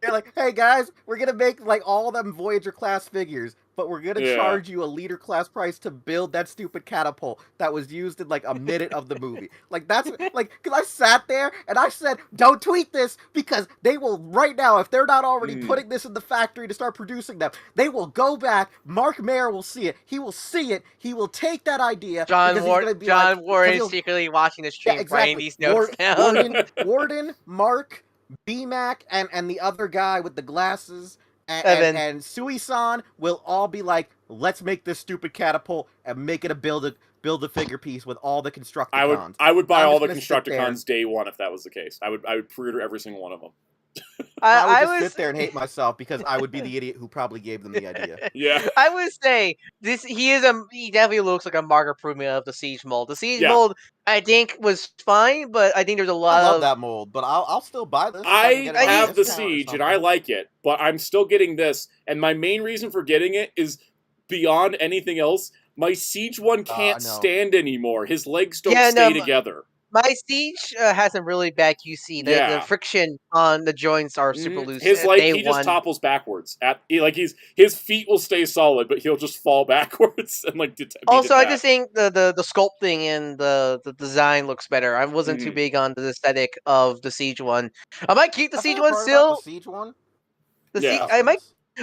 They're like, hey guys, we're gonna make all them Voyager class figures, but we're gonna charge you a leader class price to build that stupid catapult that was used in like a minute of the movie. Like that's like, because I sat there and I said, don't tweet this because they will right now, if they're not already putting this in the factory to start producing them, they will go back. Mark Mayer will see it. He will see it. He will take that idea. John Warren secretly watching the stream, writing these notes down. Warden, Mark, B-Mac, and the other guy with the glasses, and Sui-san will all be like, let's make this stupid catapult and make it a build-a-figure piece with all the Constructicons. I would buy all the Constructicons day one if that was the case. I would pre-order every single one of them. I would just sit there and hate myself because I would be the idiot who probably gave them the idea. Yeah, I would say he definitely looks like a mark improvement of the Siege mold. The Siege mold, I think, was fine, but I think there's a lot I love that mold, but I'll still buy this. I have the Siege and I like it, but I'm still getting this, and my main reason for getting it is beyond anything else. My Siege one can't stand anymore. His legs don't stay together. My Siege has some really bad QC. The friction on the joints are super loose. He just topples backwards. His feet will stay solid, but he'll just fall backwards and like. Also, I just think the sculpting and the design looks better. I wasn't too big on the aesthetic of the Siege one. I might keep the Siege one still. The Siege one.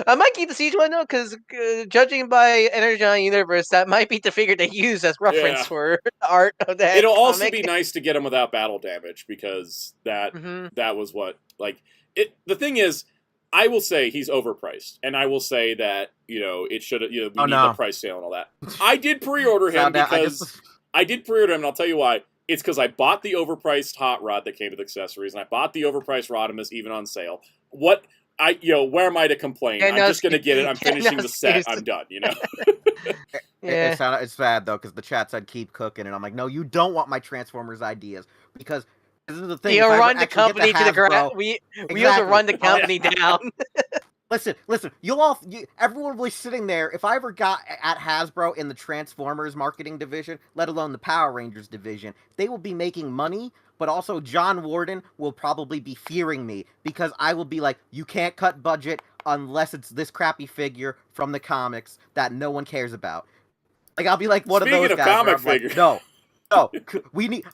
I might keep the Siege one though, because judging by Energon Universe, that might be the figure they use as reference for the art of that. It'll also be nice to get him without battle damage, because that was what the thing is. I will say he's overpriced, and I will say that it should we need the price sale and all that. I did pre-order him I did pre-order him, and I'll tell you why. It's because I bought the overpriced Hot Rod that came with accessories, and I bought the overpriced Rodimus even on sale. Where am I to complain? I'm just gonna get it. I'm finishing the set. I'm done. It's bad though, because the chat said keep cooking, and I'm like, no, you don't want my Transformers ideas, because this is the thing. You'll run the company to the ground. We have to run the company down. Listen. Everyone will be sitting there. If I ever got at Hasbro in the Transformers marketing division, let alone the Power Rangers division, they will be making money. But also, John Warden will probably be fearing me, because I will be like, you can't cut budget unless it's this crappy figure from the comics that no one cares about. Like, I'll be like one of those guys. Comic figures. Like, no,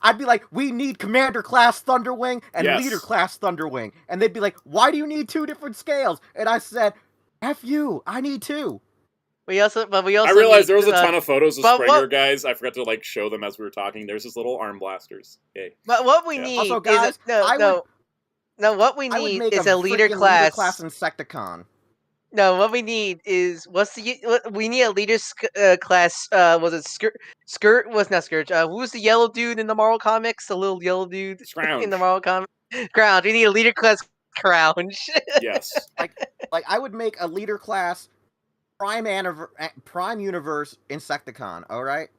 I'd be like, we need Commander Class Thunderwing and Leader Class Thunderwing. And they'd be like, why do you need 2 different scales? And I said, F you, I need 2. I realized there was a ton of photos of Springer guys. I forgot to show them as we were talking. There's his little arm blasters. Yay. But what we need also, guys, is what we need is a leader class Insecticon. No, what we need is we need a leader class. Was it Skirt? Was not Skirt. Who's the yellow dude in the Marvel comics? The little yellow dude in the Marvel comics. Scrounge. We need a leader class Scrounge. Yes. Like I would make a leader class Prime Universe Insecticon, alright?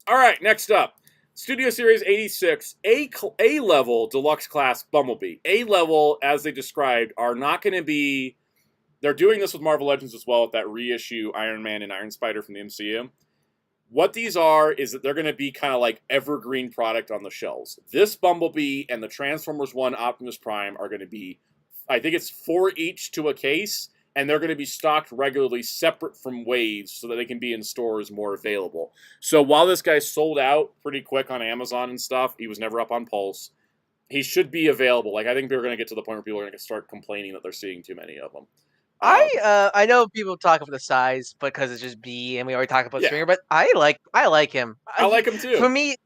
Alright, next up. Studio Series 86, A-level Deluxe Class Bumblebee. A-level, as they described, are not going to be... They're doing this with Marvel Legends as well, with that reissue Iron Man and Iron Spider from the MCU. What these are is that they're going to be kind of like evergreen product on the shelves. This Bumblebee and the Transformers 1 Optimus Prime are going to be, I think it's 4 each to a case, and they're going to be stocked regularly, separate from waves, so that they can be in stores more available. So while this guy sold out pretty quick on Amazon and stuff, he was never up on Pulse, he should be available. I think they're going to get to the point where people are going to start complaining that they're seeing too many of them. I know people talk about the size because it's just B, and we already talked about Springer, but I like him. I like him too. For me,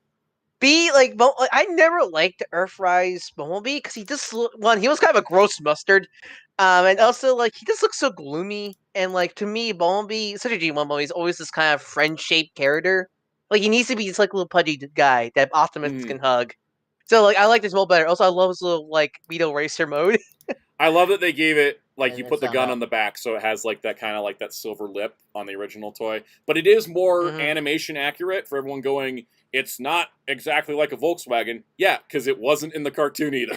B, I never liked the Earthrise Bumblebee because he was kind of a gross mustard. And also, he just looks so gloomy. And, to me, Bumblebee, such a G1 Bumblebee, is always this kind of friend-shaped character. He needs to be this, little pudgy guy that Optimus can hug. So, I like this mold better. Also, I love his little, Beetle Racer mode. I love that they gave it, you put the gun on the back, so it has, that kind of, that silver lip on the original toy. But it is more animation accurate for everyone going... It's not exactly like a Volkswagen. Yeah, because it wasn't in the cartoon either.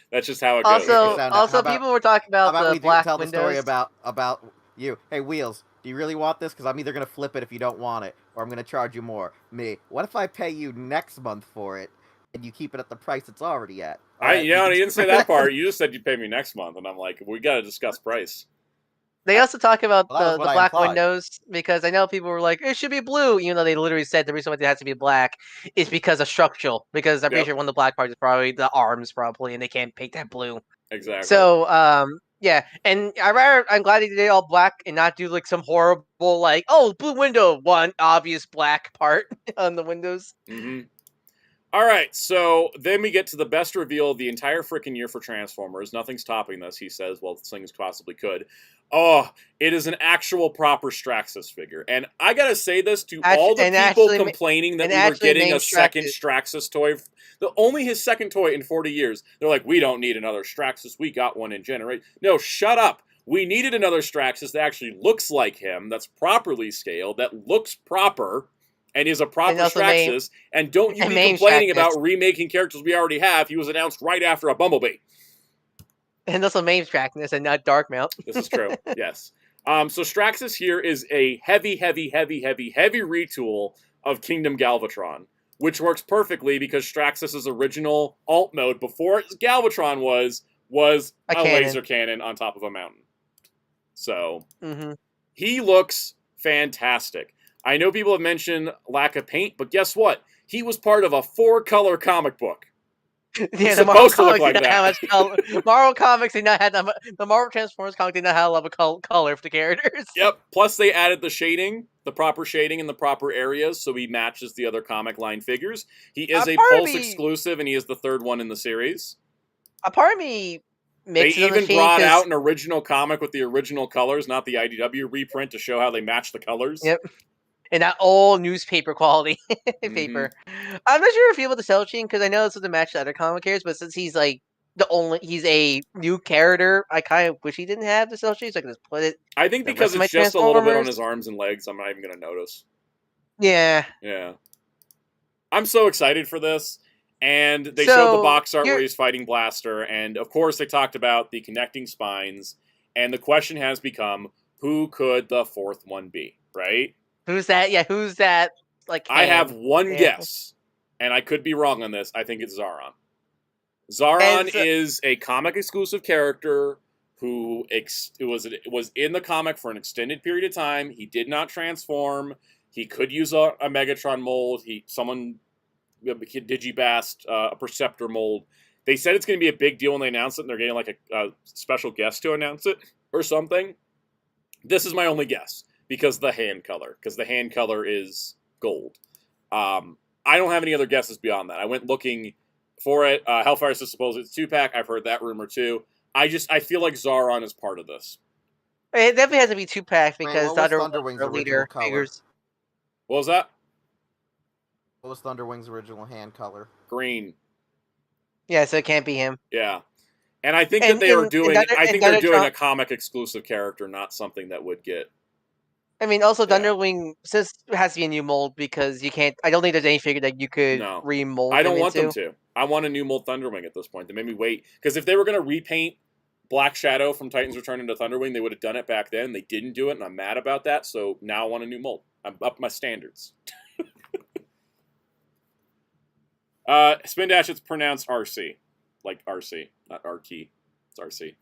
That's just how it goes. Also, people were talking about the black tell windows. The story about you. Hey, Wheels, do you really want this? Because I'm either going to flip it if you don't want it, or I'm going to charge you more. Me, what if I pay you next month for it, and you keep it at the price it's already at? You didn't say that part. You just said you'd pay me next month, and I'm like, we got to discuss price. They also talk about Well, that was the what I black implied. windows because I know people were like, it should be blue, even though they literally said the reason why it has to be black is because of structural. Because I'm pretty sure one of the black parts is probably the arms, probably, and they can't paint that blue. Exactly. So, yeah, and I'm glad they did it all black and not do like some horrible like, oh, blue window, one obvious black part on the windows. Mm-hmm. All right, so then we get to the best reveal of the entire freaking year for Transformers. Nothing's topping this, he says. Well, things possibly could. Oh, it is an actual proper Straxus figure. And I gotta say this to all the people complaining that we were getting a second Straxus toy. Only his second toy in 40 years. They're like, we don't need another Straxus. We got one in Generate. No, shut up. We needed another Straxus that actually looks like him, that's properly scaled, that looks proper, and is a proper Straxus, and don't you be complaining about remaking characters we already have. He was announced right after a Bumblebee. And also main Straxus and not Dark Mount. This is true, yes. So Straxus here is a heavy retool of Kingdom Galvatron, which works perfectly because Straxus' original alt mode before Galvatron was a laser cannon on top of a mountain. So, he looks fantastic. I know people have mentioned lack of paint, but guess what? He was part of a 4-color comic book. Yeah, the Marvel comics did not have much color. Marvel comics did not have the Marvel Transformers comic did not have a lot of color for the characters. Yep. Plus, they added the shading, the proper shading in the proper areas, so he matches the other comic line figures. He is a Pulse exclusive, and he is the third one in the series. A part of me. They even brought out an original comic with the original colors, not the IDW reprint, to show how they match the colors. Yep. And that old newspaper quality paper. I'm not sure if you're able to sell chain because I know this doesn't match the other comic characters, but since he's like he's a new character, I kind of wish he didn't have the cell chain, so I can just put it. I think because it's just a little bit on his arms and legs, I'm not even going to notice. Yeah. Yeah. I'm so excited for this. And they showed the box art where he's fighting Blaster, and of course they talked about the connecting spines, and the question has become, who could the fourth one be, right? Who's that? Yeah, who's that? Like, I have one guess, and I could be wrong on this. I think it's Zaron. Zaron is a comic exclusive character who was in the comic for an extended period of time. He did not transform. He could use a Megatron mold. Digibast, a Perceptor mold. They said it's going to be a big deal when they announce it, and they're getting like a special guest to announce it or something. This is my only guess because the hand color is gold. I don't have any other guesses beyond that. I went looking for it. Hellfire says suppose it's 2-pack. I've heard that rumor too. I feel like Zaron is part of this. It definitely has to be 2-pack because Thunderwing's leader figures. What was that? What was Thunderwing's original hand color? Green. Yeah, so it can't be him. Yeah. And I think that they are doing they're doing a comic exclusive character, not something that would get. I mean, also Thunderwing says it has to be a new mold because you can't. I don't think there's any figure that you could remold. I don't want them to. I want a new mold Thunderwing at this point. They made me wait because if they were going to repaint Black Shadow from Titans Return into Thunderwing, they would have done it back then. They didn't do it, and I'm mad about that. So now I want a new mold. I'm up my standards. Spin Dash, it's pronounced RC. Like RC, not RT. It's RC.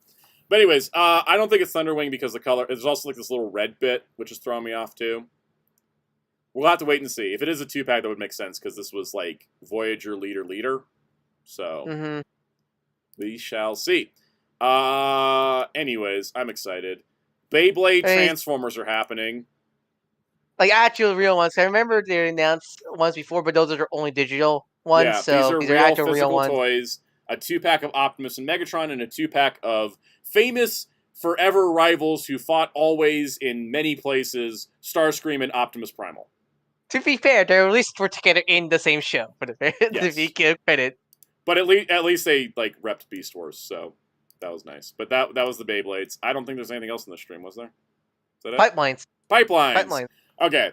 But anyways, I don't think it's Thunderwing because the color... There's also like this little red bit, which is throwing me off too. We'll have to wait and see. If it is a 2-pack, that would make sense because this was like Voyager Leader. So, we shall see. Anyways, I'm excited. Beyblade Transformers are happening. Like actual real ones. I remember they announced ones before, but those are only digital ones. Yeah, so these are real physical toys. A 2-pack of Optimus and Megatron, and a 2-pack of famous forever rivals who fought always in many places, Starscream and Optimus Primal. To be fair, they're at least together in the same show. To be credit. But at least they like repped Beast Wars, so that was nice. But that was the Beyblades. I don't think there's anything else in the stream, was there? Is that it? Pipelines. Okay.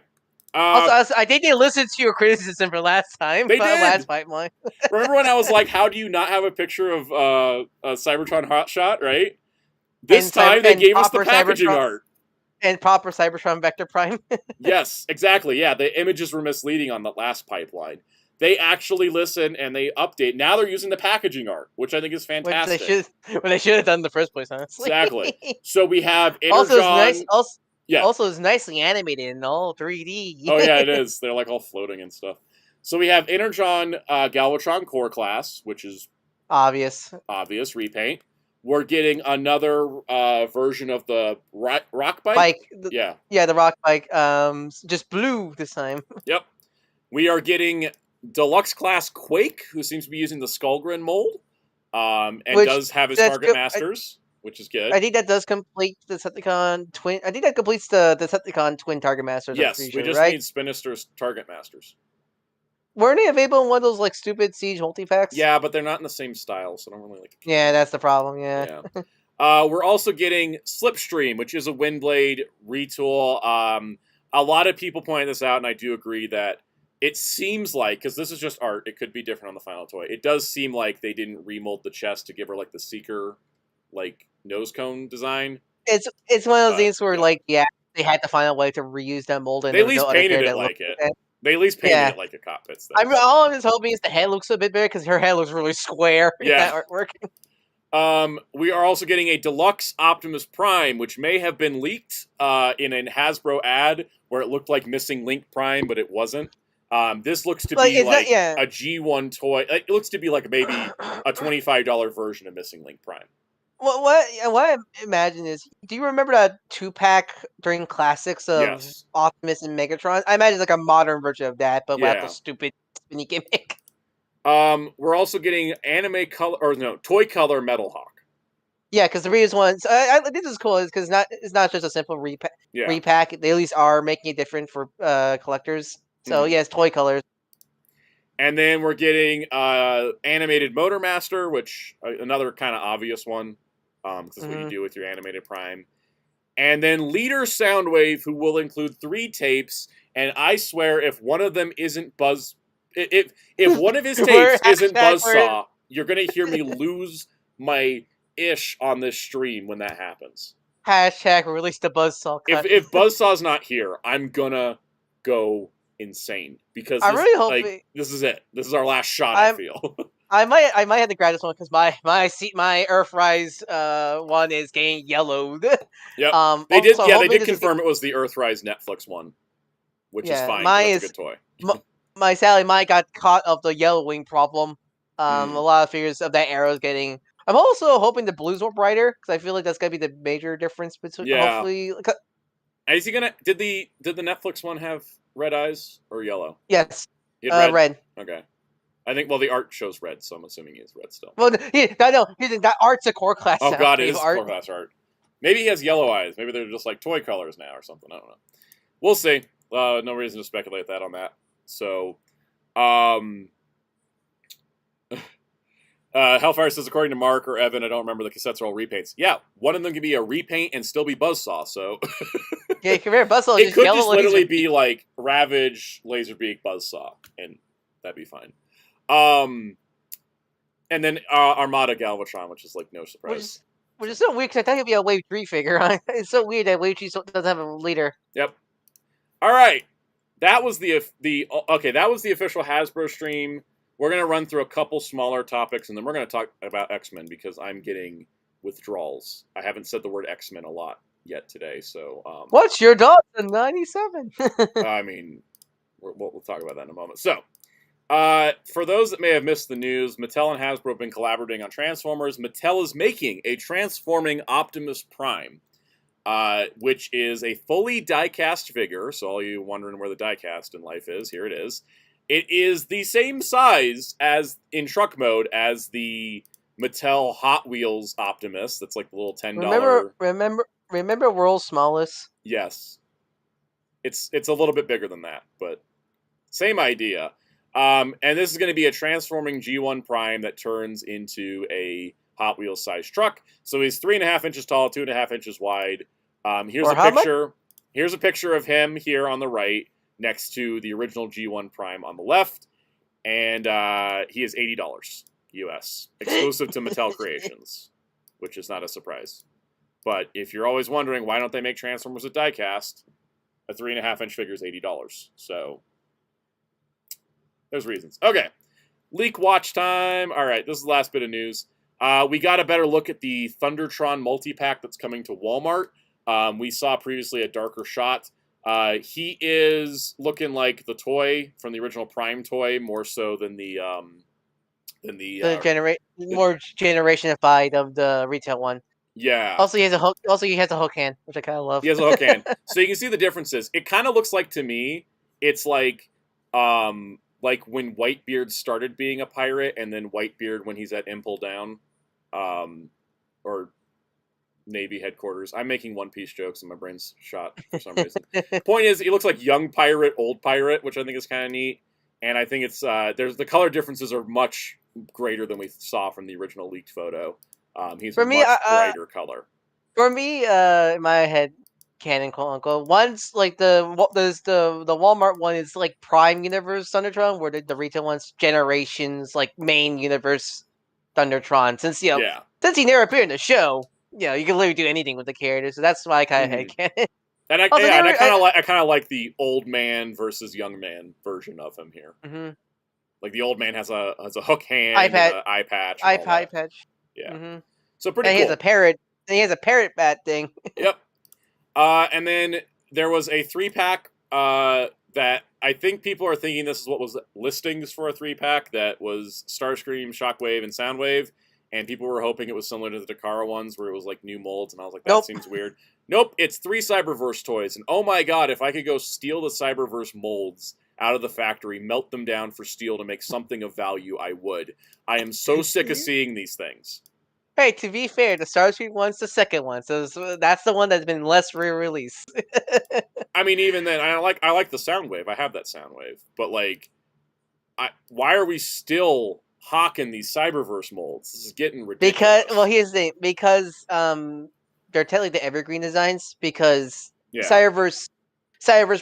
Also, I think they listened to your criticism for last time. They did. Last pipeline. Remember when I was like, "How do you not have a picture of a Cybertron hotshot?" Right. This time they gave us the packaging art and proper Cybertron Vector Prime. Yes, exactly. Yeah, the images were misleading on the last pipeline. they actually listen and they update. Now they're using the packaging art, which I think is fantastic. When they should have done in the first place, honestly. Exactly. So we have Energon. Also, it's nice. Yeah. Also, it's nicely animated in all 3D. Oh yeah, it is. They're like all floating and stuff. So we have Energon Galvatron Core Class, which is obvious repaint. We're getting another version of the rock bike. Yeah, the rock bike. Just blue this time. Yep. We are getting Deluxe Class Quake, who seems to be using the Skullgrin mold, and does have his target masters, which is good. I think that does complete the Decepticon twin. I think that completes the Decepticon twin target masters. Yes, we just need Spinister's target masters. Weren't they available in one of those like stupid Siege multi-packs? Yeah, but they're not in the same style, so I don't really like. Yeah, that's the problem. Yeah. We're also getting Slipstream, which is a Windblade retool. A lot of people point this out, and I do agree that it seems like, because this is just art, it could be different on the final toy. It does seem like they didn't remold the chest to give her like the Seeker, like nose cone design. It's one of those things where they had to find a way to reuse that mold, and they at least painted it like it. They at least painted it like a cockpit. All I'm just hoping is the head looks a bit better because her head looks really square in that artwork. We are also getting a deluxe Optimus Prime, which may have been leaked in an Hasbro ad where it looked like Missing Link Prime, but it wasn't. This looks to be like a G1 toy. It looks to be like maybe a $25 version of Missing Link Prime. Well, what I imagine is, do you remember that 2-pack during Classics of Optimus and Megatron? I imagine like a modern version of that, but without the stupid spinny gimmick. We're also getting toy color Metal Hawk. Yeah, because the reason one, this is cool, is because it's not just a simple repack. They at least are making it different for collectors. So yes, toy colors. And then we're getting animated Motormaster, which another kind of obvious one, because that's what you do with your animated Prime. And then Leader Soundwave, who will include 3 tapes. And I swear, if one of them isn't if one of his tapes isn't Buzzsaw, you're gonna hear me lose my ish on this stream when that happens. # release the Buzzsaw cut. If Buzzsaw's not here, I'm gonna go insane because I really hope this is it. This is our last shot. I feel. I might have to grab this one because my Earthrise one is getting yellowed. Yep. They did confirm it was the Earthrise Netflix one, which is fine. That's a good toy. My Sally Mike got caught of the yellowing problem. A lot of figures of that arrow is getting. I'm also hoping the blues were brighter because I feel like that's gonna be the major difference between. Yeah. Hopefully, is he gonna? Did the Netflix one have red eyes or yellow? Yes. Red. Okay. I think the art shows red, so I'm assuming he is red still. Well, that art's a core class. Oh god, it is core class art. Maybe he has yellow eyes. Maybe they're just like toy colors now or something. I don't know. We'll see. No reason to speculate that on that. So, Hellfire says, according to Mark or Evan, I don't remember, the cassettes are all repaints. Yeah, one of them could be a repaint and still be Buzzsaw, so... Yeah, Buzzsaw it could just literally be like Ravage, Laserbeak, Buzzsaw, and that'd be fine. And then Armada Galvatron, which is like no surprise. Which is so weird, because I thought it'd be a Wave 3 figure. It's so weird that Wave 3 doesn't have a leader. Yep. Alright. That was the official Hasbro stream. We're going to run through a couple smaller topics, and then we're going to talk about X-Men, because I'm getting withdrawals. I haven't said the word X-Men a lot yet today, so... What's your dog? The 97? I mean, we'll talk about that in a moment. So, for those that may have missed the news, Mattel and Hasbro have been collaborating on Transformers. Mattel is making a transforming Optimus Prime, which is a fully die-cast figure, so all you wondering where the die-cast in life is, here it is. It is the same size as in truck mode as the Mattel Hot Wheels Optimus. That's like the little $10. Remember World's Smallest? Yes. It's a little bit bigger than that, but same idea. And this is going to be a transforming G1 Prime that turns into a Hot Wheels sized truck. So he's 3.5 inches tall, 2.5 inches wide. Here's a picture. Here's a picture of him here on the right, next to the original G1 Prime on the left, and he is $80 US, exclusive to Mattel Creations, which is not a surprise. But if you're always wondering why don't they make Transformers with diecast, a 3.5 inch figure is $80. So There's reasons. Okay. Leak watch time. All right, this is the last bit of news. We got a better look at the Thundertron multi-pack that's coming to Walmart. We saw previously a darker shot. He is looking like the toy from the original Prime toy, more so than the more generationified of the retail one. Yeah. Also, he has a hook. Also, he has a hook hand, which I kind of love. He has a hook hand, so you can see the differences. It kind of looks like to me, it's like when Whitebeard started being a pirate, and then Whitebeard when he's at Impel Down, or Navy headquarters. I'm making One Piece jokes, and my brain's shot for some reason. Point is, he looks like young pirate, old pirate, which I think is kind of neat. And I think it's there's the color differences are much greater than we saw from the original leaked photo. He's a much brighter color. For me, in my head, canon quote unquote. One's like the Walmart one is like Prime Universe Thundertron, where the retail one's Generations like main universe Thundertron. Since since he never appeared in the show, you can literally do anything with the character. So that's why I kind of head canon. And I kind of like the old man versus young man version of him here. Mm-hmm. Like the old man has a hook hand, and an eye patch, eye patch. Yeah. Mm-hmm. So pretty cool. He has a parrot. And he has a parrot bat thing. Yep. And then there was a 3-pack that I think people are thinking this is what was listings for a 3-pack that was Starscream, Shockwave, and Soundwave. And people were hoping it was similar to the Takara ones where it was like new molds. And I was like, that seems weird. Nope, it's 3 Cyberverse toys. And oh my god, if I could go steal the Cyberverse molds out of the factory, melt them down for steel to make something of value, I would. I am so sick of seeing these things. Hey, to be fair, the Starscream one's the second one, so that's the one that's been less re-released. I mean, even then, I like the Soundwave. I have that Soundwave, but like, why are we still hawking these Cyberverse molds? This is getting ridiculous. Here's the thing. Because they're technically the Evergreen designs. Because Cyberverse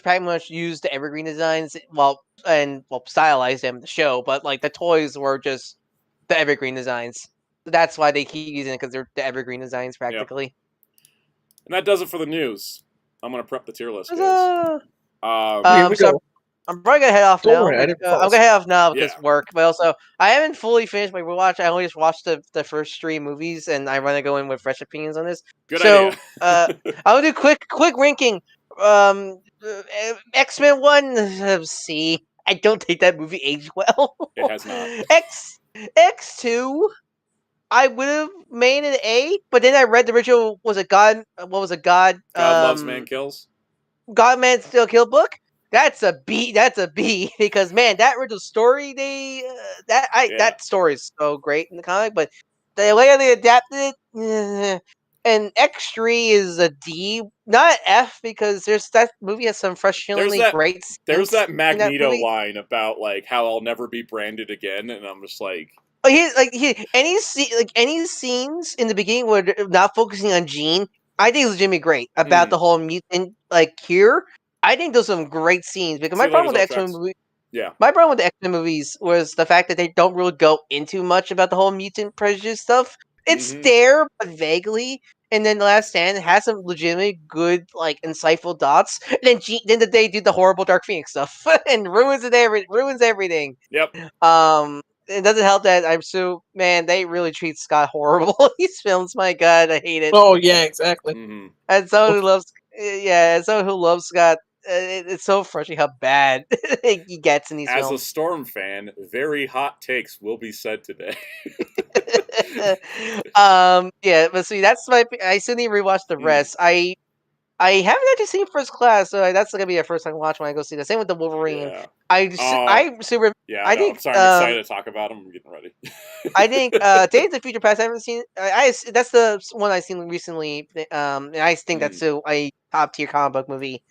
pretty much used the Evergreen designs, stylized them in the show, but like the toys were just the Evergreen designs. That's why they keep using it, because they're the Evergreen designs practically. Yep. And that does it for the news. I'm gonna prep the tier list, guys. Here we go. I'm probably gonna head off now. I'm gonna head off now because work. But also, I haven't fully finished my rewatch. I only just watched the first 3 movies, and I want to go in with fresh opinions on this. Good idea. I'll do quick ranking. X-Men 1, C. I don't think that movie aged well. It has not. X2. I would have made an A, but then I read the original. God Loves Man Kills. God Man Still Kill book. That's a B. That's a B because man, that original story that story is so great in the comic, but the way they adapted it, and X3 is a D, not F, because that movie has some frustratingly great scenes. There's that Magneto line about like how I'll never be branded again, and I'm just like. Any scenes in the beginning where they're not focusing on Jean, I think it was legitimately great about the whole mutant cure. I think those are some great scenes because my problem with the X-Men movie, my problem with the X-Men movies was the fact that they don't really go into much about the whole mutant prejudice stuff. It's there, but vaguely. And then The Last Stand has some legitimately good, insightful dots. And then they do the horrible Dark Phoenix stuff and ruins everything. Yep. It doesn't help that they really treat Scott horrible. These films, my god, I hate it. Oh yeah, exactly. As someone who loves Scott, it's so frustrating how bad he gets in these films. As a Storm fan, very hot takes will be said today. But see, that's I still need to rewatch the rest. I haven't actually seen First Class, so that's gonna be a first time watch when I go see that. Same with the Wolverine. Yeah. I'm sorry, I'm excited to talk about them. I'm getting ready. I think Days of the Future Past. I haven't seen. That's the one I've seen recently. And I think that's still a top tier comic book movie.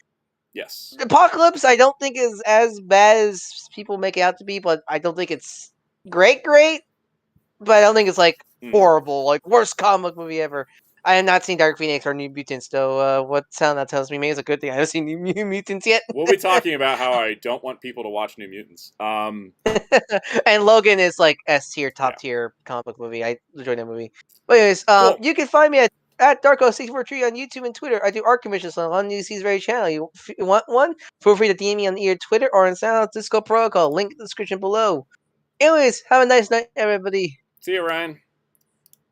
Yes. Apocalypse, I don't think is as bad as people make it out to be, but I don't think it's great. But I don't think it's horrible, worst comic book movie ever. I have not seen Dark Phoenix or New Mutants, though. What sound that tells me maybe it's a good thing I haven't seen New Mutants yet. We'll be talking about how I don't want people to watch New Mutants. And Logan is S tier, top tier comic book movie. I enjoyed that movie. But anyways, cool. You can find me at at Darko643 on YouTube and Twitter. I do art commissions on UC's very channel. If you want one, feel free to DM me on either Twitter or on Soundout Disco Protocol. Link in the description below. Anyways, have a nice night, everybody. See you, Ryan.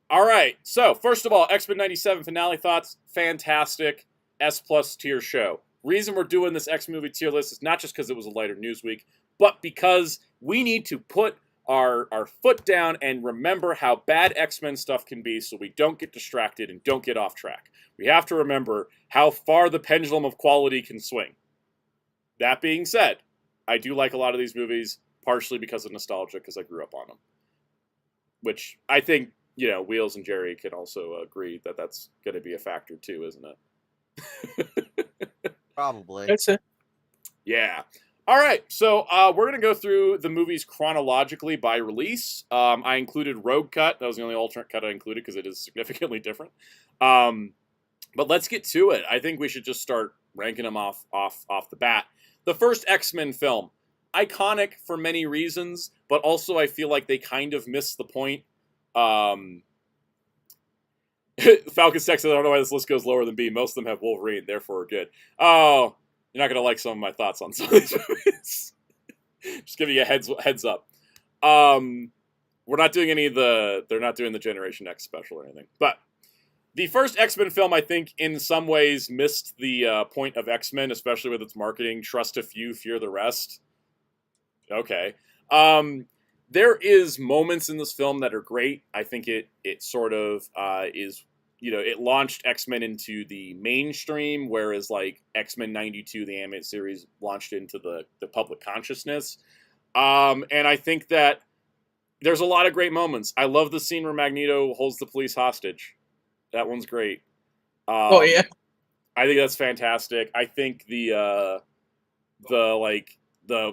All right, so first of all, X-Men 97 finale thoughts, fantastic, S+ tier show. Reason we're doing this X-movie tier list is not just because it was a lighter news week, but because we need to put our foot down and remember how bad X-Men stuff can be so we don't get distracted and don't get off track. We have to remember how far the pendulum of quality can swing. That being said, I do like a lot of these movies, partially because of nostalgia, because I grew up on them. Which I think, Wheels and Jerry can also agree that that's going to be a factor too, isn't it? Probably. That's it. Yeah. All right, so we're going to go through the movies chronologically by release. I included Rogue Cut. That was the only alternate cut I included because it is significantly different. But let's get to it. I think we should just start ranking them off the bat. The first X-Men film. Iconic for many reasons, but also I feel like they kind of missed the point. Falcon Tech says, I don't know why this list goes lower than B. Most of them have Wolverine, therefore we're good. Oh, you're not going to like some of my thoughts on some of these movies. Just giving you a heads up. We're not doing they're not doing the Generation X special or anything. But the first X-Men film, I think, in some ways missed the point of X-Men, especially with its marketing. Trust a few, fear the rest. Okay. There is moments in this film that are great. I think it sort of is, it launched X-Men into the mainstream, whereas like X-Men 92, the animated series, launched into the public consciousness. And I think that there's a lot of great moments. I love the scene where Magneto holds the police hostage. That one's great. Oh yeah. I think that's fantastic. I think the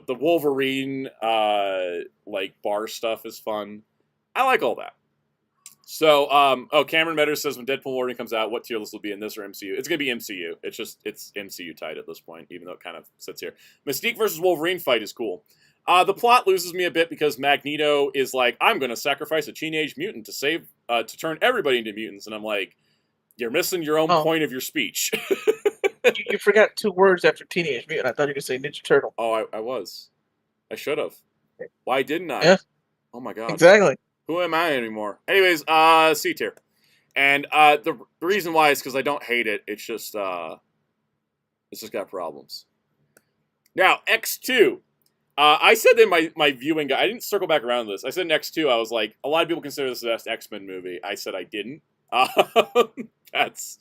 Wolverine bar stuff is fun. I like all that. So, Cameron Meadows says when Deadpool Wolverine comes out, what tier list will be in this or MCU? It's going to be MCU. It's MCU tight at this point, even though it kind of sits here. Mystique versus Wolverine fight is cool. The plot loses me a bit because Magneto is like, I'm going to sacrifice a teenage mutant to turn everybody into mutants. And I'm like, you're missing your own point of your speech. You forgot 2 words after teenage mutant. I thought you were going to say Ninja Turtle. Oh, I was. I should have. Why didn't I? Yeah. Oh my god. Exactly. Who am I anymore? Anyways, C tier. And the reason why is because I don't hate it. It's just got problems. Now, X2. I said in my viewing guide, I didn't circle back around to this. I said in X2, I was like, a lot of people consider this the best X-Men movie. I said I didn't. That's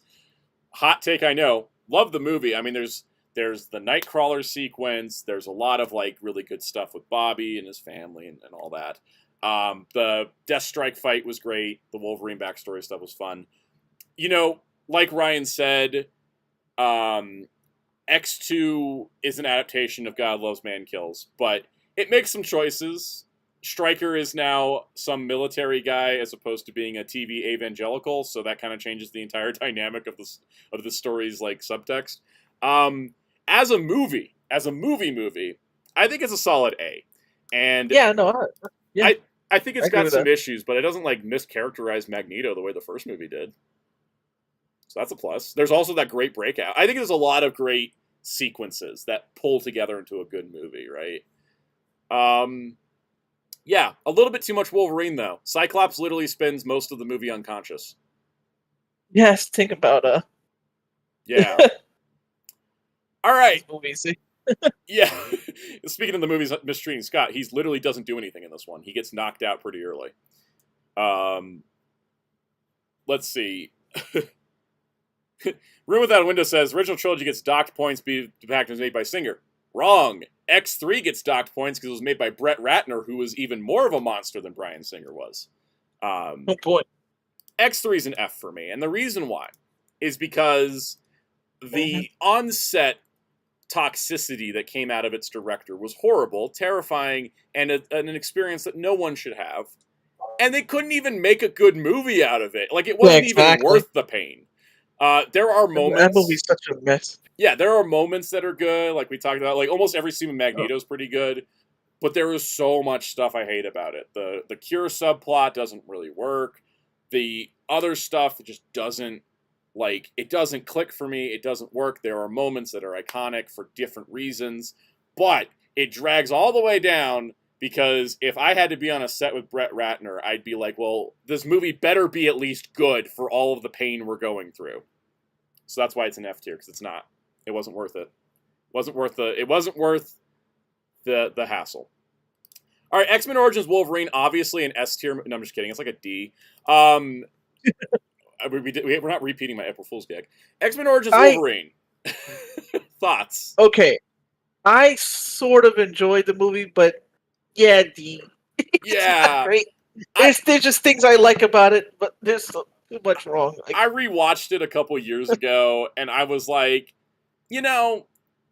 hot take, I know. Love the movie. I mean, there's the Nightcrawler sequence. There's a lot of like really good stuff with Bobby and his family and all that. The Deathstrike fight was great. The Wolverine backstory stuff was fun. Like Ryan said, X2 is an adaptation of God Loves Man Kills, but it makes some choices. Stryker is now some military guy as opposed to being a TV evangelical, so that kind of changes the entire dynamic of the story's like subtext. As a movie, I think it's a solid A. And yeah, no, I think it's got some issues, but it doesn't like mischaracterize Magneto the way the first movie did. So that's a plus. There's also that great breakout. I think there's a lot of great sequences that pull together into a good movie, right? Yeah, a little bit too much Wolverine, though. Cyclops literally spends most of the movie unconscious. Yes, think about Yeah. All right. Movies. Yeah. Speaking of the movies mistreating Scott, he literally doesn't do anything in this one. He gets knocked out pretty early. Let's see. Room Without a Window says, original trilogy gets docked points because the pack was made by Singer. Wrong. X3 gets docked points because it was made by Brett Ratner, who was even more of a monster than Bryan Singer was. Oh boy. X3 is an F for me. And the reason why is because the on-set toxicity that came out of its director was horrible, terrifying, and an experience that no one should have. And they couldn't even make a good movie out of it. Like, it wasn't even worth the pain. There are moments... That movie's such a mess. Yeah, there are moments that are good, like we talked about. Like, almost every scene with Magneto's pretty good. But there is so much stuff I hate about it. The Cure subplot doesn't really work. The other stuff just doesn't Like, it doesn't click for me. It doesn't work. There are moments that are iconic for different reasons, but it drags all the way down because if I had to be on a set with Brett Ratner, I'd be like, well, this movie better be at least good for all of the pain we're going through. So that's why it's an F tier, because it's not. It wasn't worth it. It wasn't worth the hassle. All right, X-Men Origins Wolverine, obviously an S tier. No, I'm just kidding. It's like a D. We're not repeating my April Fool's gag. X-Men Origins Wolverine. Thoughts? Okay. I sort of enjoyed the movie, but yeah, D. It's not great. There's just things I like about it, but there's too much wrong. Like, I rewatched it a couple years ago, and I was like, you know,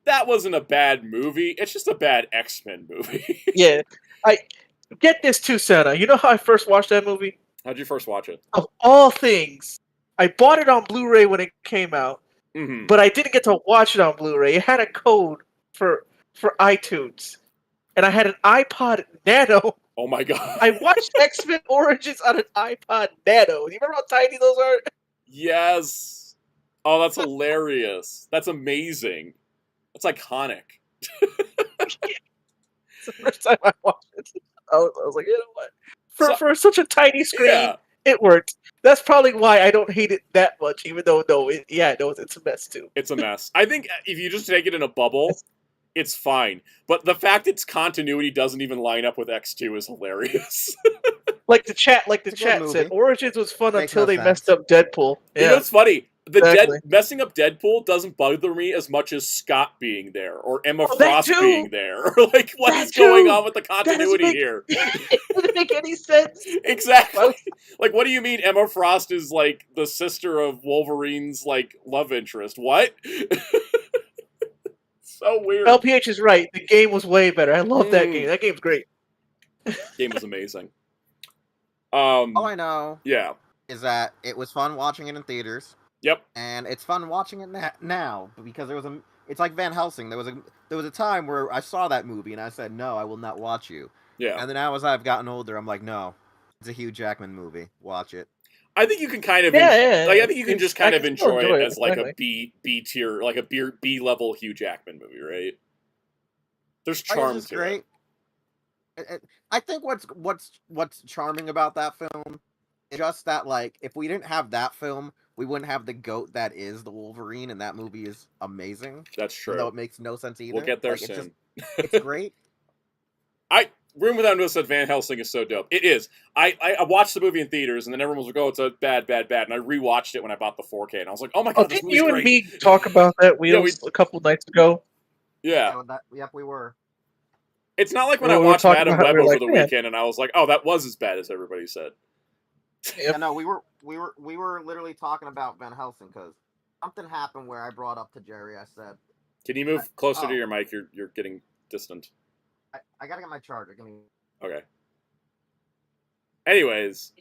that wasn't a bad movie. It's just a bad X-Men movie. Yeah. I get this too, Santa. You know how I first watched that movie? How'd you first watch it? Of all things, I bought it on Blu-ray when it came out, but I didn't get to watch it on Blu-ray. It had a code for iTunes, and I had an iPod Nano. Oh my god! I watched X-Men Origins on an iPod Nano. Do you remember how tiny those are? Yes. Oh, that's hilarious. That's amazing. That's iconic. It's the first time I watched it. I was like, you know what? For such a tiny screen, it worked. That's probably why I don't hate it that much, even though, it's a mess, too. It's a mess. I think if you just take it in a bubble, it's fine. But the fact its continuity doesn't even line up with X2 is hilarious. Like the chat said, Origins was fun until they messed up Deadpool. Yeah. You know what's funny? Messing up Deadpool doesn't bother me as much as Scott being there or Emma Frost being there. Like, what is going on with the continuity here? It doesn't make any sense. Exactly. Like, what do you mean Emma Frost is, like, the sister of Wolverine's, like, love interest? What? So weird. LPH is right. The game was way better. I love that game. That game's great. Game was amazing. All I know is that it was fun watching it in theaters. Yep. And it's fun watching it now because it's like Van Helsing. There was a time where I saw that movie and I said, no, I will not watch you. Yeah. And then now as I've gotten older, I'm like, no, it's a Hugh Jackman movie. Watch it. I think you can kind of I think you can just kind of enjoy it as like a B tier, like a B level Hugh Jackman movie, right? There's charm to great. I think what's charming about that film is just that, like, if we didn't have that film, we wouldn't have the goat that is the Wolverine, and that movie is amazing. That's true. Though it makes no sense either. We'll get there soon. It's great. Room Without Windows said Van Helsing is so dope. It is. I watched the movie in theaters, and then everyone was like, "Oh, it's a bad." And I rewatched it when I bought the 4K, and I was like, "Oh my god, this movie's great." Didn't you and me talk about that Wheels a couple nights ago? Yeah. Yep, we were. It's not like when I watched Madam Web over the weekend, and I was like, "Oh, that was as bad as everybody said." Yeah, no, we were literally talking about Van Helsing because something happened where I brought up to Jerry. I said, "Can you move closer to your mic? You're getting distant." I gotta get my charger. Give me. Okay. Anyways,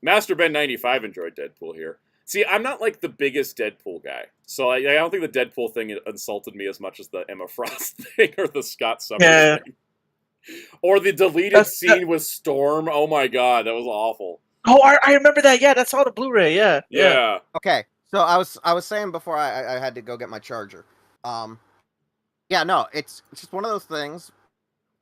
Master Ben 95 enjoyed Deadpool here. See, I'm not like the biggest Deadpool guy, so I don't think the Deadpool thing insulted me as much as the Emma Frost thing or the Scott Summers thing, or the deleted scene with Storm. Oh my god, that was awful. Oh, I remember that. Yeah, that's on the Blu-ray. Yeah. Okay, so I was saying before I had to go get my charger. Yeah, no, it's just one of those things.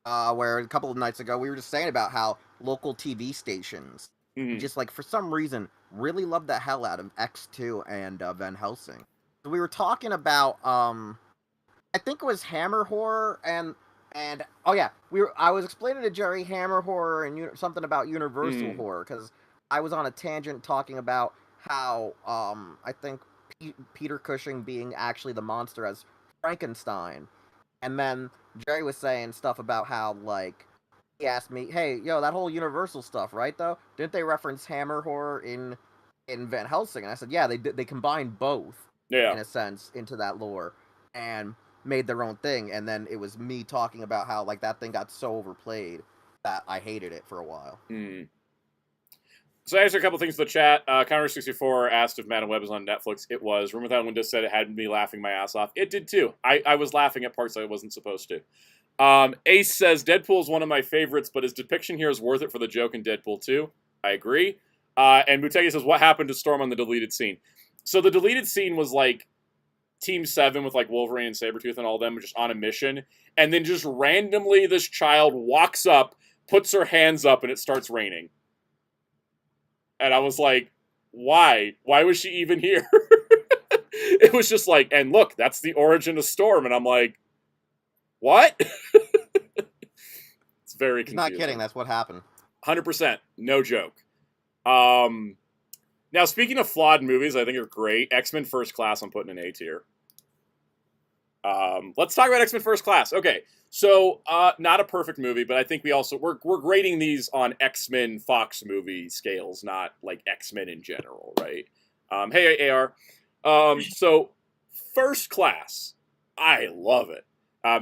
Where a couple of nights ago we were just saying about how local TV stations just, like, for some reason really love the hell out of X2 and Van Helsing. So we were talking about I think it was Hammer Horror and oh yeah, I was explaining to Jerry Hammer Horror and something about Universal Horror because I was on a tangent talking about how I think Peter Cushing being actually the monster as Frankenstein. And then Jerry was saying stuff about how, like, he asked me, hey, yo, that whole Universal stuff, right, though? Didn't they reference Hammer Horror in Van Helsing? And I said, yeah, they combined both, in a sense, into that lore, and made their own thing. And then it was me talking about how, like, that thing got so overplayed that I hated it for a while. So I answered a couple things in the chat. Counter64 asked if Madam Web is on Netflix. It was. Room Without Windows said it had me laughing my ass off. It did too. I was laughing at parts I wasn't supposed to. Ace says, Deadpool is one of my favorites, but his depiction here is worth it for the joke in Deadpool 2. I agree. And Mutegi says, what happened to Storm on the deleted scene? So the deleted scene was like Team 7 with like Wolverine and Sabretooth and all them just on a mission, and then just randomly this child walks up, puts her hands up, and it starts raining. And I was like, why? Why was she even here? It was just like, and look, that's the origin of Storm. And I'm like, what? It's very confusing. He's not kidding. That's what happened. 100%. No joke. Now, speaking of flawed movies, I think are great. X-Men First Class, I'm putting in A tier. Let's talk about X-Men First Class. Okay, so not a perfect movie, but I think we're grading these on X-Men Fox movie scales, not like X-Men in general, right? Hey, AR. So First Class, I love it.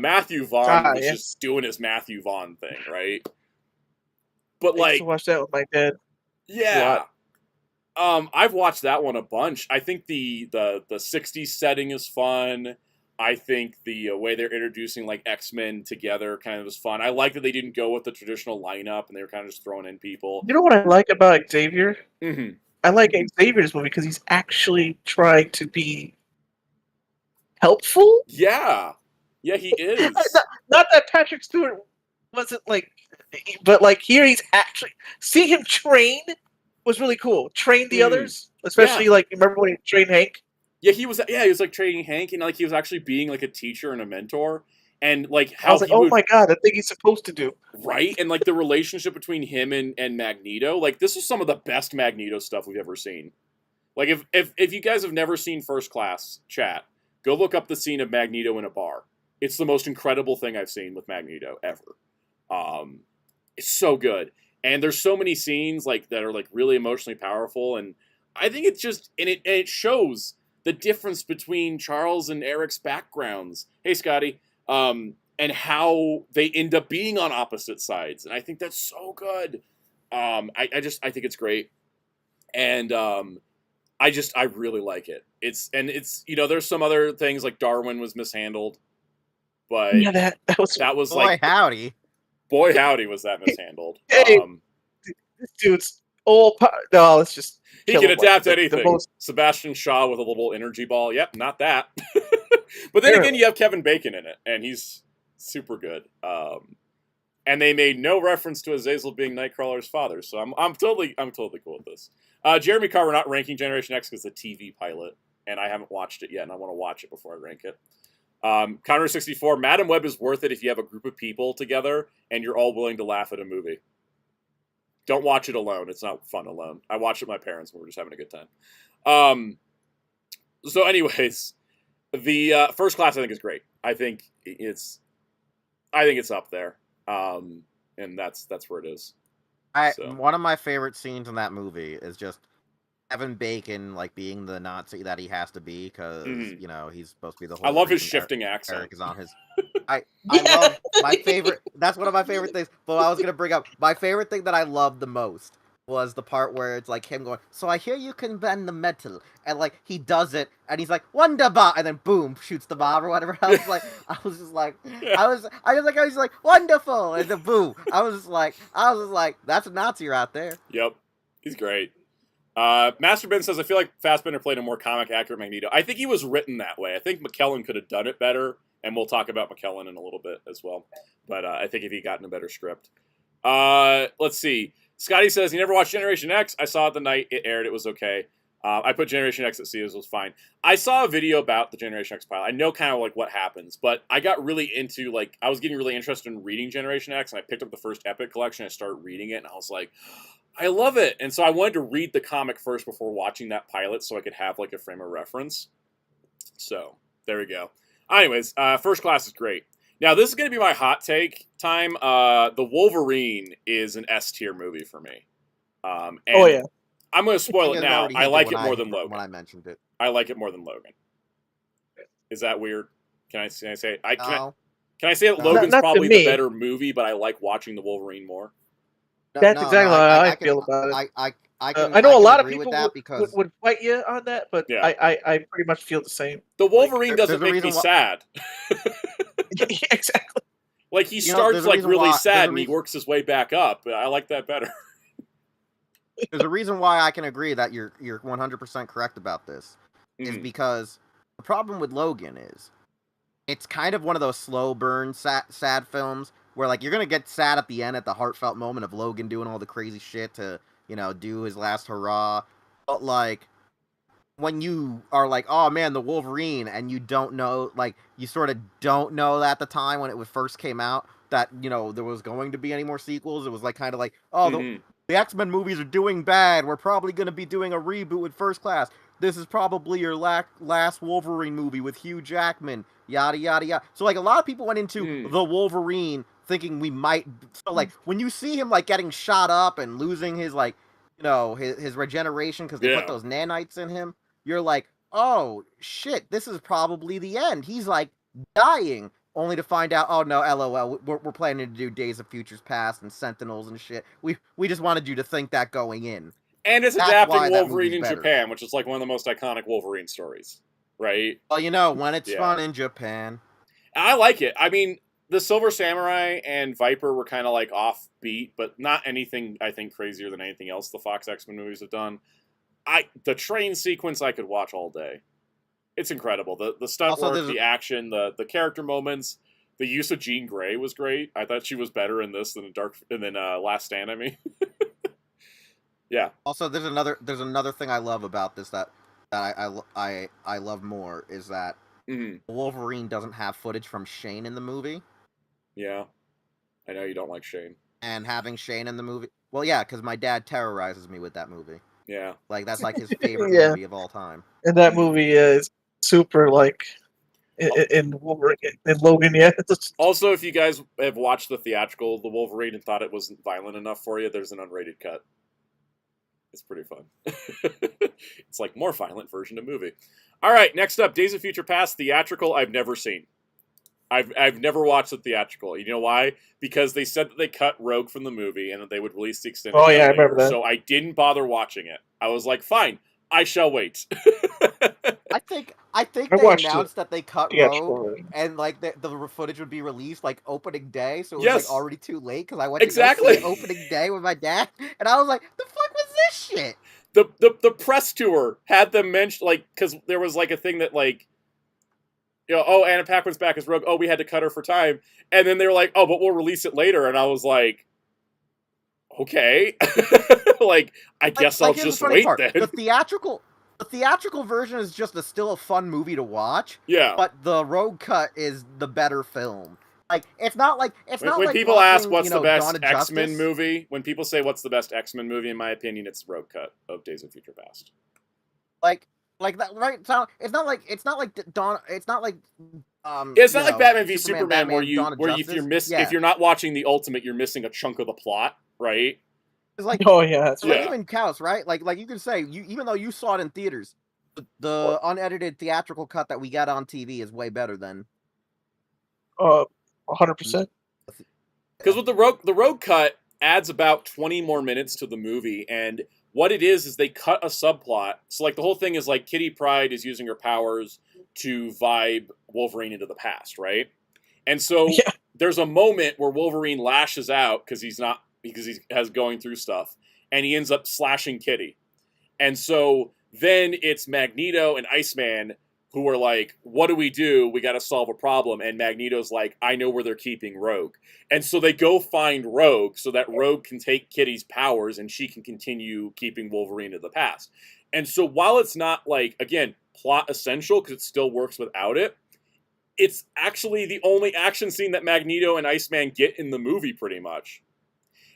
Matthew Vaughn was just doing his Matthew Vaughn thing, right? But I used to watch that with my dad. Yeah. I've watched that one a bunch. I think the 60s setting is fun. I think the way they're introducing like X-Men together kind of was fun. I like that they didn't go with the traditional lineup and they were kind of just throwing in people. You know what I like about Xavier? Mm-hmm. I like Xavier's movie because he's actually trying to be helpful. Yeah, he is. Not that Patrick Stewart wasn't like, but like here he's actually seeing him train was really cool. Train the others, especially like remember when he trained Hank. Yeah, he was like training Hank, and like he was actually being like a teacher and a mentor, and like how I was like, oh my god, the thing he's supposed to do, right? And like the relationship between him and Magneto, like this is some of the best Magneto stuff we've ever seen. Like if you guys have never seen First Class, chat, go look up the scene of Magneto in a bar. It's the most incredible thing I've seen with Magneto ever. It's so good, and there's so many scenes like that are like really emotionally powerful, and I think it's just and it shows the difference between Charles and Eric's backgrounds. Hey, Scotty. And how they end up being on opposite sides. And I think that's so good. I think it's great. And I really like it. It's there's some other things like Darwin was mishandled. But yeah, that was boy, like howdy. Boy howdy was that mishandled. Hey, this dude's all no, it's just he can adapt to anything. Sebastian Shaw with a little energy ball. Yep, not that. But then again, you have Kevin Bacon in it, and he's super good. And they made no reference to Azazel being Nightcrawler's father, so I'm totally cool with this. Jeremy Carr, we're not ranking Generation X because it's a TV pilot, and I haven't watched it yet, and I want to watch it before I rank it. Connor 64, Madam Web is worth it if you have a group of people together and you're all willing to laugh at a movie. Don't watch it alone. It's not fun alone. I watched it with my parents and we're just having a good time. So anyways, the First Class I think is great. I think it's up there. And that's where it is. One of my favorite scenes in that movie is just Kevin Bacon like being the Nazi that he has to be because he's supposed to be the whole. I love his shifting accent. Eric is on his. I love my favorite. That's one of my favorite things. But I was gonna bring up my favorite thing that I loved the most was the part where it's like him going, so I hear you can bend the metal, and like he does it, and he's like Wonderbar, and then boom, shoots the bomb or whatever. I was like wonderful, and then boom, I was just like, that's a Nazi right there. Yep, he's great. Master Ben says, I feel like Fassbender played a more comic accurate Magneto. I think he was written that way. I think McKellen could have done it better, and we'll talk about McKellen in a little bit as well. But I think if he gotten a better script. Let's see. Scotty says, he never watched Generation X. I saw it the night it aired. It was okay. I put Generation X at C. It was fine. I saw a video about the Generation X pilot. I know kind of like what happens, but I got really into like, I was getting really interested in reading Generation X, and I picked up the first Epic collection. I started reading it, and I was like, I love it. And so I wanted to read the comic first before watching that pilot so I could have like a frame of reference. So there we go. Anyways, First Class is great. Now, this is going to be my hot take time. The Wolverine is an S tier movie for me. And oh, yeah. I'm going to spoil it now. I like it more than Logan. When I mentioned it. I like it more than Logan. Is that weird? Can I say it? Can I say that Logan's probably the better movie, but I like watching the Wolverine more? That's exactly how I feel about it. I know a lot of people would fight you on that, but yeah. I pretty much feel the same. The Wolverine doesn't make me sad. Yeah, exactly. Like he starts like really sad and he works his way back up. I like that better. There's a reason why I can agree that you're 100% correct about this. is because the problem with Logan is it's kind of one of those slow burn sad films where like you're gonna get sad at the end at the heartfelt moment of Logan doing all the crazy shit to, you know, do his last hurrah. But like when you are like, oh man, the Wolverine, and you don't know, like you sort of don't know at the time when it first came out that, you know, there was going to be any more sequels. It was like kind of like, oh, the X-Men movies are doing bad. We're probably going to be doing a reboot with First Class. This is probably your last Wolverine movie with Hugh Jackman, yada, yada, yada. So, like, a lot of people went into the Wolverine thinking we might... So, like, when you see him, like, getting shot up and losing his, like, you know, his regeneration because they put those nanites in him, you're like, oh, shit, this is probably the end. He's, like, dying. Only to find out, oh no, LOL, we're planning to do Days of Futures Past and Sentinels and shit. We just wanted you to think that going in. And it's adapting Wolverine in Japan, which is like one of the most iconic Wolverine stories, right? Well, you know, when it's fun in Japan. I like it. I mean, the Silver Samurai and Viper were kind of like offbeat, but not anything, I think, crazier than anything else the Fox X-Men movies have done. The train sequence I could watch all day. It's incredible. The stunt work, the action, the character moments, the use of Jean Grey was great. I thought she was better in this than Last Stand. I mean, yeah. Also, there's another thing I love about this that I love more is that Wolverine doesn't have footage from Shane in the movie. Yeah, I know you don't like Shane. And having Shane in the movie, well, yeah, because my dad terrorizes me with that movie. Yeah, like that's like his favorite movie of all time. And that movie is super like in Wolverine, in Logan. Yeah. Also, if you guys have watched the theatrical The Wolverine and thought it wasn't violent enough for you, there's an unrated cut. It's pretty fun. It's like more violent version of movie. All right, next up, Days of Future Past theatrical. I've never seen. I've never watched the theatrical. You know why? Because they said that they cut Rogue from the movie and that they would release the extended. Oh yeah, I remember that. So I didn't bother watching it. I was like, fine, I shall wait. I think they announced that they cut Rogue and like the footage would be released like opening day, so it was like already too late because I went to go see it opening day with my dad, and I was like, the fuck was this shit? The press tour had them mention like because there was like a thing that like. You know, oh, Anna Paquin's back as Rogue. Oh, we had to cut her for time. And then they were like, oh, but we'll release it later. And I was like, okay. Like, I guess I'll just wait then. The theatrical version is just still a fun movie to watch. Yeah. But the Rogue cut is the better film. Like, it's not like... When people ask what's the best X-Men movie, when people say what's the best X-Men movie, in my opinion, it's the Rogue cut of Days of Future Past. Like that, right? So it's not like Dawn. It's not like it's not like Batman v Superman where if you're not watching the Ultimate, you're missing a chunk of the plot, right? It's like even counts, right? Like you can say even though you saw it in theaters, the unedited theatrical cut that we got on TV is way better than 100%. Because with the Rogue cut adds about 20 more minutes to the movie, and what it is they cut a subplot. So, like, the whole thing is, like, Kitty Pryde is using her powers to vibe Wolverine into the past, right? And so there's a moment where Wolverine lashes out because he has going through stuff, and he ends up slashing Kitty. And so then it's Magneto and Iceman who are like, what do? We got to solve a problem. And Magneto's like, I know where they're keeping Rogue. And so they go find Rogue so that Rogue can take Kitty's powers and she can continue keeping Wolverine in the past. And so while it's not, like, again, plot essential because it still works without it, it's actually the only action scene that Magneto and Iceman get in the movie pretty much.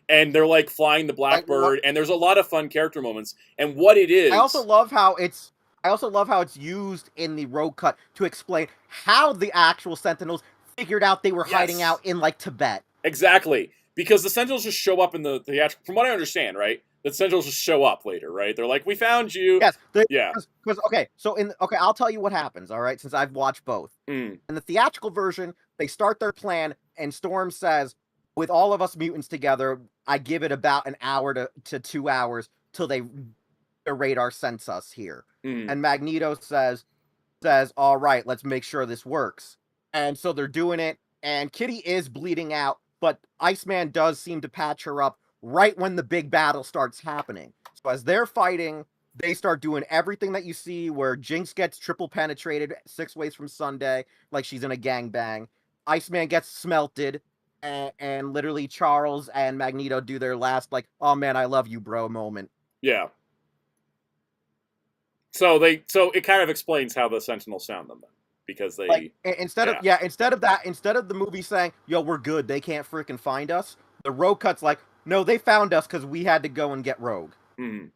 And they're, like, flying the Blackbird, and there's a lot of fun character moments. And what it is... I also love how it's used in the Rogue cut to explain how the actual Sentinels figured out they were hiding out in, like, Tibet. Exactly. Because the Sentinels just show up in the theatrical... From what I understand, right? The Sentinels just show up later, right? They're like, we found you. Yes. I'll tell you what happens, all right? Since I've watched both. In the theatrical version, they start their plan, and Storm says, with all of us mutants together, I give it about an hour to 2 hours till their radar sense us here. And Magneto says, all right, let's make sure this works. And so they're doing it, and Kitty is bleeding out, but Iceman does seem to patch her up right when the big battle starts happening. So as they're fighting they start doing everything that you see where Jinx gets triple penetrated 6 ways from Sunday, like she's in a gangbang. Iceman gets smelted, and literally Charles and Magneto do their last, like, oh man, I love you, bro moment. Yeah. So it kind of explains how the Sentinels found them then. Because they like, instead of the movie saying, yo, we're good, they can't freaking find us, the Rogue Cut's like, no, they found us because we had to go and get Rogue. Mm-hmm.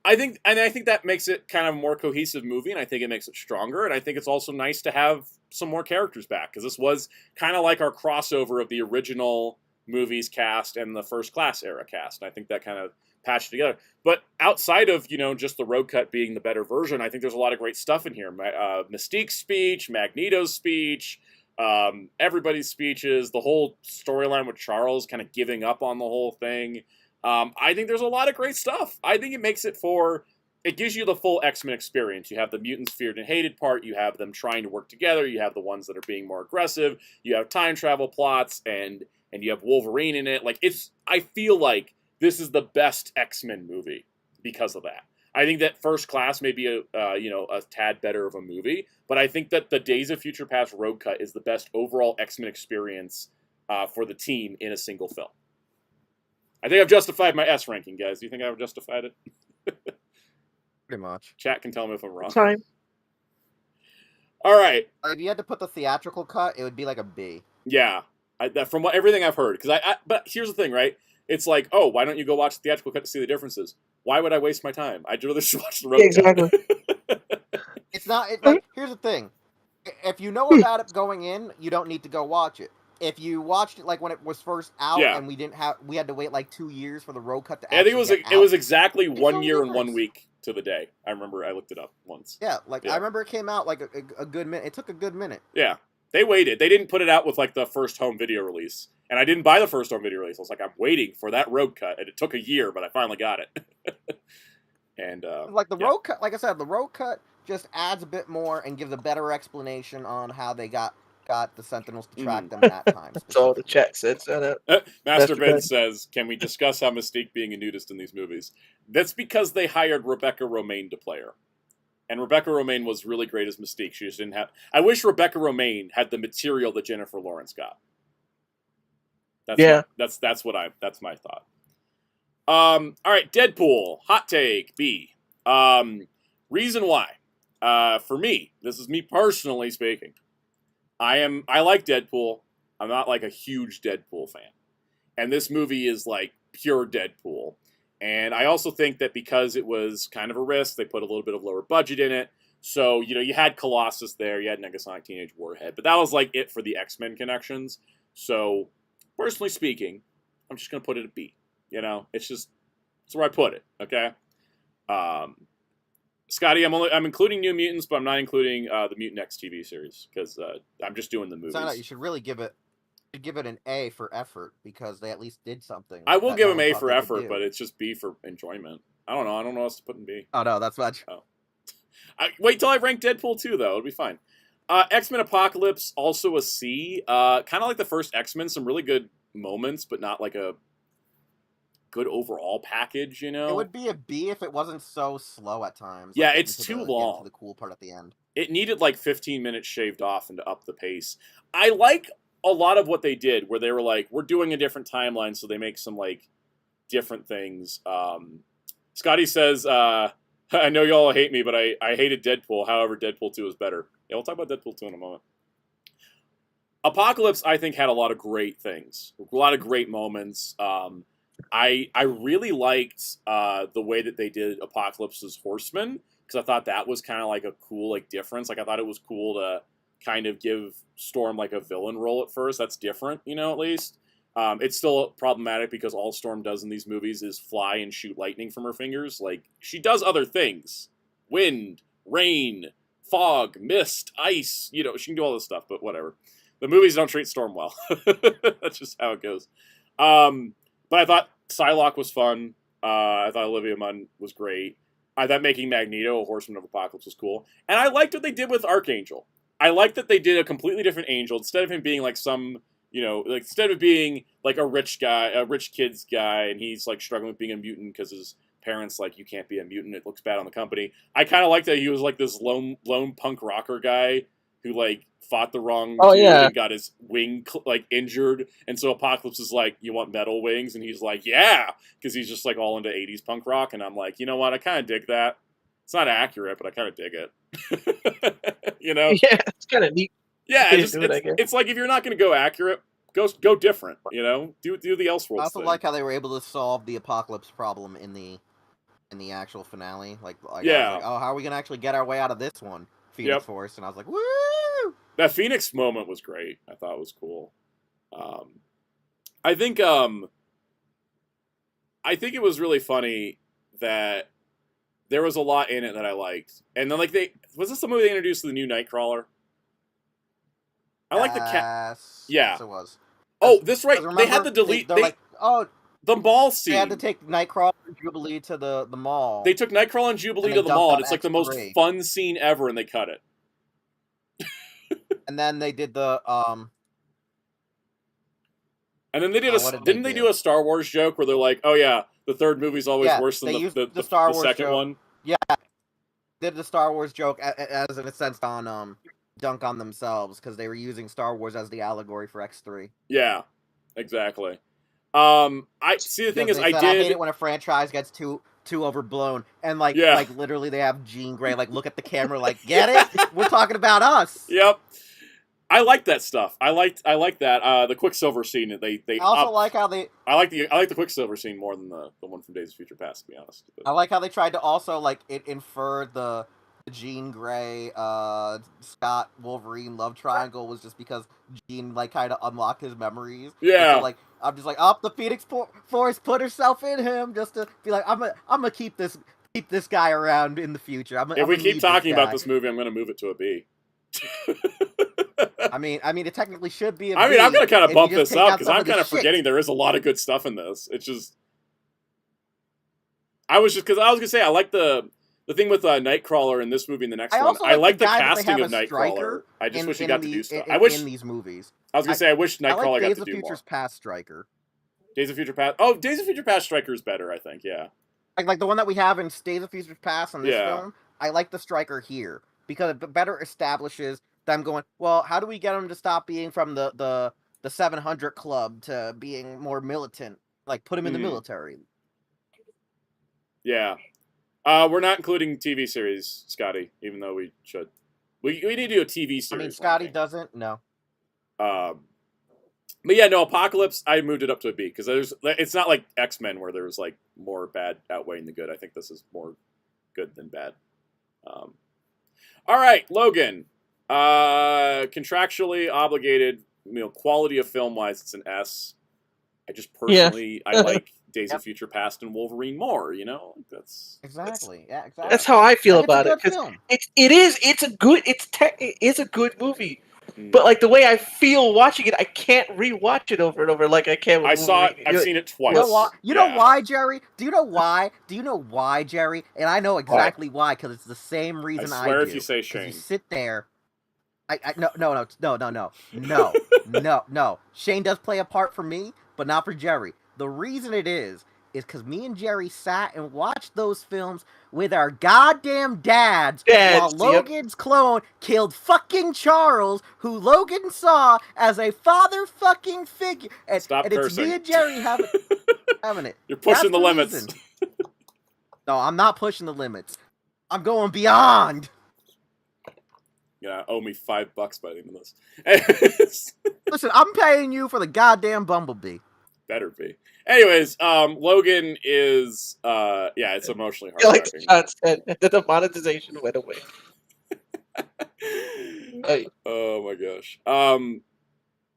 I think that makes it kind of a more cohesive movie, and I think it makes it stronger, and I think it's also nice to have some more characters back, because this was kind of like our crossover of the original movies cast and the First Class era cast, and I think that kind of patched together. But outside of, just the Rogue Cut being the better version, I think there's a lot of great stuff in here. Mystique's speech, Magneto's speech, everybody's speeches, the whole storyline with Charles kind of giving up on the whole thing. I think there's a lot of great stuff. I think it makes it gives you the full X-Men experience. You have the mutants feared and hated part, you have them trying to work together, you have the ones that are being more aggressive, you have time travel plots, and you have Wolverine in it. I feel like this is the best X-Men movie because of that. I think that First Class may be a tad better of a movie, but I think that the Days of Future Past Rogue Cut is the best overall X-Men experience for the team in a single film. I think I've justified my S ranking, guys. Do you think I've justified it? Pretty much. Chat can tell me if I'm wrong. Time. All right. If you had to put the theatrical cut, it would be like a B. Yeah, from everything I've heard. But here's the thing, right? It's like, oh, why don't you go watch the theatrical cut to see the differences? Why would I waste my time? I'd rather just watch the road exactly. It's not. Here's the thing: if you know about it going in, you don't need to go watch it. If you watched it like when it was first out, and we had to wait like 2 years for the road cut to. I think it was exactly 1 year and 1 week to the day. I remember I looked it up once. Yeah, I remember it came out like a good minute. It took a good minute. Yeah, they waited. They didn't put it out with like the first home video release, and I didn't buy the first home video release. I was like, I'm waiting for that road cut, and it took a year, but I finally got it. And like the road cut, like I said, the road cut just adds a bit more and gives a better explanation on how they got the Sentinels to track them that time. That's all the chat said. Master Ben says, can we discuss how Mystique being a nudist in these movies? That's because they hired Rebecca Romijn to play her. And Rebecca Romijn was really great as Mystique. She just didn't have... I wish Rebecca Romijn had the material that Jennifer Lawrence got. That's my thought. All right, Deadpool. Hot take, B. Reason why. For me, this is me personally speaking. I like Deadpool. I'm not like a huge Deadpool fan. And this movie is like pure Deadpool. And I also think that because it was kind of a risk, they put a little bit of lower budget in it. So, you had Colossus there, you had Negasonic Teenage Warhead, but that was like it for the X-Men connections. So, personally speaking, I'm just going to put it a B. It's where I put it, okay? Scotty, I'm including New Mutants, but I'm not including the Mutant X TV series because I'm just doing the movies. You should really give it an A for effort because they at least did something. I will give them A for effort, but it's just B for enjoyment. I don't know what else to put in B. Oh no, that's much. Oh. Wait till I rank Deadpool 2, though. It'll be fine. X-Men Apocalypse, also a C. Kind of like the first X-Men, some really good moments, but not like a good overall package, It would be a B if it wasn't so slow at times. Yeah, it's too long. The cool part at the end. It needed like 15 minutes shaved off and to up the pace. I like a lot of what they did, where they were like, we're doing a different timeline, so they make some like different things. Scotty says, I know y'all hate me, but I hated Deadpool. However, Deadpool 2 is better. Yeah, we'll talk about Deadpool 2 in a moment. Apocalypse, I think, had a lot of great things. A lot of great moments. I really liked the way that they did Apocalypse's Horseman, because I thought that was kind of like a cool like difference. Like I thought it was cool to kind of give Storm like a villain role at first. That's different, at least. It's still problematic because all Storm does in these movies is fly and shoot lightning from her fingers. Like, she does other things. Wind, rain, fog, mist, ice. She can do all this stuff, but whatever. The movies don't treat Storm well. That's just how it goes. But I thought Psylocke was fun. I thought Olivia Munn was great. I thought making Magneto a Horseman of Apocalypse was cool. And I liked what they did with Archangel. I liked that they did a completely different Angel. Instead of him being like some, instead of being like a rich kid's guy, and he's like struggling with being a mutant because his parents like, you can't be a mutant, it looks bad on the company. I kind of like that he was like this lone punk rocker guy who like fought the wrong dude and got his wing like injured, and so Apocalypse is like, you want metal wings? And he's like, yeah, because he's just like all into 80s punk rock, and I'm like, you know what, I kind of dig that. It's not accurate, but I kind of dig it. You know? Yeah, it's kind of neat. Yeah, it's like, if you're not going to go accurate, go different. You know, do the Elseworlds. I also thing. like how they were able to solve the Apocalypse problem in the actual finale. Like yeah. Like, oh, how are we gonna actually get our way out of this one? Phoenix Force, and I was like, woo! That Phoenix moment was great. I thought it was cool. I think it was really funny that there was a lot in it that I liked, and then like was this the movie they introduced the new Nightcrawler? I like the cat. Yeah, yes, it was. Oh, this right. Remember, they had to delete. They're like, oh, the mall scene. They had to take Nightcrawler and Jubilee to the mall. They took Nightcrawler and Jubilee to the mall, and it's like the most fun scene ever, and they cut it. And then they did the And then they did didn't they do a Star Wars joke where they're like, "Oh yeah, the third movie's always worse than the Star Wars second joke. one." Yeah, did the Star Wars joke as in a sense on dunk on themselves because they were using Star Wars as the allegory for X3. Yeah, exactly. I see. The thing is, I hate it when a franchise gets too overblown, and like literally they have Jean Grey like look at the camera like, get it? We're talking about us. Yep. I like that stuff. I like that the Quicksilver scene. They I also like how they. I like the Quicksilver scene more than the one from Days of Future Past. To be honest, I like how they tried to also like infer the Jean Grey, Scott Wolverine love triangle was just because Jean like kind of unlocked his memories. Yeah. So, like I'm just like, the Phoenix Force put herself in him just to be like, I'm gonna keep this guy around in the future. If we keep talking about this movie, I'm gonna move it to a B. I mean, it technically should be. I'm gonna kind of bump this up because I'm kind of forgetting there is a lot of good stuff in this. It's just, I was gonna say I like the thing with Nightcrawler in this movie and the next one. I like the casting of Nightcrawler. I just wish he got to do stuff. I wish in these movies. I was gonna say I wish Nightcrawler got to do more. Days of Future's Past Stryker. Days of Future Past. Oh, Days of Future Past Stryker is better. I think. Yeah. Like the one that we have in Days of Future Past on this film. I like the Stryker here because it better establishes them going, well, how do we get him to stop being from the 700 Club to being more militant? Like, put him in the military. Yeah. We're not including TV series, Scotty, even though we should. We need to do a TV series. I mean, Scotty doesn't, no. But yeah, no, Apocalypse, I moved it up to a B, because it's not like X-Men where there was like more bad outweighing the good. I think this is more good than bad. All right, Logan. Contractually obligated, quality of film wise, it's an S. I just personally I like Days of Future Past and Wolverine more. That's exactly. That's how I feel about it. Because it's a good movie. But like the way I feel watching it, I can't rewatch it over and over like I can. I've seen it twice. You know why, Jerry? Do you know why? Jerry? And I know exactly why, because it's the same reason I do. I swear if you say Shane. You sit there. No. Shane does play a part for me, but not for Jerry. The reason it is because me and Jerry sat and watched those films with our goddamn dads while Logan's clone killed fucking Charles, who Logan saw as a father fucking figure. And, Stop and cursing. It's me and Jerry having it. You're pushing the limits. No, I'm not pushing the limits. I'm going beyond. Yeah, owe me $5 by the end of this. Listen, I'm paying you for the goddamn Bumblebee. Better be. Anyways, Logan is it's emotionally hard. Like John said, the monetization went away. Oh my gosh.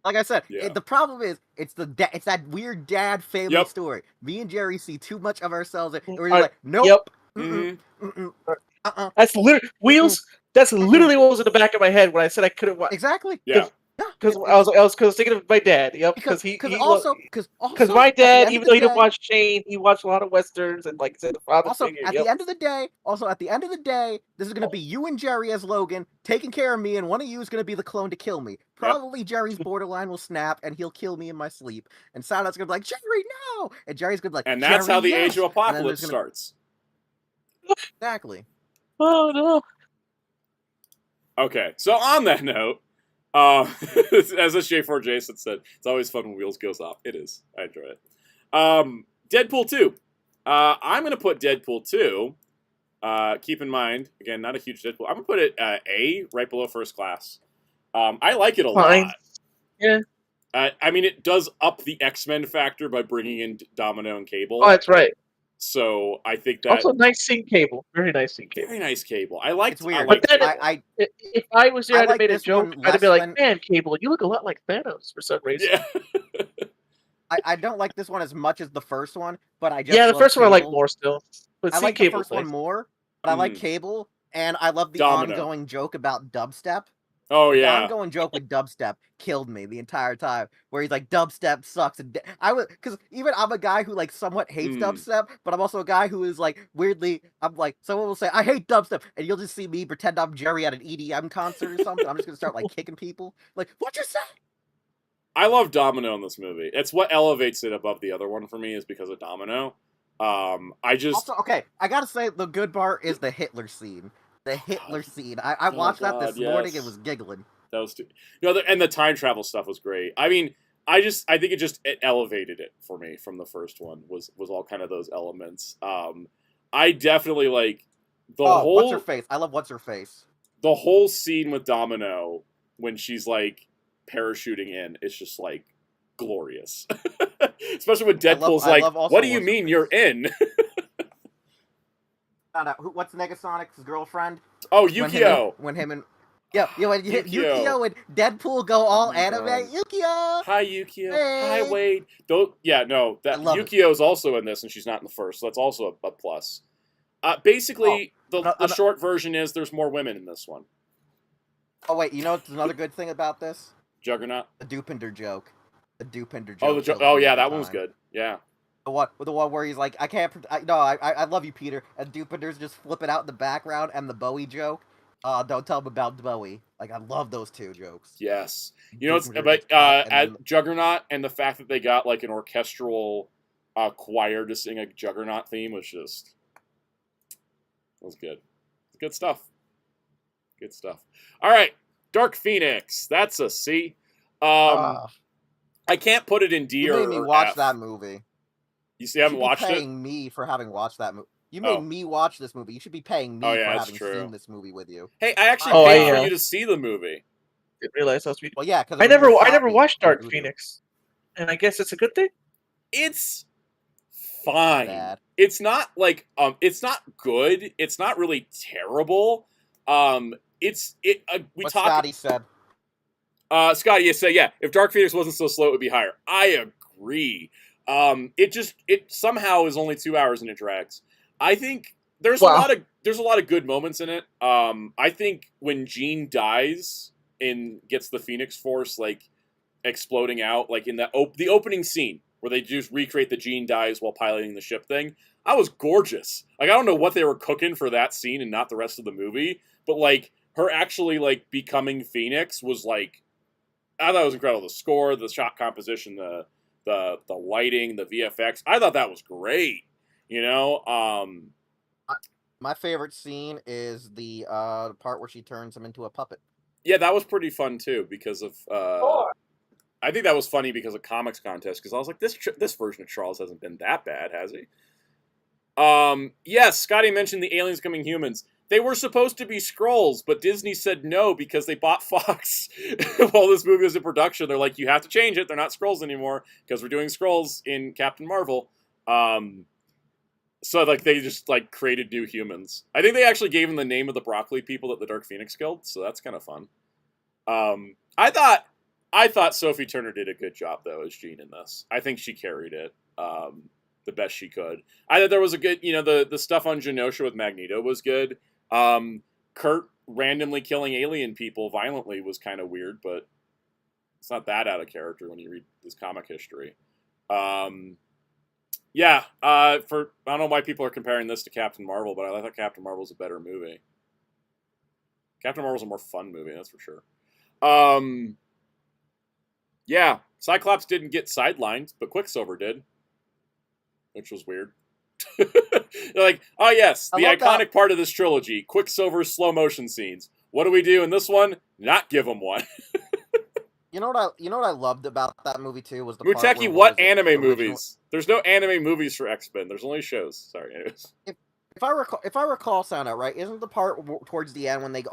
Like I said, the problem is it's that weird dad family story. Me and Jerry see too much of ourselves, and we're just like, nope. That's literally Wheels. That's literally what was in the back of my head when I said I couldn't watch. Exactly. Yeah. because I was thinking of my dad. Yep, because my dad, even though he didn't watch Shane, he watched a lot of westerns and like said the father figure. At the end of the day, this is gonna be you and Jerry as Logan taking care of me, and one of you is gonna be the clone to kill me. Probably Jerry's borderline will snap and he'll kill me in my sleep. And Soundout's gonna be like, Jerry, no! And Jerry's gonna be like, and that's how the Age of Apocalypse gonna... starts. Oh Exactly. no. Okay, so on that note, as a Schaefer Jason said, it's always fun when Wheels goes off. It is. I enjoy it. Deadpool 2. I'm going to put Deadpool 2. Keep in mind, again, not a huge Deadpool. I'm going to put it A, right below First Class. I like it a lot. Yeah. I mean, it does up the X-Men factor by bringing in Domino and Cable. Oh, that's right. So I think that also nice scene Cable, very nice scene Cable. Very nice Cable. I liked. It's weird. But then if I was there, I'd have made a joke. I'd be like, "Man, Cable, you look a lot like Thanos for some reason." Yeah. I don't like this one as much as the first one, but I just the first Cable. one I like more still. But I like the first one more, but I like Cable, and I love the ongoing joke about dubstep. Oh yeah, the ongoing joke with dubstep killed me the entire time. Where he's like, dubstep sucks, and because even I'm a guy who like somewhat hates dubstep, but I'm also a guy who is like weirdly, I'm like, someone will say I hate dubstep, and you'll just see me pretend I'm Jerry at an EDM concert or something. I'm just gonna start like kicking people. Like, what you say? I love Domino in this movie. It's what elevates it above the other one for me is because of Domino. I just also I gotta say the good part is the Hitler scene. The Hitler scene. I watched that this morning and was giggling. That was too... and the time travel stuff was great. I mean, I think it elevated it for me from the first one. Was all kind of those elements. I definitely like the whole. What's her face? I love what's her face. The whole scene with Domino when she's like parachuting in, it's just like glorious. Especially when Deadpool's "What do you mean you're in?" Found out what's Negasonic's girlfriend? Oh, Yukio. When Yukio and Deadpool go all anime. Yukio. Hi, Yukio. Hey. Hi, Wade. Yukio's also in this, and she's not in the first. So that's also a plus. Basically, the short version is there's more women in this one. Oh wait, you know what's another good thing about this? Juggernaut. The Dupinder joke. The Dupinder joke. That one was good. Yeah. The one where he's like, I love you, Peter, and Dupinder's just flipping out in the background, and the Bowie joke. Don't tell him about Bowie. Like, I love those two jokes. Yes. You know, it's about Juggernaut and the fact that they got like an orchestral choir to sing a Juggernaut theme was good. Good stuff. Good stuff. All right, Dark Phoenix. That's a C. I can't put it in D or You made me watch F. that movie. You see, I haven't watched it. You should be paying me for having watched that movie. You made me watch this movie. You should be paying me for having seen this movie with you. Hey, I actually paid for you to see the movie. Didn't realize how sweet. Well, yeah, because I never watched Dark Phoenix, and I guess it's a good thing. It's fine. Bad. It's not like it's not good. It's not really terrible. Scotty said. Scotty, you say if Dark Phoenix wasn't so slow, it would be higher. I agree. It somehow is only 2 hours and it drags. I think there's a lot of good moments in it. I think when Jean dies and gets the Phoenix Force like exploding out, like in the opening scene where they just recreate the Jean dies while piloting the ship thing, I was gorgeous. Like, I don't know what they were cooking for that scene and not the rest of the movie, but like her actually like becoming Phoenix was like, I thought it was incredible. The score, the shot composition, the lighting, the VFX. I thought that was great. You know, my favorite scene is the part where she turns him into a puppet. Yeah, that was pretty fun too because of. I think that was funny because of comics contest because I was like, this version of Charles hasn't been that bad, has he? Yes, Scotty mentioned the aliens becoming humans. They were supposed to be Skrulls, but Disney said no because they bought Fox while this movie was in production. They're like, you have to change it. They're not Skrulls anymore because we're doing Skrulls in Captain Marvel. So like they just like created new humans. I think they actually gave them the name of the broccoli people that the Dark Phoenix killed. So that's kind of fun. I thought Sophie Turner did a good job though as Jean in this. I think she carried it the best she could. I thought there was a good, the stuff on Genosha with Magneto was good. Kurt randomly killing alien people violently was kind of weird, but it's not that out of character when you read his comic history. I don't know why people are comparing this to Captain Marvel, but I thought Captain Marvel's a better movie. Captain Marvel's a more fun movie, that's for sure. Cyclops didn't get sidelined, but Quicksilver did, which was weird. They're like, oh yes, the iconic part of this trilogy, Quicksilver's slow motion scenes. What do we do in this one? Not give him one. You know what I loved about that movie too was the Muteki, part what anime movies? There's no anime movies for X-Men. There's only shows. Sorry, anyways. If I recall, Soundout, right? Isn't the part towards the end when they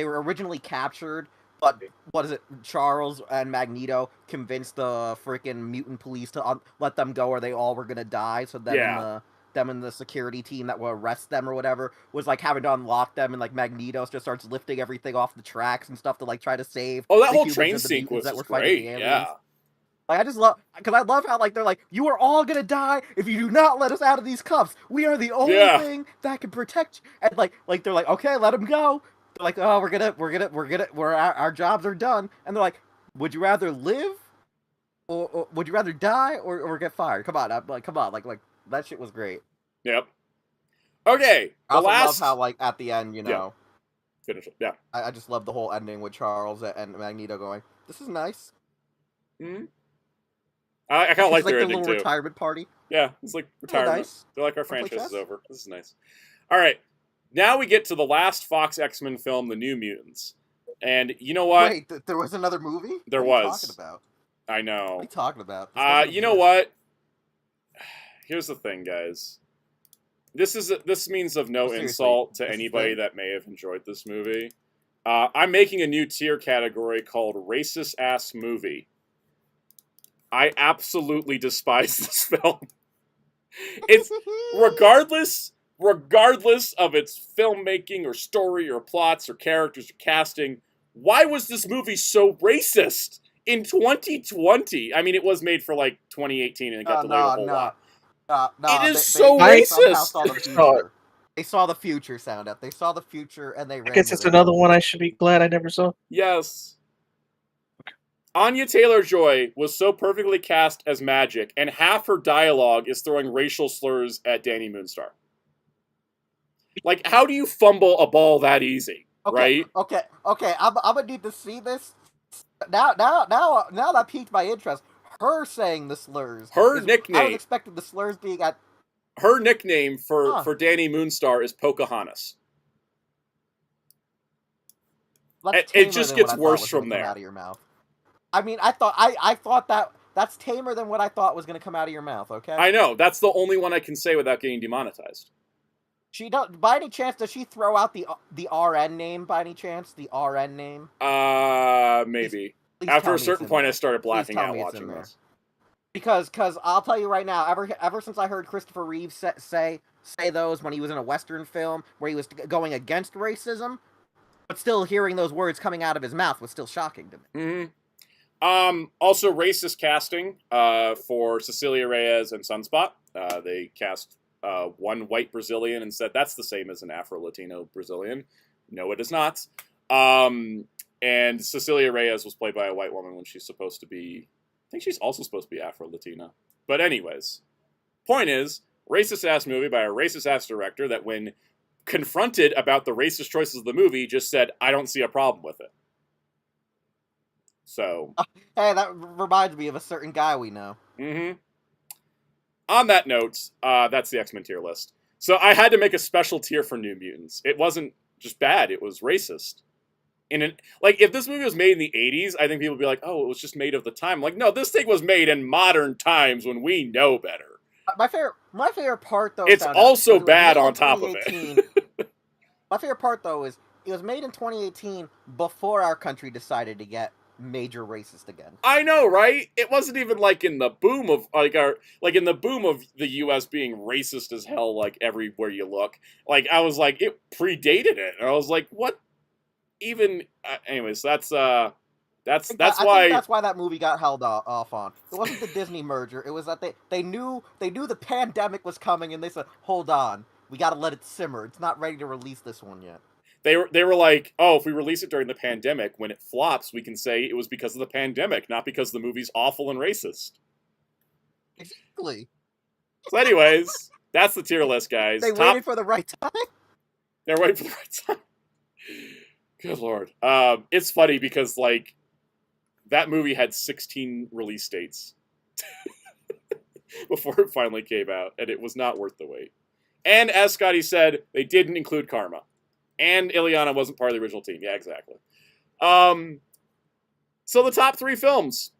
were originally captured, but what is it? Charles and Magneto convinced the freaking mutant police to let them go, or they all were gonna die. So them and the security team that will arrest them or whatever was like having to unlock them, and like Magneto just starts lifting everything off the tracks and stuff to like try to save. Oh, that whole train sequence was great. Yeah. Like, I just love, because I love how, like, they're like, you are all gonna die if you do not let us out of these cuffs. We are the only thing that can protect you. And, like, they're like, okay, let them go. They're like, oh, our jobs are done. And they're like, would you rather live? Or would you rather die or get fired? Come on, like, that shit was great. Yep. Okay, I also love how, like, at the end, you know. Finish it, yeah. I just love the whole ending with Charles and Magneto going, this is nice. Mm-hmm. I kind of like their ending, little too. Retirement party. Yeah, it's like retirement. Nice. They're like, our franchise is over. This is nice. All right, now we get to the last Fox X-Men film, The New Mutants. And you know what? Wait, there was another movie? There what was. Are you talking about? I know. What are you talking about? You know what? Here's the thing, guys. This means of no insult to anybody that may have enjoyed this movie. I'm making a new tier category called Racist Ass Movie. I absolutely despise this film. It's regardless of its filmmaking or story or plots or characters or casting, why was this movie so racist in 2020? I mean, it was made for like 2018 and it got delayed a whole lot. It is so racist. They saw the future, Soundout. They saw the future and they ran. I guess it's another one I should be glad I never saw. Yes. Anya Taylor-Joy was so perfectly cast as Magic, and half her dialogue is throwing racial slurs at Danny Moonstar. Like, how do you fumble a ball that easy, right? Okay. I'm gonna need to see this. Now that piqued my interest. Her saying the slurs. Her nickname. I was expecting the slurs being at. Her nickname for Danny Moonstar is Pocahontas. It just gets worse from there. Out of your mouth. I mean, I thought that's tamer than what I thought was going to come out of your mouth. Okay. I know, that's the only one I can say without getting demonetized. She don't. By any chance, does she throw out the RN name? By any chance, the RN name? Maybe. Please after a certain point, I started blacking out watching this. Because I'll tell you right now, ever since I heard Christopher Reeves say those when he was in a Western film where he was going against racism, but still hearing those words coming out of his mouth was still shocking to me. Mm-hmm. Also, racist casting for Cecilia Reyes and Sunspot. They cast one white Brazilian and said that's the same as an Afro-Latino Brazilian. No, it is not. And Cecilia Reyes was played by a white woman when she's supposed to be... I think she's also supposed to be Afro-Latina. But anyways, point is, racist-ass movie by a racist-ass director that when confronted about the racist choices of the movie, just said, I don't see a problem with it. So... Hey, that reminds me of a certain guy we know. Mm-hmm. On that note, that's the X-Men tier list. So I had to make a special tier for New Mutants. It wasn't just bad, it was racist. If this movie was made in the 80s, I think people would be like, oh, it was just made of the time. Like, no, this thing was made in modern times when we know better. My favorite part, though... It's also bad on top of it. My favorite part, though, is it was made in 2018 before our country decided to get major racist again. I know, right? It wasn't even like in the boom of the US being racist as hell, like everywhere you look. Like, I was like, it predated it. And I was like, what? Even anyways, that's why that's why that movie got held off on. It wasn't the Disney merger. It was that they knew the pandemic was coming and they said, hold on, we got to let it simmer. It's not ready to release this one yet. They were like, oh, if we release it during the pandemic, when it flops, we can say it was because of the pandemic, not because the movie's awful and racist. Exactly. So anyways, that's the tier list, guys. They waited for the right time. They're waiting for the right time. Good lord. It's funny because, like, that movie had 16 release dates before it finally came out, and it was not worth the wait. And as Scotty said, they didn't include Karma. And Ileana wasn't part of the original team. Yeah, exactly. So the top 3 films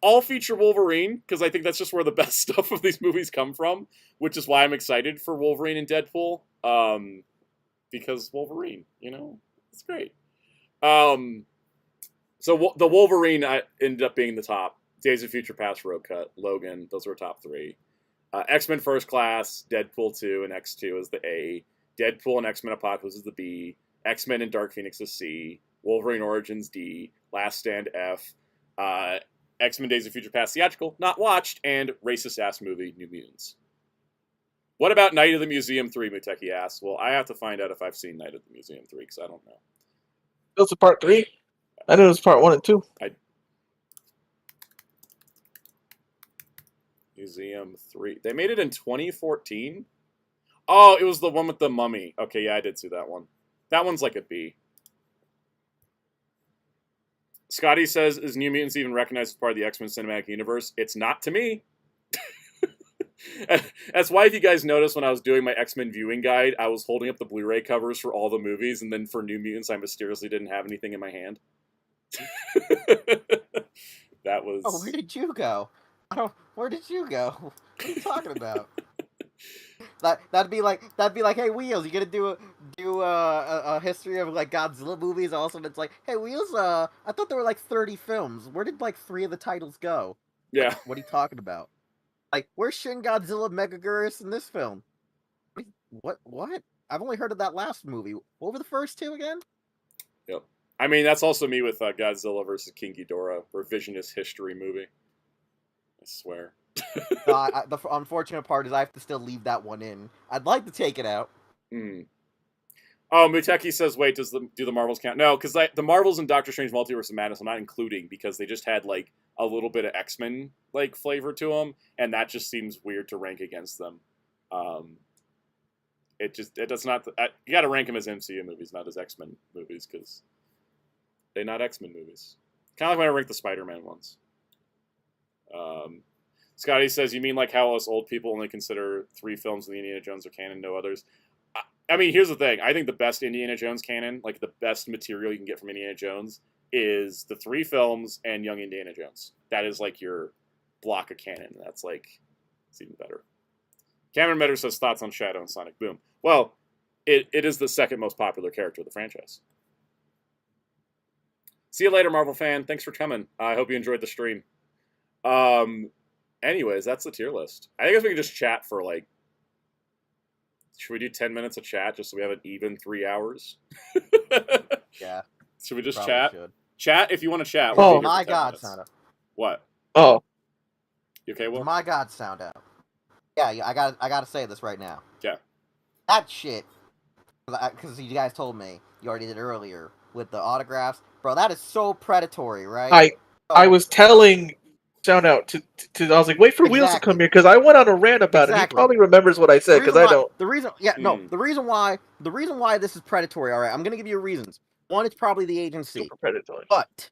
all feature Wolverine, because I think that's just where the best stuff of these movies come from, which is why I'm excited for Wolverine and Deadpool. Because Wolverine, it's great. So the Wolverine ended up being the top. Days of Future Past, Road Cut, Logan, those were top 3. X-Men First Class, Deadpool 2, and X2 is the A. Deadpool and X-Men Apocalypse is the B. X-Men and Dark Phoenix is C. Wolverine Origins D. Last Stand F. X-Men Days of Future Past Theatrical, not watched, and racist-ass movie, New Mutants. What about Night of the Museum 3, Muteki asks? Well, I have to find out if I've seen Night of the Museum 3, because I don't know. It was part 3? I know it was part 1 and 2. Museum 3. They made it in 2014? Oh, it was the one with the mummy. Okay, yeah, I did see that one. That one's like a B. Scotty says, is New Mutants even recognized as part of the X-Men cinematic universe? It's not to me. That's why, if you guys notice, when I was doing my X-Men viewing guide, I was holding up the Blu-ray covers for all the movies, and then for New Mutants, I mysteriously didn't have anything in my hand. That was... Oh, where did you go? Where did you go? What are you talking about? That'd be like, hey Wheels, you gonna do a history of like Godzilla movies? Also, it's like, hey Wheels, I thought there were like 30 films. Where did like 3 of the titles go? Yeah. What are you talking about? Like, where's Shin Godzilla Megaguirus in this film? What? I've only heard of that last movie. What were the first 2 again? Yep. I mean, that's also me with Godzilla versus King Ghidorah, revisionist history movie. I swear. No, the unfortunate part is I have to still leave that one in. I'd like to take it out. Oh, Muteki says, wait, do the Marvels count? No, because the Marvels and Doctor Strange Multiverse of Madness I'm not including because they just had like a little bit of X-Men like flavor to them, and that just seems weird to rank against them. It does not. You got to rank them as MCU movies, not as X-Men movies, because they're not X-Men movies. Kind of like when I rank the Spider-Man ones. Scotty says, you mean like how us old people only consider 3 films in the Indiana Jones are canon, no others? I mean, here's the thing. I think the best Indiana Jones canon, like the best material you can get from Indiana Jones, is the 3 films and Young Indiana Jones. That is like your block of canon. That's like, it's even better. Cameron Metter says, thoughts on Shadow and Sonic Boom. Well, it is the second most popular character of the franchise. See you later, Marvel fan. Thanks for coming. I hope you enjoyed the stream. Anyways, that's the tier list. I guess we can just chat for like... Should we do 10 minutes of chat just so we have an even 3 hours? Yeah. Should we just chat? Should. Chat if you want to chat. Oh, my God, Soundout. What? Oh. You okay, Will? My God, Soundout. Yeah, I gotta say this right now. Yeah. That shit, because you guys told me, you already did earlier, with the autographs. Bro, that is so predatory, right? I was telling Soundout to I was like, wait for Wheels to come here, because I went on a rant about it. He probably remembers what I said, because I don't. The reason why this is predatory, alright, I'm gonna give you reasons. One, it's probably the agency. Super predatory. But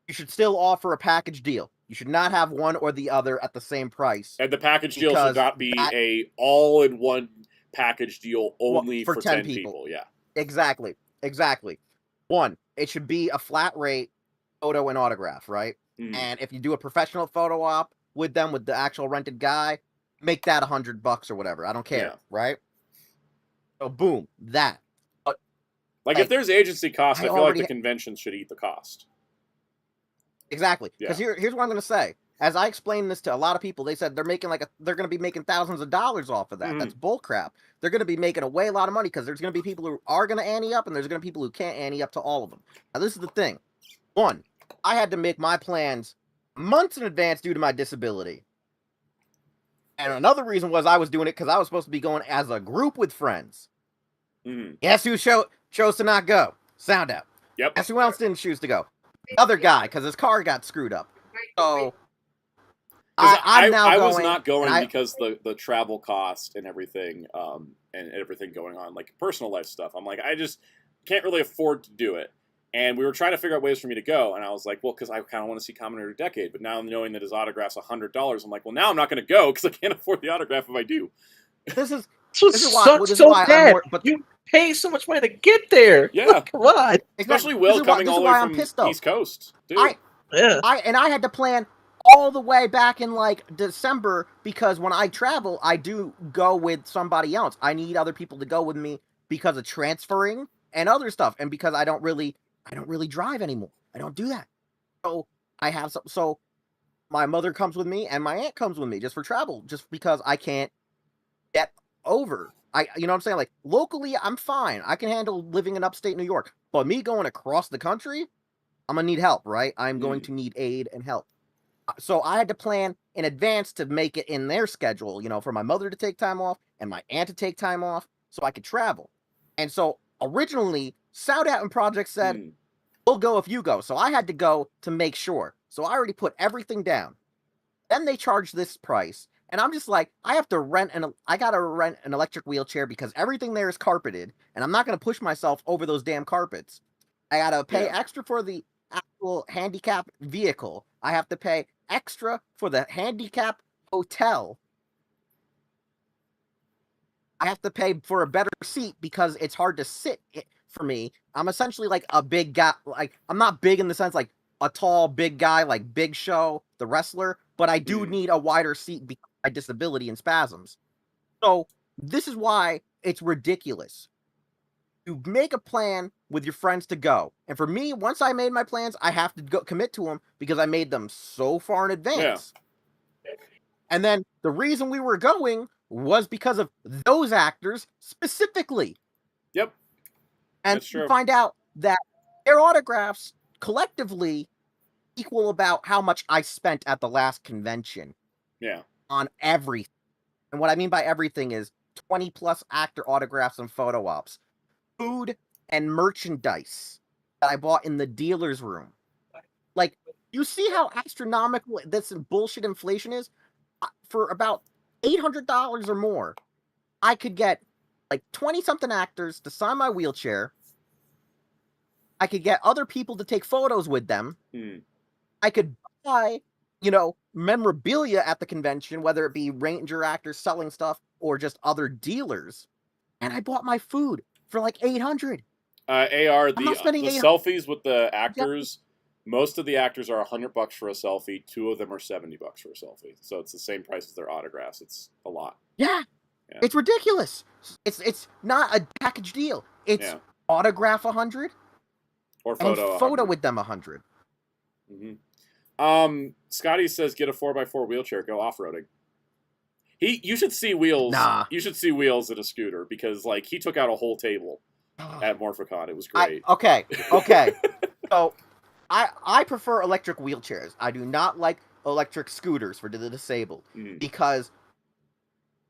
you should still offer a package deal. You should not have one or the other at the same price. And the package deal should not be a all-in-one package deal only for 10 people. Yeah. Exactly. One, it should be a flat rate photo and autograph, right? And if you do a professional photo op with them, with the actual rented guy, make that $100 or whatever. I don't care, right? So boom, that. Like if there's agency cost, I feel like the convention should eat the cost. Exactly. Because here's what I'm going to say. As I explained this to a lot of people, they said they're making they're going to be making thousands of dollars off of that. That's bullcrap. They're going to be making a lot of money because there's going to be people who are going to ante up and there's going to be people who can't ante up to all of them. Now, this is the thing. One, I had to make my plans months in advance due to my disability. And another reason was I was doing it because I was supposed to be going as a group with friends. Mm-hmm. Guess who chose to not go? Soundout. Yep. Guess who else didn't choose to go? The other guy, because his car got screwed up. So I'm now going. I was not going I, because the travel cost and everything going on, like personal life stuff. I'm like, I just can't really afford to do it. And we were trying to figure out ways for me to go, and I was like, well, because I kind of want to see Kamen Rider Decade, but now knowing that his autograph's $100, I'm like, well, now I'm not going to go because I can't afford the autograph if I do. This sucks so bad. You pay so much money to get there. Yeah, come on. Especially Will coming all the way from East Coast, dude. I had to plan all the way back in like December because when I travel, I do go with somebody else. I need other people to go with me because of transferring and other stuff, and because I don't really drive anymore. I don't do that. So I have some. So my mother comes with me, and my aunt comes with me just for travel, just because I can't get over. You know what I'm saying? Like locally, I'm fine. I can handle living in upstate New York, but me going across the country, I'm gonna need help, right? I'm going to need aid and help. So I had to plan in advance to make it in their schedule, you know, for my mother to take time off and my aunt to take time off so I could travel. And so originally, Soundout and Project said, we'll go if you go. So I had to go to make sure. So I already put everything down. Then they charged this price. And I'm just like, I gotta rent an electric wheelchair because everything there is carpeted. And I'm not going to push myself over those damn carpets. I got to pay extra for the actual handicap vehicle. I have to pay extra for the handicap hotel. I have to pay for a better seat because it's hard to sit for me. I'm essentially like a big guy. Like, I'm not big in the sense like a tall, big guy like Big Show, the wrestler, but I do need a wider seat because of my disability and spasms. So this is why it's ridiculous. You make a plan with your friends to go. And for me, once I made my plans, I have to commit to them because I made them so far in advance. Yeah. And then the reason we were going was because of those actors specifically. Yep. And you find out that their autographs collectively equal about how much I spent at the last convention. Yeah. On everything. And what I mean by everything is 20 plus actor autographs and photo ops. Food and merchandise that I bought in the dealer's room. Like, you see how astronomical this bullshit inflation is? For about $800 or more, I could get like 20-something actors to sign my wheelchair. I could get other people to take photos with them. I could buy, you know, memorabilia at the convention, whether it be Ranger actors selling stuff or just other dealers. And I bought my food for like $800. AR, the selfies with the actors, most of the actors are $100 for a selfie. 2 of them are $70 for a selfie. So it's the same price as their autographs. It's a lot. Yeah. It's ridiculous. It's not a package deal. It's autograph 100 or photo, and photo with them 100. Scotty says get a 4x4 wheelchair, go off-roading. You should see Wheels. Nah. You should see Wheels in a scooter because like he took out a whole table at Morphicon. It was great. Okay. So I prefer electric wheelchairs. I do not like electric scooters for the disabled because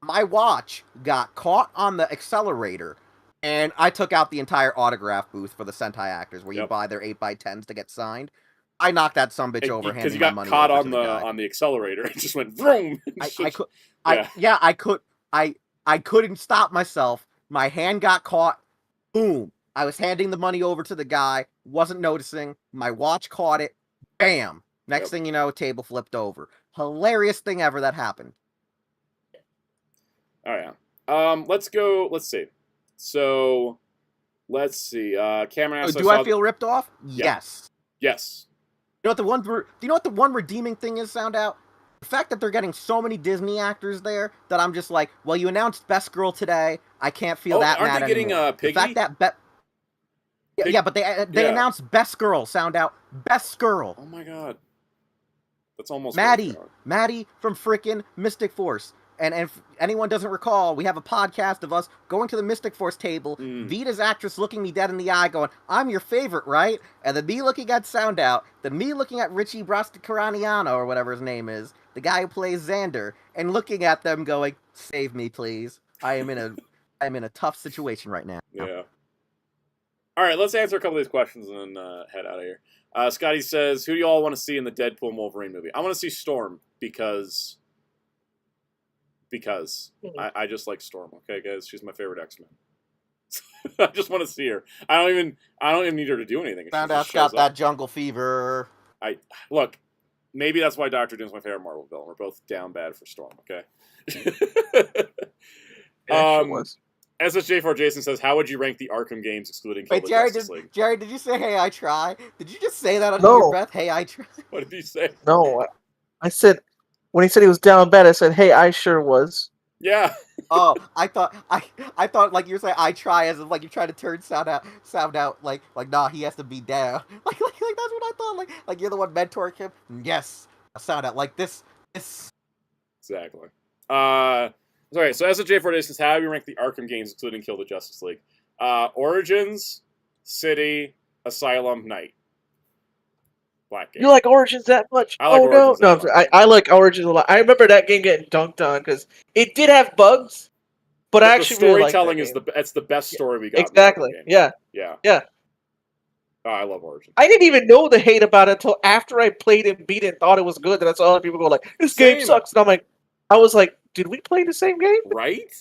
my watch got caught on the accelerator and I took out the entire autograph booth for the Sentai actors where you buy their 8x10s to get signed. I knocked that sumbitch over, handing my money over to the guy. Because you got caught on the accelerator. It just went vroom. I couldn't stop myself. My hand got caught. Boom. I was handing the money over to the guy. Wasn't noticing. My watch caught it. Bam. Next thing you know, table flipped over. Hilarious thing ever that happened. Oh, yeah. Let's go. Let's see. So, let's see. Cameron, do I feel ripped off? Yeah. Yes. You know what the one redeeming thing is, Soundout? The fact that they're getting so many Disney actors there that I'm just like, well, you announced Best Girl today. I can't feel that mad anymore. Aren't they getting Piggy? The fact that but they announced Best Girl, Soundout. Best Girl. Oh my god. That's almost Maddie from frickin' Mystic Force. And if anyone doesn't recall, we have a podcast of us going to the Mystic Force table, Vita's actress looking me dead in the eye going, I'm your favorite, right? And then me looking at Soundout, then me looking at Richie Brasticariano, or whatever his name is, the guy who plays Xander, and looking at them going, save me, please. I am in a I'm in a tough situation right now. Yeah. All right, let's answer a couple of these questions and then head out of here. Scotty says, "Who do you all want to see in the Deadpool and Wolverine movie?" I want to see Storm because I just like Storm. Okay, guys, she's my favorite X-Men. I just want to see her. I don't even need her to do anything. Soundout's got that jungle fever. Look. Maybe that's why Dr. Doom's my favorite Marvel villain. We're both down bad for Storm. Okay. SSJ4 Jason says, "How would you rank the Arkham games excluding Kill the Justice League?" Jerry, did you say, "Hey, I try"? Did you just say that under your breath? Hey, I try. What did you say? No, I said when he said he was down bad. I said, "Hey, I sure was." Yeah. Oh, I thought like you were saying I try as if like you're trying to turn sound out like nah, he has to be down. Like that's what I thought. Like you're the one mentoring him. Yes, sound out like this. Exactly. Sorry. So SJ4 Days says, "How do you rank the Arkham games, including Kill the Justice League?" Origins, City, Asylum, Night. Black game. You like Origins that much? I like Origins no. I like Origins a lot. I remember that game getting dunked on because it did have bugs, but I actually the storytelling really liked it's the best story we got. Exactly. Yeah. Oh, I love Origins. I didn't even know the hate about it until after I played and beat it and thought it was good. And I saw other people go like, "This game sucks." And I was like, "Did we play the same game?" Right?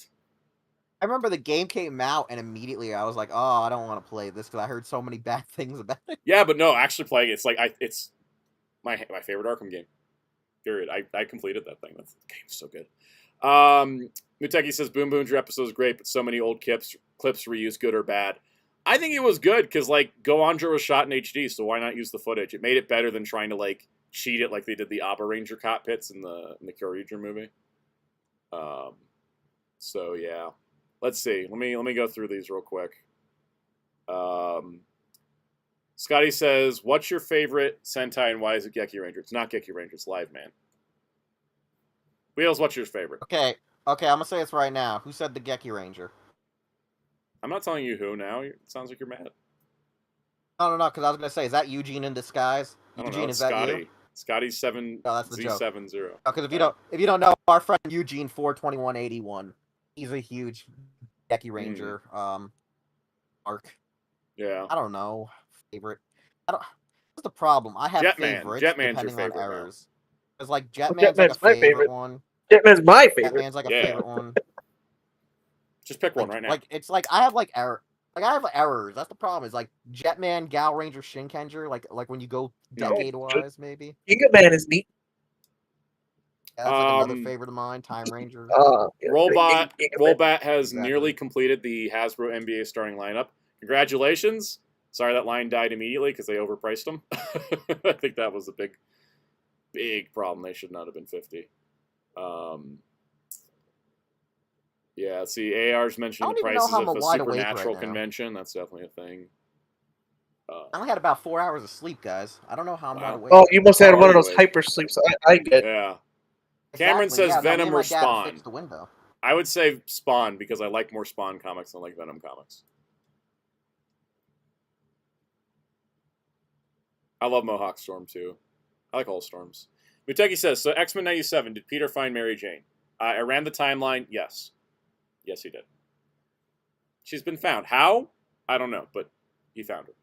I remember the game came out and immediately I was like, "Oh, I don't want to play this because I heard so many bad things about it." Yeah, but no, actually playing it's it's my favorite Arkham game. Period. I completed that thing. That game's so good. Muteki says, "Boom Boom, your episode is great, but so many old clips reused, good or bad." I think it was good because Go Andra was shot in HD, so why not use the footage? It made it better than trying to cheat it like they did the Abba Ranger cockpits in the Kyoryuger movie. So yeah, let's see. Let me go through these real quick. Scotty says, "What's your favorite Sentai and why is it Geki Ranger?" It's not Geki Ranger. It's Live Man. Wheels, what's your favorite? Okay, I'm gonna say this right now. Who said the Geki Ranger? I'm not telling you who now. It sounds like you're mad. No, because I was gonna say, is that Eugene in disguise? Eugene, is that you? Scotty's 7. No, that's the Z70. Because if you don't know, our friend Eugene 42181, he's a huge Geki Ranger arc. Yeah. I don't know. Favorite. What's the problem? I have favorites depending on errors. Because Jetman's like a favorite one. Jetman's my favorite. Jetman's like a favorite one. Just pick one right now. I have error. I have errors. That's the problem. Is Jetman, Gal Ranger, Shinkenger. Like when you go decade wise, maybe. Gigaman is neat. Yeah, that's another favorite of mine. Time Ranger. Rollbat has nearly completed the Hasbro NBA starting lineup. Congratulations. Sorry that line died immediately because they overpriced them. I think that was a big problem. They should not have been 50. Yeah, let's see. AR's mentioning the prices of a Supernatural convention. That's definitely a thing. I only had about 4 hours of sleep, guys. I don't know how I'm wide awake. Oh, you must have had one of those hyper sleeps. I get. Yeah. Cameron says Venom or Spawn. I would say Spawn because I like more Spawn comics than I like Venom comics. I love Mohawk Storm too. I like all Storms. Muteki says, so X-Men 97, did Peter find Mary Jane? I ran the timeline, yes. Yes, he did. She's been found. How? I don't know, but he found her.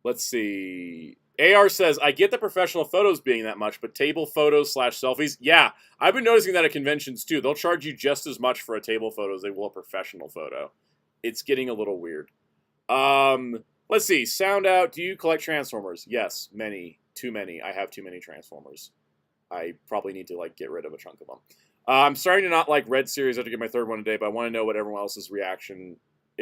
Let's see. AR says, I get the professional photos being that much, but table photos / selfies? Yeah, I've been noticing that at conventions too. They'll charge you just as much for a table photo as they will a professional photo. It's getting a little weird. Let's see. Sound out. Do you collect Transformers? Yes, many. Too many. I have too many Transformers. I probably need to get rid of a chunk of them. I'm starting to not like Red Series. I have to get my third one today, but I want to know what everyone else's reaction.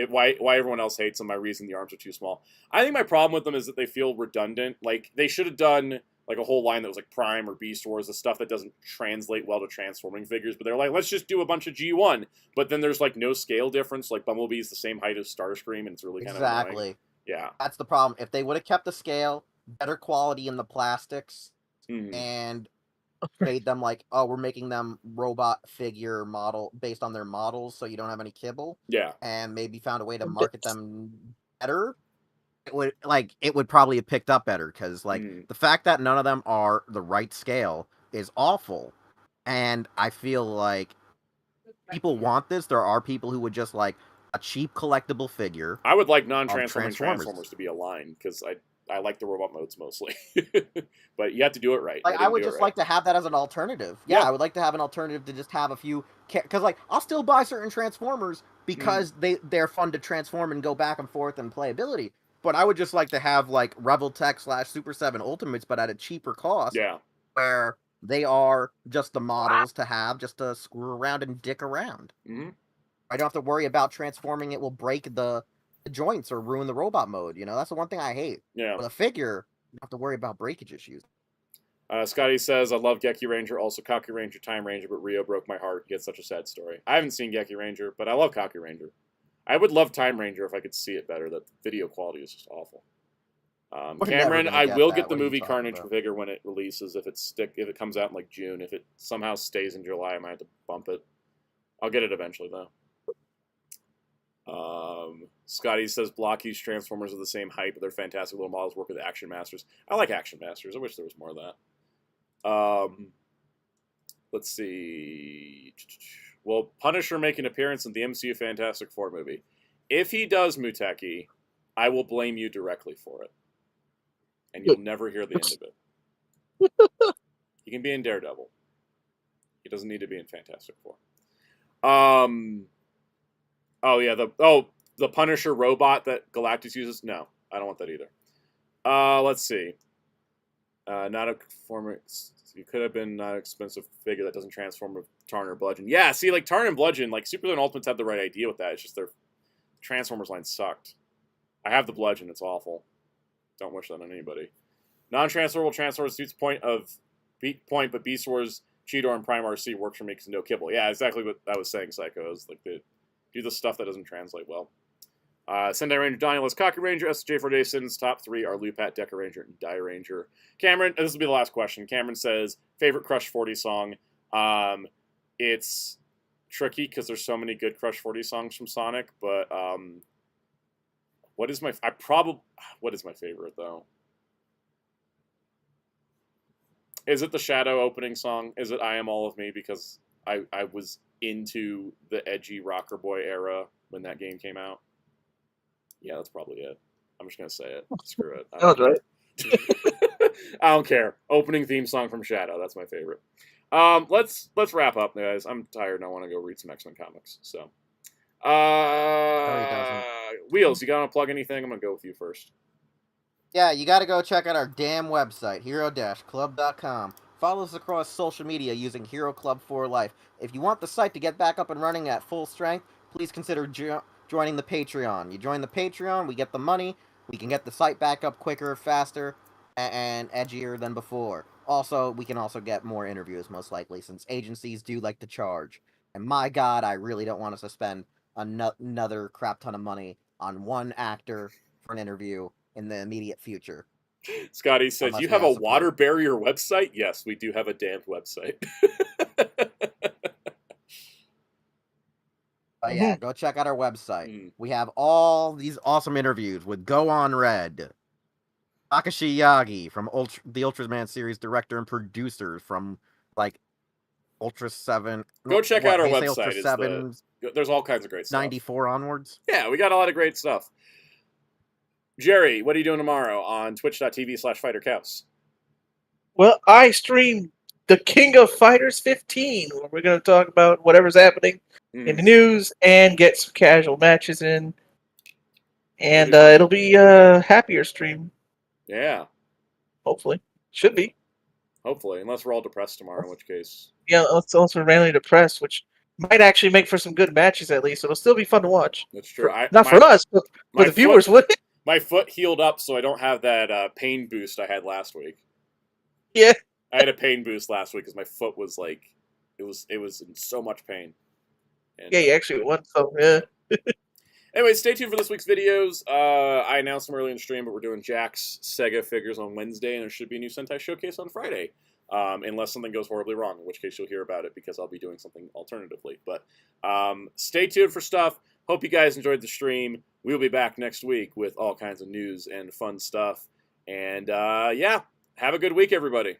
Why everyone else hates them. My reason the arms are too small. I think my problem with them is that they feel redundant. They should have done a whole line that was Prime or Beast Wars, the stuff that doesn't translate well to transforming figures. But they're let's just do a bunch of G1. But then there's no scale difference. Bumblebee's the same height as Starscream, and it's really kind of annoying. Yeah, that's the problem. If they would have kept the scale, better quality in the plastics, and made them oh, we're making them robot figure model based on their models, so you don't have any kibble. Yeah, and maybe found a way to market them better. It would probably have picked up better because the fact that none of them are the right scale is awful, and I feel people want this. There are people who would just like a cheap collectible figure. I would like non-transforming Transformers to be aligned because I like the robot modes mostly, but you have to do it right. Like I would just like to have that as an alternative. Yeah, I would like to have an alternative to just have a few. Because like I'll still buy certain Transformers because they're fun to transform and go back and forth and playability. But I would just like to have like Revoltech / Super 7 Ultimates, but at a cheaper cost. Yeah. Where they are just the models to have, just to screw around and dick around. Mm-hmm. I don't have to worry about transforming it will break the joints or ruin the robot mode. You know, that's the one thing I hate. Yeah. With a figure, you don't have to worry about breakage issues. Scotty says, I love Geki Ranger, also Kaku Ranger, Time Ranger, but Rio broke my heart. He had such a sad story. I haven't seen Geki Ranger, but I love Kaku Ranger. I would love Time Ranger if I could see it better. The video quality is just awful. Cameron, I will get the movie Carnage figure when it releases. If it comes out in like June, if it somehow stays in July, I might have to bump it. I'll get it eventually though. Scotty says Blocky's Transformers are the same height, but they're fantastic little models. Work with Action Masters. I like Action Masters. I wish there was more of that. Let's see. Will Punisher make an appearance in the MCU Fantastic Four movie? If he does, Muteki, I will blame you directly for it. And you'll never hear the end of it. He can be in Daredevil. He doesn't need to be in Fantastic Four. Oh yeah, the Punisher robot that Galactus uses? No, I don't want that either. Let's see. Not a former. You could have been not an expensive figure that doesn't transform with Tarn or Bludgeon. Yeah, see, like Tarn and Bludgeon, like Superman Ultimates had the right idea with that. It's just their Transformers line sucked. I have the Bludgeon. It's awful. Don't wish that on anybody. Non-transferable Transformers suits point, but Beast Wars, Cheetor, and Prime RC works for me because no kibble. Yeah, exactly what I was saying, Psycho. Is like they do the stuff that doesn't translate well. Sentai Ranger, Daniel is Kaku Ranger, SJ4 Jason's top 3 are Lupat, Deca Ranger, and Die Ranger. Cameron, this will be the last question. Cameron says, favorite Crush 40 song. It's tricky because there's so many good Crush 40 songs from Sonic, but what is my favorite though? Is it the Shadow opening song? Is it I Am All of Me? Because I was into the edgy rocker boy era when that game came out. Yeah, that's probably it. I'm just gonna say it. Screw it. That's right. I don't care. Opening theme song from Shadow. That's my favorite. Let's wrap up, guys. I'm tired and I want to go read some X-Men comics. So, Wheels, you gotta plug anything? I'm gonna go with you first. Yeah, you gotta go check out our damn website, hero-club.com. Follow us across social media using Hero Club for Life. If you want the site to get back up and running at full strength, please consider joining the Patreon. You join the Patreon, we get the money, we can get the site back up quicker, faster, and edgier than before. Also, we can also get more interviews, most likely, since agencies do like to charge. And my god, I really don't want us to spend another crap ton of money on one actor for an interview in the immediate future. Scotty says, you have a water barrier website? Yes, we do have a damned website. But yeah, go check out our website. We have all these awesome interviews with Go On Red, Takashi Yagi from the Ultraman series director and producer from like Ultra 7. Go check out our website. Ultra 7, there's all kinds of great stuff. 94 onwards. Yeah, we got a lot of great stuff. Jerry, what are you doing tomorrow on twitch.tv/FighterCows? Well, I stream the King of Fighters 15, where we're going to talk about whatever's happening in the news and get some casual matches in. And it'll be a happier stream. Yeah. Hopefully. Should be. Hopefully, unless we're all depressed tomorrow, in which case... Yeah, let's also randomly depressed, which might actually make for some good matches at least. It'll still be fun to watch. That's true. Not for us, but for the viewers, would it? My foot healed up, so I don't have that pain boost I had last week. Yeah. I had a pain boost last week because my foot was like... It was in so much pain. And, yeah, you actually won, so yeah. Anyway, stay tuned for this week's videos. I announced them early in the stream, but we're doing Jack's Sega figures on Wednesday, and there should be a new Sentai showcase on Friday. Unless something goes horribly wrong, in which case you'll hear about it because I'll be doing something alternatively. But stay tuned for stuff. Hope you guys enjoyed the stream. We'll be back next week with all kinds of news and fun stuff. And yeah, have a good week, everybody.